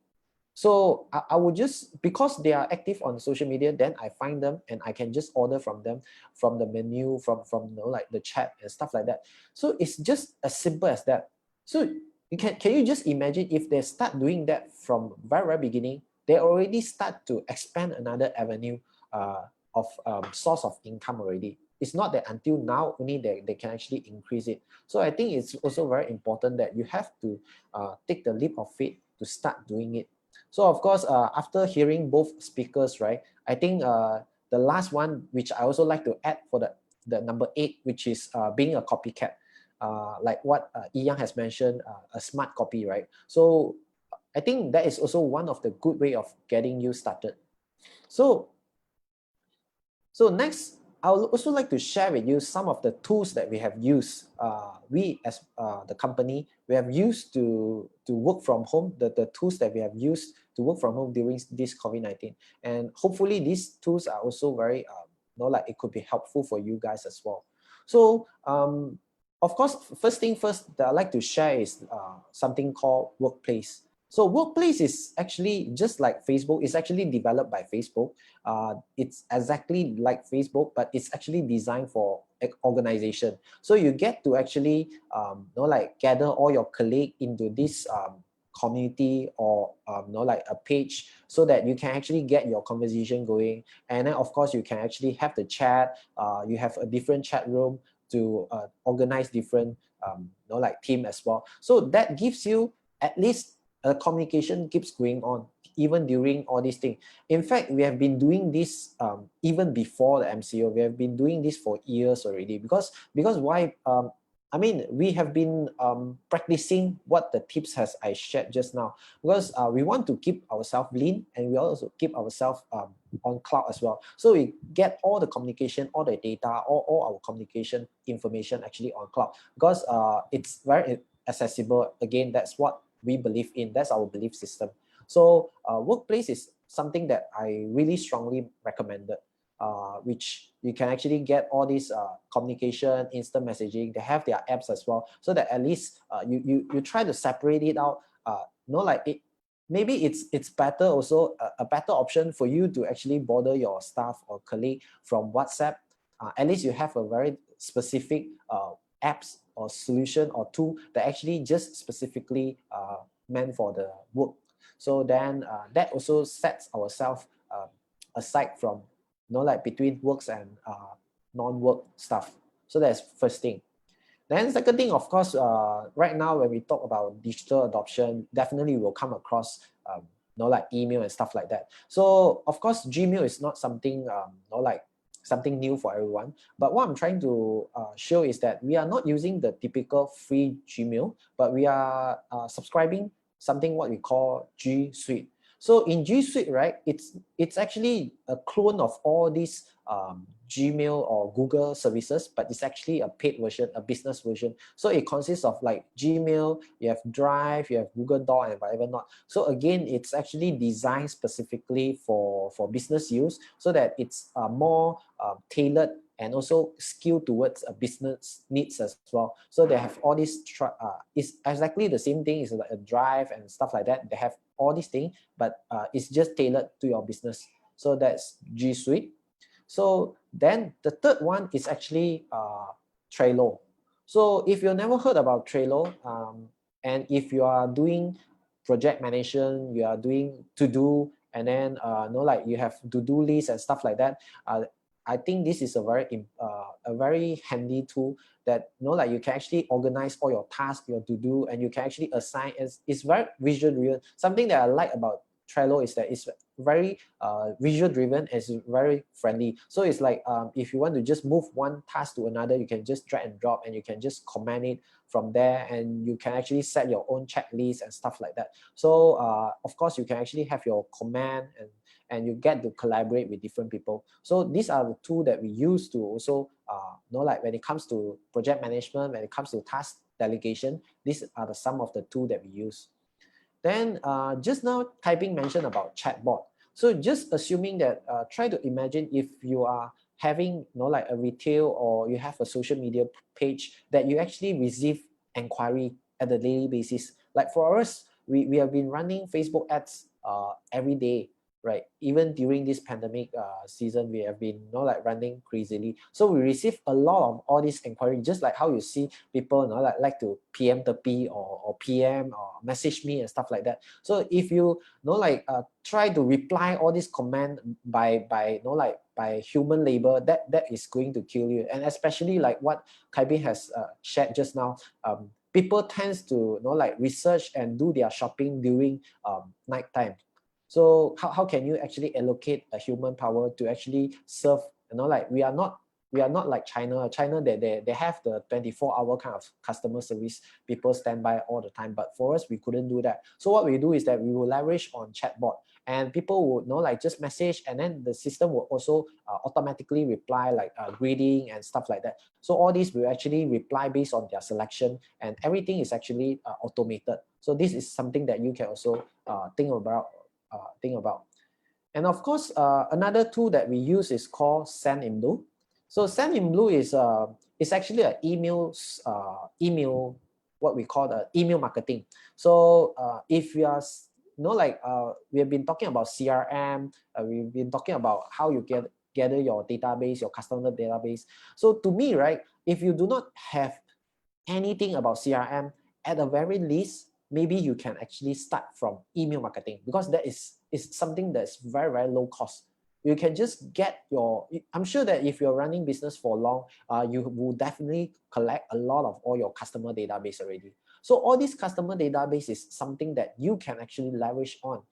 So I would just, because they are active on social media, then I find them and I can just order from them, from the menu, from like the chat and stuff like that. So it's just as simple as that. So you can you just imagine if they start doing that from very beginning, they already start to expand another avenue of source of income already. It's not that until now only they can actually increase it. So I think it's also very important that you have to take the leap of faith to start doing it. So of course, after hearing both speakers, right, I think the last one, which I also like to add for the number 8, which is being a copycat, like what Yang has mentioned, a smart copy, right? So I think that is also one of the good way of getting you started. So next, I would also like to share with you some of the tools that we have used. We as the company, we have used to work from home, the tools that we have used to work from home during this COVID-19. And hopefully these tools are also very, like it could be helpful for you guys as well. So of course, first thing first that I'd like to share is something called Workplace. So Workplace is actually just like Facebook. It's actually developed by Facebook. It's exactly like Facebook, but it's actually designed for organization. So you get to actually like gather all your colleagues into this community or like a page, so that you can actually get your conversation going. And then of course you can actually have the chat. You have a different chat room to organize different like team as well. So that gives you at least communication keeps going on even during all these things. In fact, we have been doing this even before the MCO. We have been doing this for years already, because why? I mean, we have been practicing what the tips has I shared just now, because we want to keep ourselves lean, and we also keep ourselves on cloud as well. So we get all the communication, all the data, all our communication information actually on cloud, because it's very accessible. Again, that's what we believe in. That's our belief system. So Workplace is something that I really strongly recommended, which you can actually get all this communication, instant messaging. They have their apps as well, so that at least you try to separate it out. Like it, maybe it's better also, a better option for you to actually bother your staff or colleague from WhatsApp. At least you have a very specific apps or solution or tool that actually just specifically meant for the work. So then that also sets ourselves aside from like between works and non-work stuff. So that's first thing. Then second thing, of course, right now when we talk about digital adoption, definitely we'll come across like email and stuff like that. So of course, Gmail is not something like something new for everyone. But what I'm trying to show is that we are not using the typical free Gmail, but we are subscribing something what we call G Suite. So in G Suite, right, it's actually a clone of all these Gmail or Google services, but it's actually a paid version, a business version. So it consists of like Gmail, you have Drive, you have Google Doc, and whatever not. So again, it's actually designed specifically for business use, so that it's more tailored and also skewed towards a business needs as well. So they have all these, it's exactly the same thing, it's like a Drive and stuff like that. They have all these things, but it's just tailored to your business. So that's G Suite. So then the third one is actually Trello. So if you've never heard about Trello, and if you are doing project management, you are doing to-do, and then like you have to-do lists and stuff like that, I think this is a very handy tool that like you can actually organize all your tasks, your to-do, and you can actually assign. It's very visual driven. Something that I like about Trello is that it's very visual driven, it's very friendly. So it's like if you want to just move one task to another, you can just drag and drop, and you can just command it from there, and you can actually set your own checklist and stuff like that. So of course you can actually have your command, and you get to collaborate with different people. So these are the tools that we use to also like when it comes to project management, when it comes to task delegation, these are some of the tools that we use. Then just now Taiping mentioned about chatbot. So just assuming that, try to imagine if you are having like a retail, or you have a social media page that you actually receive inquiry at a daily basis. Like for us, we have been running Facebook ads every day, right? Even during this pandemic season, we have been like running crazily. So we receive a lot of all these inquiries, just like how you see people like to PM the P or PM or message me and stuff like that. So if you like try to reply all these comment by by human labor, that is going to kill you. And especially like what Kaibi has shared just now, people tends to like research and do their shopping during nighttime. So how can you actually allocate a human power to actually serve? Like we are not like China. They have the 24-hour kind of customer service. People stand by all the time. But for us, we couldn't do that. So what we do is that we will leverage on chatbot, and people would like just message, and then the system will also automatically reply like greeting and stuff like that. So all these will actually reply based on their selection, and everything is actually automated. So this is something that you can also think about. And of course, another tool that we use is called Send in Blue. So Send in Blue is actually an email what we call the email marketing. So if you are, like we have been talking about CRM, we've been talking about how you gather your database, your customer database. So to me, right, if you do not have anything about CRM, at the very least, maybe you can actually start from email marketing, because that is something that's very, very low cost. You can just get your, I'm sure that if you're running business for long, you will definitely collect a lot of all your customer database already. So all this customer database is something that you can actually leverage on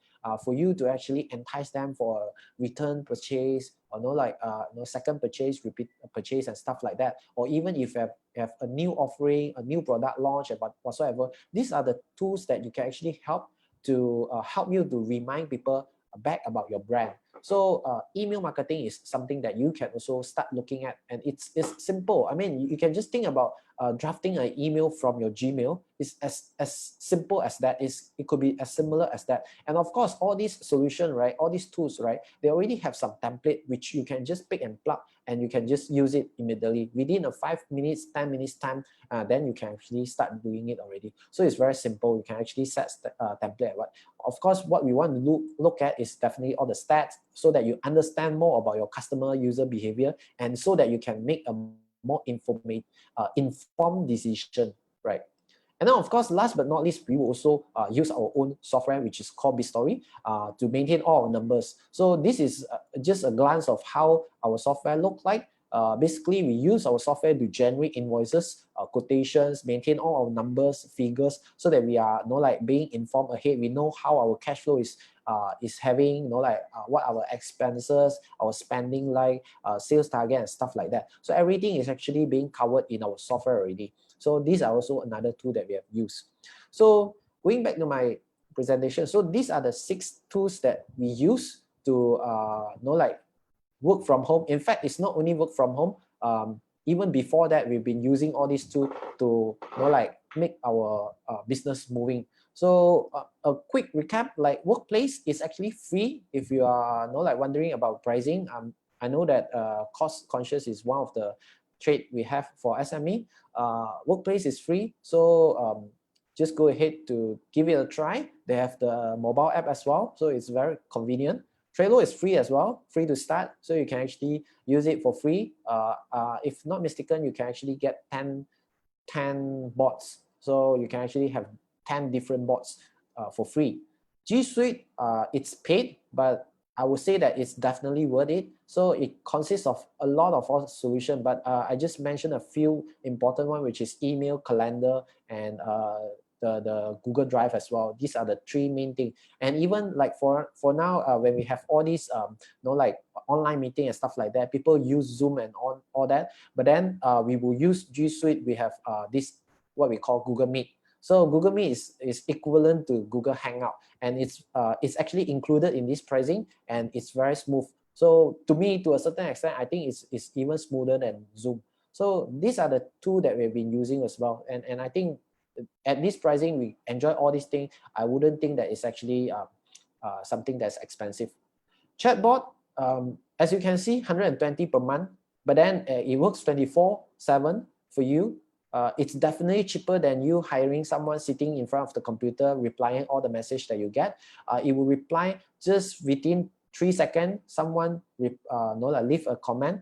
for you to actually entice them for a return purchase, or second purchase, repeat purchase, and stuff like that. Or even if you have a new offering, a new product launch, about whatsoever, these are the tools that you can actually help to help you to remind people back about your brand. So email marketing is something that you can also start looking at, and it's simple. I mean, you can just think about drafting an email from your Gmail. It's as simple as that. It could be as similar as that. And of course, all these solutions, right, all these tools, right, they already have some template which you can just pick and plug, and you can just use it immediately within a 5 minutes, 10 minutes time. Then you can actually start doing it already. So it's very simple. You can actually set template. But of course, what we want to look at is definitely all the stats, so that you understand more about your customer user behavior, and so that you can make a more informed decision, right? And then, of course, last but not least, we will also use our own software, which is called BizStory, to maintain all our numbers. So this is just a glance of how our software looks like. Basically, we use our software to generate invoices, quotations, maintain all our numbers, figures, so that we are being informed ahead. We know how our cash flow is having, what our expenses, our spending, sales target, and stuff like that. So everything is actually being covered in our software already. So these are also another tool that we have used. So going back to my presentation, so these are the 6 tools that we use to work from home. In fact, it's not only work from home. Even before that, we've been using all these tools to make our business moving. So a quick recap, Workplace is actually free. If you are wondering about pricing, I know that cost conscious is one of the trait we have for SME. Workplace is free, so just go ahead to give it a try. They have the mobile app as well, so it's very convenient. Trello is free as well, free to start, so you can actually use it for free. If not mistaken, you can actually get 10 bots, so you can actually have 10 different bots for free. G Suite, it's paid, but I would say that it's definitely worth it. So it consists of a lot of our solutions, but I just mentioned a few important ones, which is email, calendar, and the Google Drive as well. These are the 3 main things. And even for now, when we have all these online meeting and stuff like that, people use Zoom and all that. But then we will use G Suite. We have this what we call Google Meet. So Google Meet is equivalent to Google Hangout, and it's actually included in this pricing, and it's very smooth. So to me, to a certain extent, I think it's even smoother than Zoom. So these are the 2 that we've been using as well, and I think at this pricing we enjoy all these things. I wouldn't think that it's actually something that's expensive. Chatbot, as you can see, 120 per month, but then it works 24/7 for you. It's definitely cheaper than you hiring someone sitting in front of the computer replying all the message that you get. It will reply just within 3 seconds. Someone leave a comment,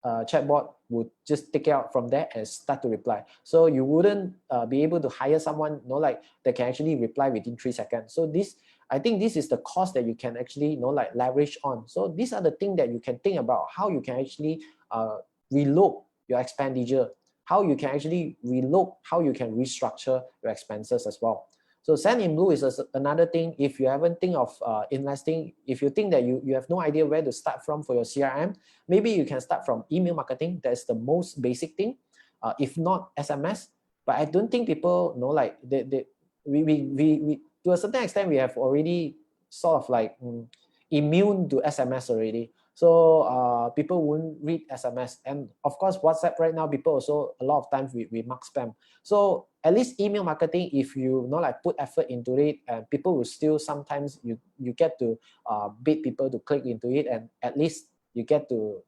chatbot would just take it out from there and start to reply. So you wouldn't be able to hire someone that can actually reply within 3 seconds. So I think this is the cost that you can actually leverage on. So these are the things that you can think about, how you can actually reload your expenditure, how you can actually reload, how you can restructure your expenses as well. So Send in Blue is another thing. If you haven't think of investing, if you think that you have no idea where to start from for your CRM, maybe you can start from email marketing. That's the most basic thing, if not SMS. But I don't think people know, we to a certain extent, we have already sort of immune to SMS already. So people won't read SMS. And of course, WhatsApp right now, people also, a lot of times we mark spam. So at least email marketing, if you put effort into it, and people will still, sometimes you get to bait people to click into it, and at least you get to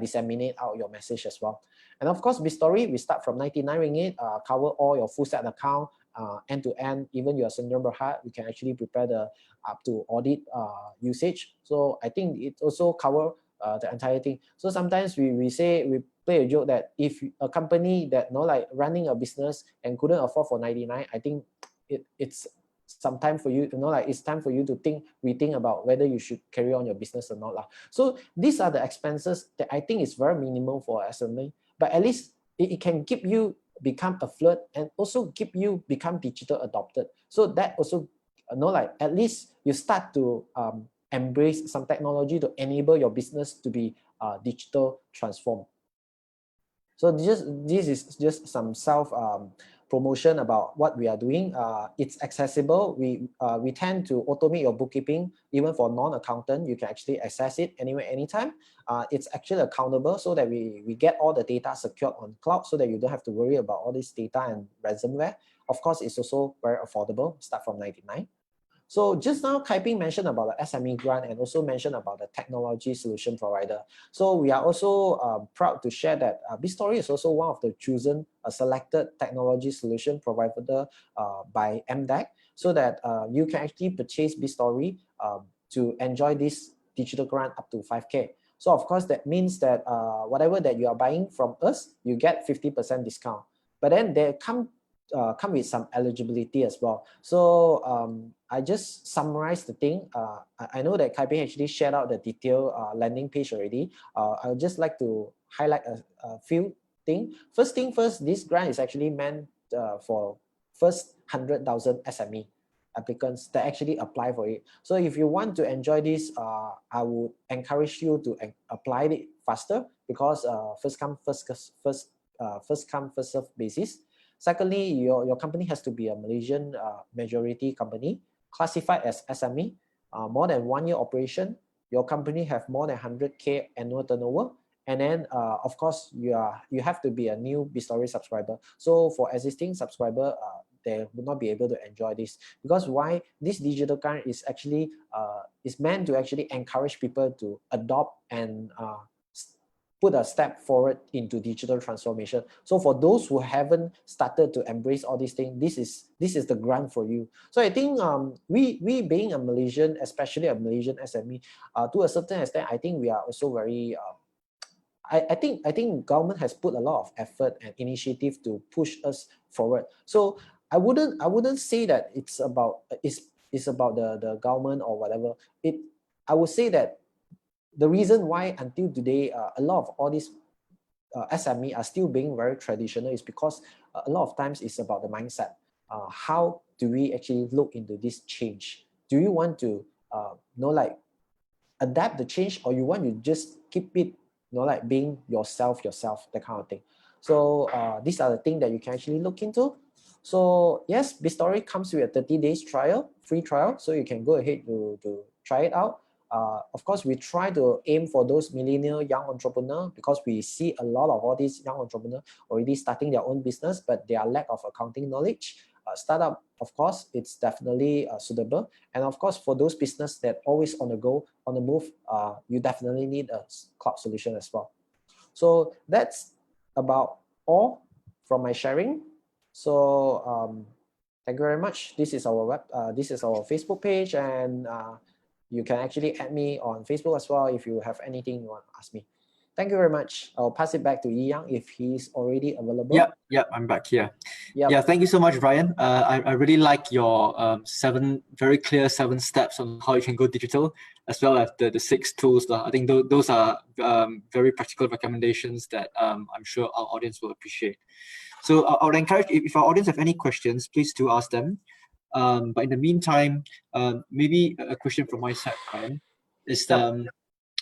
disseminate out your message as well. And of course, BizStory, we start from 99 ringgit, cover all your full set account, end to end. Even your Sendirian Berhad, we can actually prepare the up to audit usage. So I think it also cover the entire thing. So sometimes we play a joke that if a company that like running a business and couldn't afford for 99, I think it's some time for you, like it's time for you to rethink about whether you should carry on your business or not lah. So these are the expenses that I think is very minimal for SME, but at least it can keep you become affluent and also keep you become digital adopted. So that also, like at least you start to embrace some technology to enable your business to be digital transformed. So this is just some self promotion about what we are doing. It's accessible. We tend to automate your bookkeeping even for non-accountant. You can actually access it anywhere, anytime. It's actually accountable so that we get all the data secured on cloud so that you don't have to worry about all this data and ransomware. Of course, it's also very affordable. Start from 99. So just now, Kai Ping mentioned about the SME grant and also mentioned about the technology solution provider. So we are also proud to share that BizStory is also one of the chosen selected technology solution provider by MDAC, so that you can actually purchase BizStory to enjoy this digital grant up to 5K. So of course, that means that whatever that you are buying from us, you get 50% discount. But then they come with some eligibility as well. So I just summarize the thing. I know that Kai Ping actually shared out the detailed landing page already. I would just like to highlight a few things. First thing first, this grant is actually meant for first 100,000 SME applicants that actually apply for it. So if you want to enjoy this, I would encourage you to apply it faster, because first come, first serve basis. Secondly, your company has to be a Malaysian majority company, classified as SME, more than 1 year operation. Your company have more than 100K annual turnover, and then of course you have to be a new BizStory subscriber. So for existing subscriber, they will not be able to enjoy this, because why? This digital current is actually is meant to actually encourage people to adopt and put a step forward into digital transformation. So for those who haven't started to embrace all these things, this is the grant for you. So I think we being a Malaysian, especially a Malaysian SME, to a certain extent, I think we are also very I think government has put a lot of effort and initiative to push us forward. So I wouldn't say that it's about the government or whatever. I would say that the reason why until today a lot of all these SME are still being very traditional is because a lot of times it's about the mindset. How do we actually look into this change? Do you want to like adapt the change, or you want to just keep it like being yourself, that kind of thing? So these are the things that you can actually look into. So yes, BizStory comes with a 30 days trial, free trial, so you can go ahead to try it out. Of course, we try to aim for those millennial young entrepreneurs, because we see a lot of all these young entrepreneurs already starting their own business, but their lack of accounting knowledge. Startup, of course, it's definitely suitable. And of course, for those business that always on the go, on the move, you definitely need a cloud solution as well. So that's about all from my sharing. So thank you very much. This is our Facebook page, and you can actually add me on Facebook as well if you have anything you want to ask me. Thank you very much. I'll pass it back to Yi Yang if he's already available. Yeah, I'm back here. Yep. Yeah, thank you so much, Brian. I really like your very clear 7 steps on how you can go digital, as well as the 6 tools. I think those are very practical recommendations that I'm sure our audience will appreciate. So I would encourage, if our audience have any questions, please do ask them. But in the meantime, maybe a question from my side, Brian, is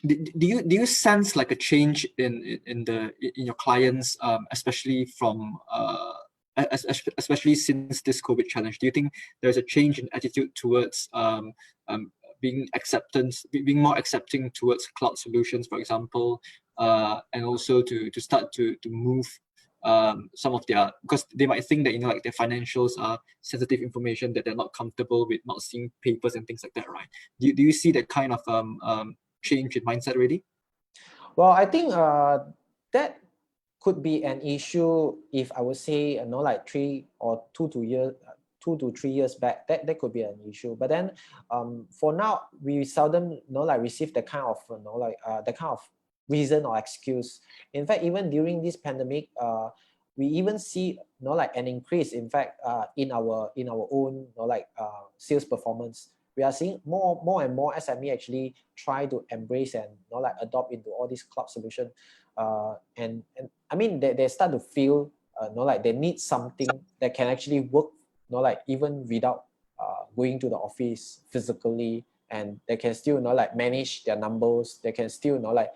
do you sense like a change in your clients, especially from especially since this COVID challenge? Do you think there's a change in attitude towards being more accepting towards cloud solutions, for example, and also to start to move some of their, because they might think that like their financials are sensitive information that they're not comfortable with, not seeing papers and things like that, right? Do you see that kind of change in mindset already? Well, I think that could be an issue if I would say, you know, like 2 to 3 years back, that could be an issue. But then for now, we seldom, you know, like receive the kind of, you know, like the kind of reason or excuse. In fact, even during this pandemic, we even see, you know, like an increase, in fact, in our own, you know, like sales performance. We are seeing more and more SME actually try to embrace and, you know, like adopt into all these cloud solution. And I mean, they start to feel, you know, like they need something that can actually work, you know, like even without going to the office physically, and they can still, you know, like manage their numbers. They can still, you know, like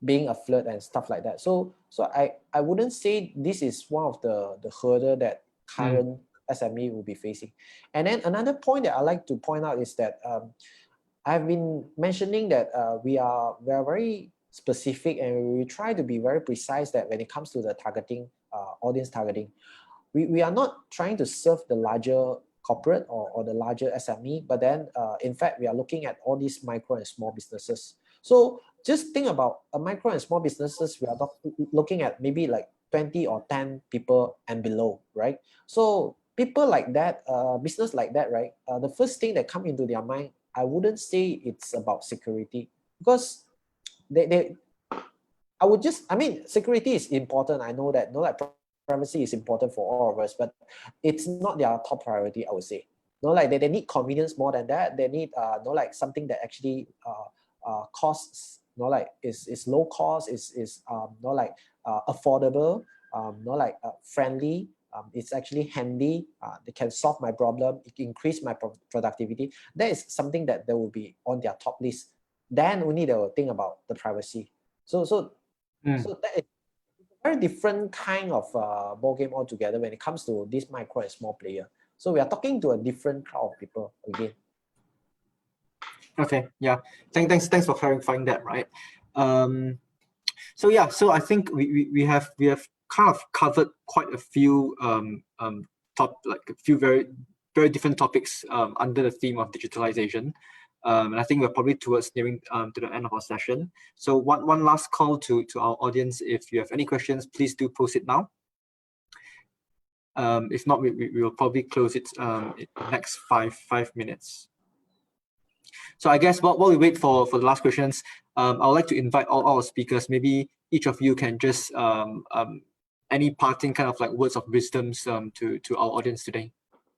being afloat and stuff like that. So I wouldn't say this is one of the hurdle that current SME will be facing. And then another point that I like to point out is that I've been mentioning that we are very specific, and we try to be very precise that when it comes to the targeting, audience targeting, we are not trying to serve the larger corporate or the larger SME, but then in fact, we are looking at all these micro and small businesses. So just think about a micro and small businesses, we are looking at maybe like 20 or 10 people and below, right? So people like that, business like that, right? The first thing that come into their mind, I wouldn't say it's about security, because I mean, security is important. I know that, no, like privacy is important for all of us, but it's not their top priority, I would say. No, like they need convenience more than that. They need no, like something that actually costs, no, like is low cost, is no, like affordable, no, like friendly. It's actually handy. They can solve my problem. It increase my productivity. That is something that they will be on their top list. Then only they will think about the privacy. So that is a very different kind of ball game altogether when it comes to this micro and small player. So we are talking to a different crowd of people again. Okay, yeah. Thanks for clarifying that, right? So yeah, so I think we have kind of covered quite a few a few very different topics under the theme of digitalization. And I think we're probably nearing to the end of our session. So one last call to our audience. If you have any questions, please do post it now. If not, we will probably close it in the next five minutes. So I guess while we wait for the last questions, I would like to invite all our speakers. Maybe each of you can just any parting kind of like words of wisdoms to our audience today.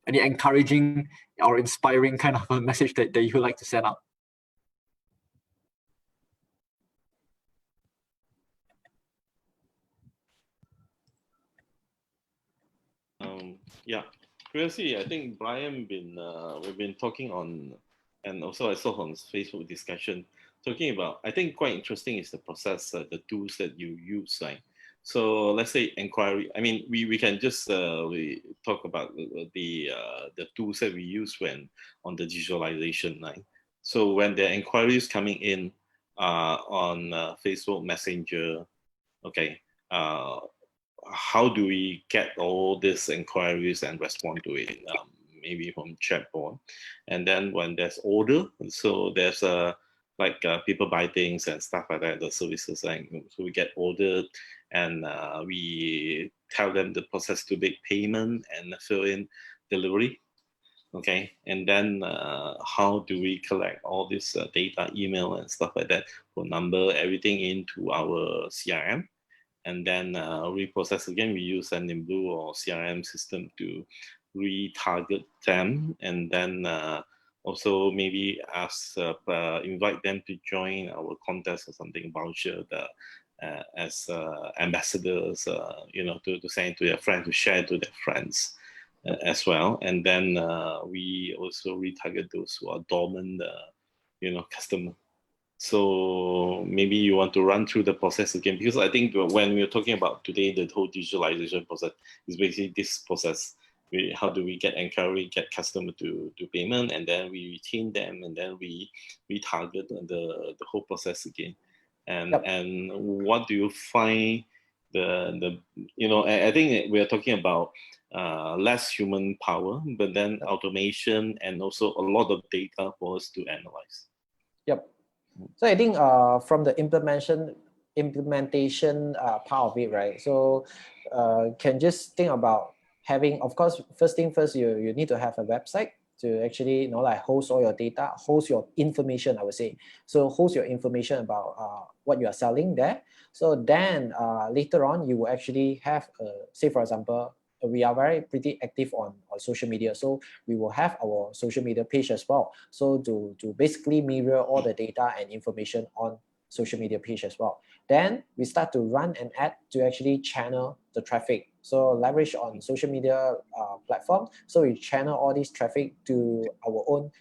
Any encouraging or inspiring kind of a message that you would like to send out? Yeah, previously I think Brian we've been talking on, and also I saw on Facebook discussion talking about, I think quite interesting is the process, the tools that you use, like. So let's say inquiry. I mean, we can just we talk about the tools that we use when on the digitalization line. So when there are inquiries coming in on Facebook Messenger, okay, how do we get all these inquiries and respond to it? Maybe from chatbot, and then when there's order, so there's like people buy things and stuff like that, the services, like, so we get ordered, and we tell them the process to make payment and fill in delivery, okay, and then how do we collect all this data, email and stuff like that, phone number, everything into our CRM, and then reprocess again. We use Sendinblue or CRM system to retarget them, and then also maybe invite them to join our contest or something, voucher as ambassadors, you know, to send to their friends, to share to their friends as well. And then we also retarget those who are dormant, you know, customer. So maybe you want to run through the process again, because I think when we're talking about today, the whole digitalization process is basically this process. How do we get inquiry, get customer to payment, and then we retain them, and then we target the whole process again. And Yep. And what do you find the you know, I think we are talking about less human power, but then automation and also a lot of data for us to analyze. Yep. So I think from the implementation implementation part of it, right? So can just think about having, of course, first thing first, you need to have a website to actually, you know, like host all your data, host your information, I would say. So host your information about what you are selling there. So then later on, you will actually have, say for example, we are pretty active on social media. So we will have our social media page as well. So to basically mirror all the data and information on social media page as well. Then we start to run an ad to actually channel the traffic. So leverage on social media platform. So we channel all this traffic to our own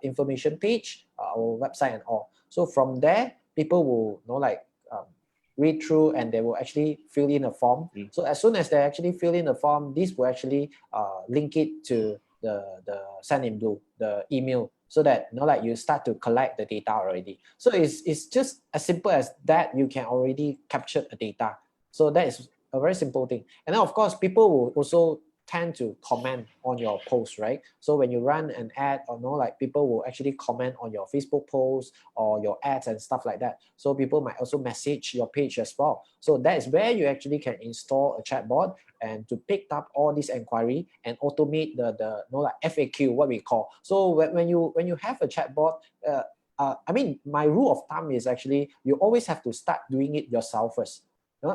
information page, our website and all. So from there, people will, you know, like read through and they will actually fill in a form. So as soon as they actually fill in the form, this will actually link it to the send in blue, the email, so that, you know, like you start to collect the data already. So it's just as simple as that. You can already capture the data. So that is a very simple thing. And then of course, people will also tend to comment on your post, right? So when you run an ad, or, you know, like people will actually comment on your Facebook post or your ads and stuff like that. So people might also message your page as well. So that is where you actually can install a chatbot and to pick up all this inquiry and automate the you know, like FAQ, what we call. So when you have a chatbot, I mean, my rule of thumb is actually you always have to start doing it yourself first.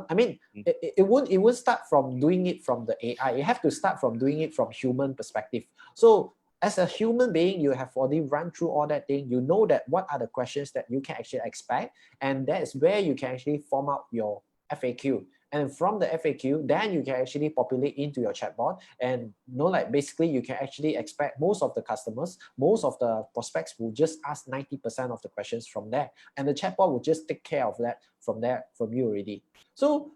I mean, it won't start from doing it from the AI. You have to start from doing it from human perspective. So as a human being, you have already run through all that thing. You know that what are the questions that you can actually expect, and that is where you can actually form out your FAQ. And from the FAQ, then you can actually populate into your chatbot, and, you know, like basically you can actually expect most of the customers, most of the prospects will just ask 90% of the questions from there, and the chatbot will just take care of that from you already. So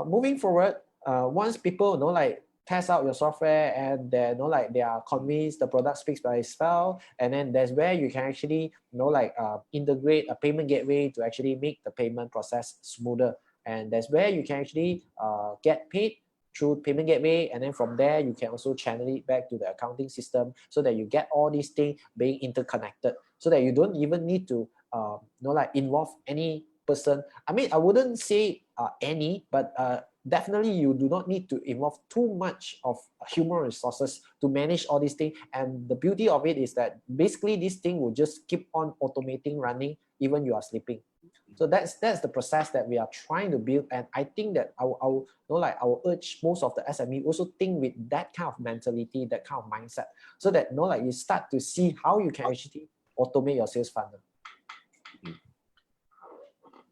moving forward, once people, you know, like test out your software and they, you know, like they are convinced the product speaks by itself, and then that's where you can actually, you know, like integrate a payment gateway to actually make the payment process smoother. And that's where you can actually get paid through payment gateway, and then from there you can also channel it back to the accounting system, so that you get all these things being interconnected, so that you don't even need to you know, like involve any person. I mean, I wouldn't say any, but definitely you do not need to involve too much of human resources to manage all these things. And the beauty of it is that basically this thing will just keep on automating, running even you are sleeping. So that's the process that we are trying to build, and I think that I will you know, like I will urge most of the SME also think with that kind of mentality, that kind of mindset, so that, you know, like you start to see how you can actually automate your sales funnel.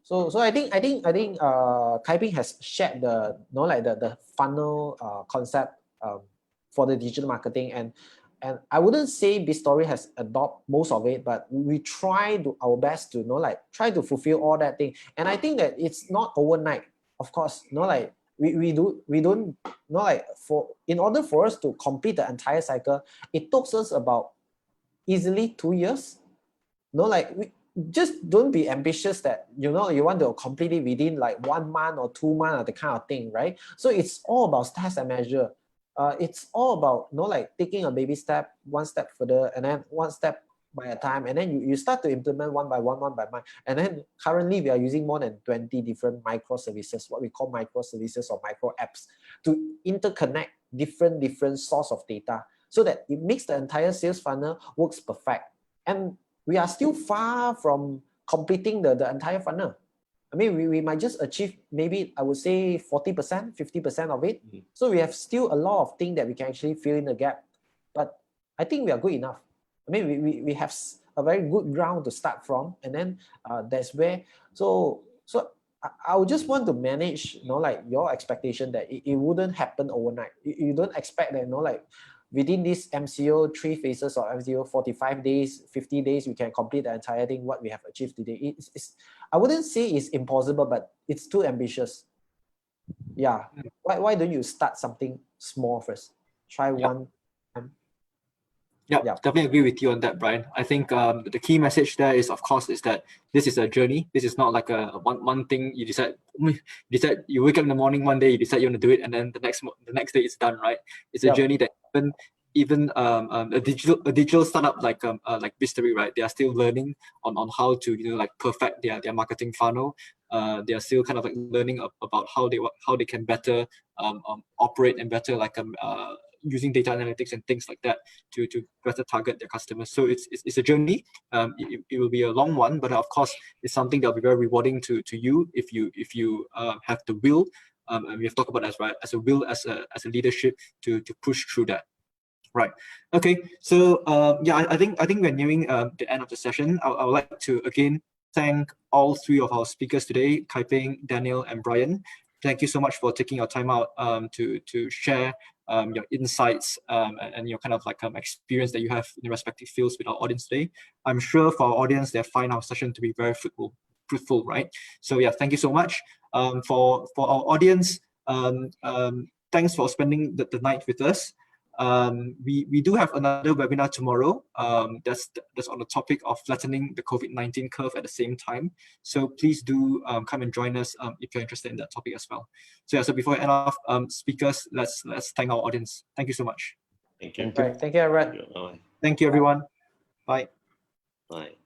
So I think Kai Ping has shared the, you know, like the funnel concept for the digital marketing, and I wouldn't say BizStory has adopted most of it, but we try our best to, you know, like try to fulfill all that thing. And I think that it's not overnight. Of course, you know, like we don't, you know, like in order for us to complete the entire cycle, it took us about easily 2 years. You know, like we just don't be ambitious that, you know, you want to complete it within like 1 month or 2 months or the kind of thing, right? So it's all about test and measure. It's all about, you know, like taking a baby step, one step further, and then one step by a time, and then you start to implement one by one by one. And then currently we are using more than 20 different microservices, what we call microservices or micro apps, to interconnect different source of data, so that it makes the entire sales funnel works perfect. And we are still far from completing the entire funnel. I mean, we might just achieve maybe, I would say 40%, 50% of it. So we have still a lot of things that we can actually fill in the gap. But I think we are good enough. I mean, we have a very good ground to start from, and then that's where, so I would just want to manage, you know, like your expectation that it wouldn't happen overnight. You don't expect that, you know, like within this MCO 3 phases or MCO 45 days, 50 days, we can complete the entire thing, what we have achieved today. I wouldn't say it's impossible, but it's too ambitious. Yeah. Why don't you start something small first? Try one time. Yeah, definitely agree with you on that, Brian. I think the key message there is, of course, is that this is a journey. This is not like a one thing you decide. You wake up in the morning one day, you decide you want to do it, and then the next day it's done, right? It's a journey that even even a digital startup like Bistery, right? They are still learning on how to like perfect their marketing funnel. They are still kind of like learning about how they can better operate and better using data analytics and things like that to better target their customers. So it's a journey. It will be a long one, but of course it's something that will be very rewarding to you if you have the will. And we have talked about as a will, as a leadership to push through that. Right. Okay. So yeah, I think we're nearing the end of the session. I would like to again thank all three of our speakers today, Kai Ping, Daniel, and Brian. Thank you so much for taking your time out to share your insights and your kind of experience that you have in the respective fields with our audience today. I'm sure for our audience, they find our session to be very fruitful, right? So yeah, thank you so much. For our audience, thanks for spending the night with us. We do have another webinar tomorrow that's on the topic of flattening the COVID-19 curve at the same time. So please do come and join us if you're interested in that topic as well. So yeah, so before I end off, speakers, let's thank our audience. Thank you so much. Thank you. Right. Thank you, everyone. Bye. Thank you, everyone. Bye. Bye.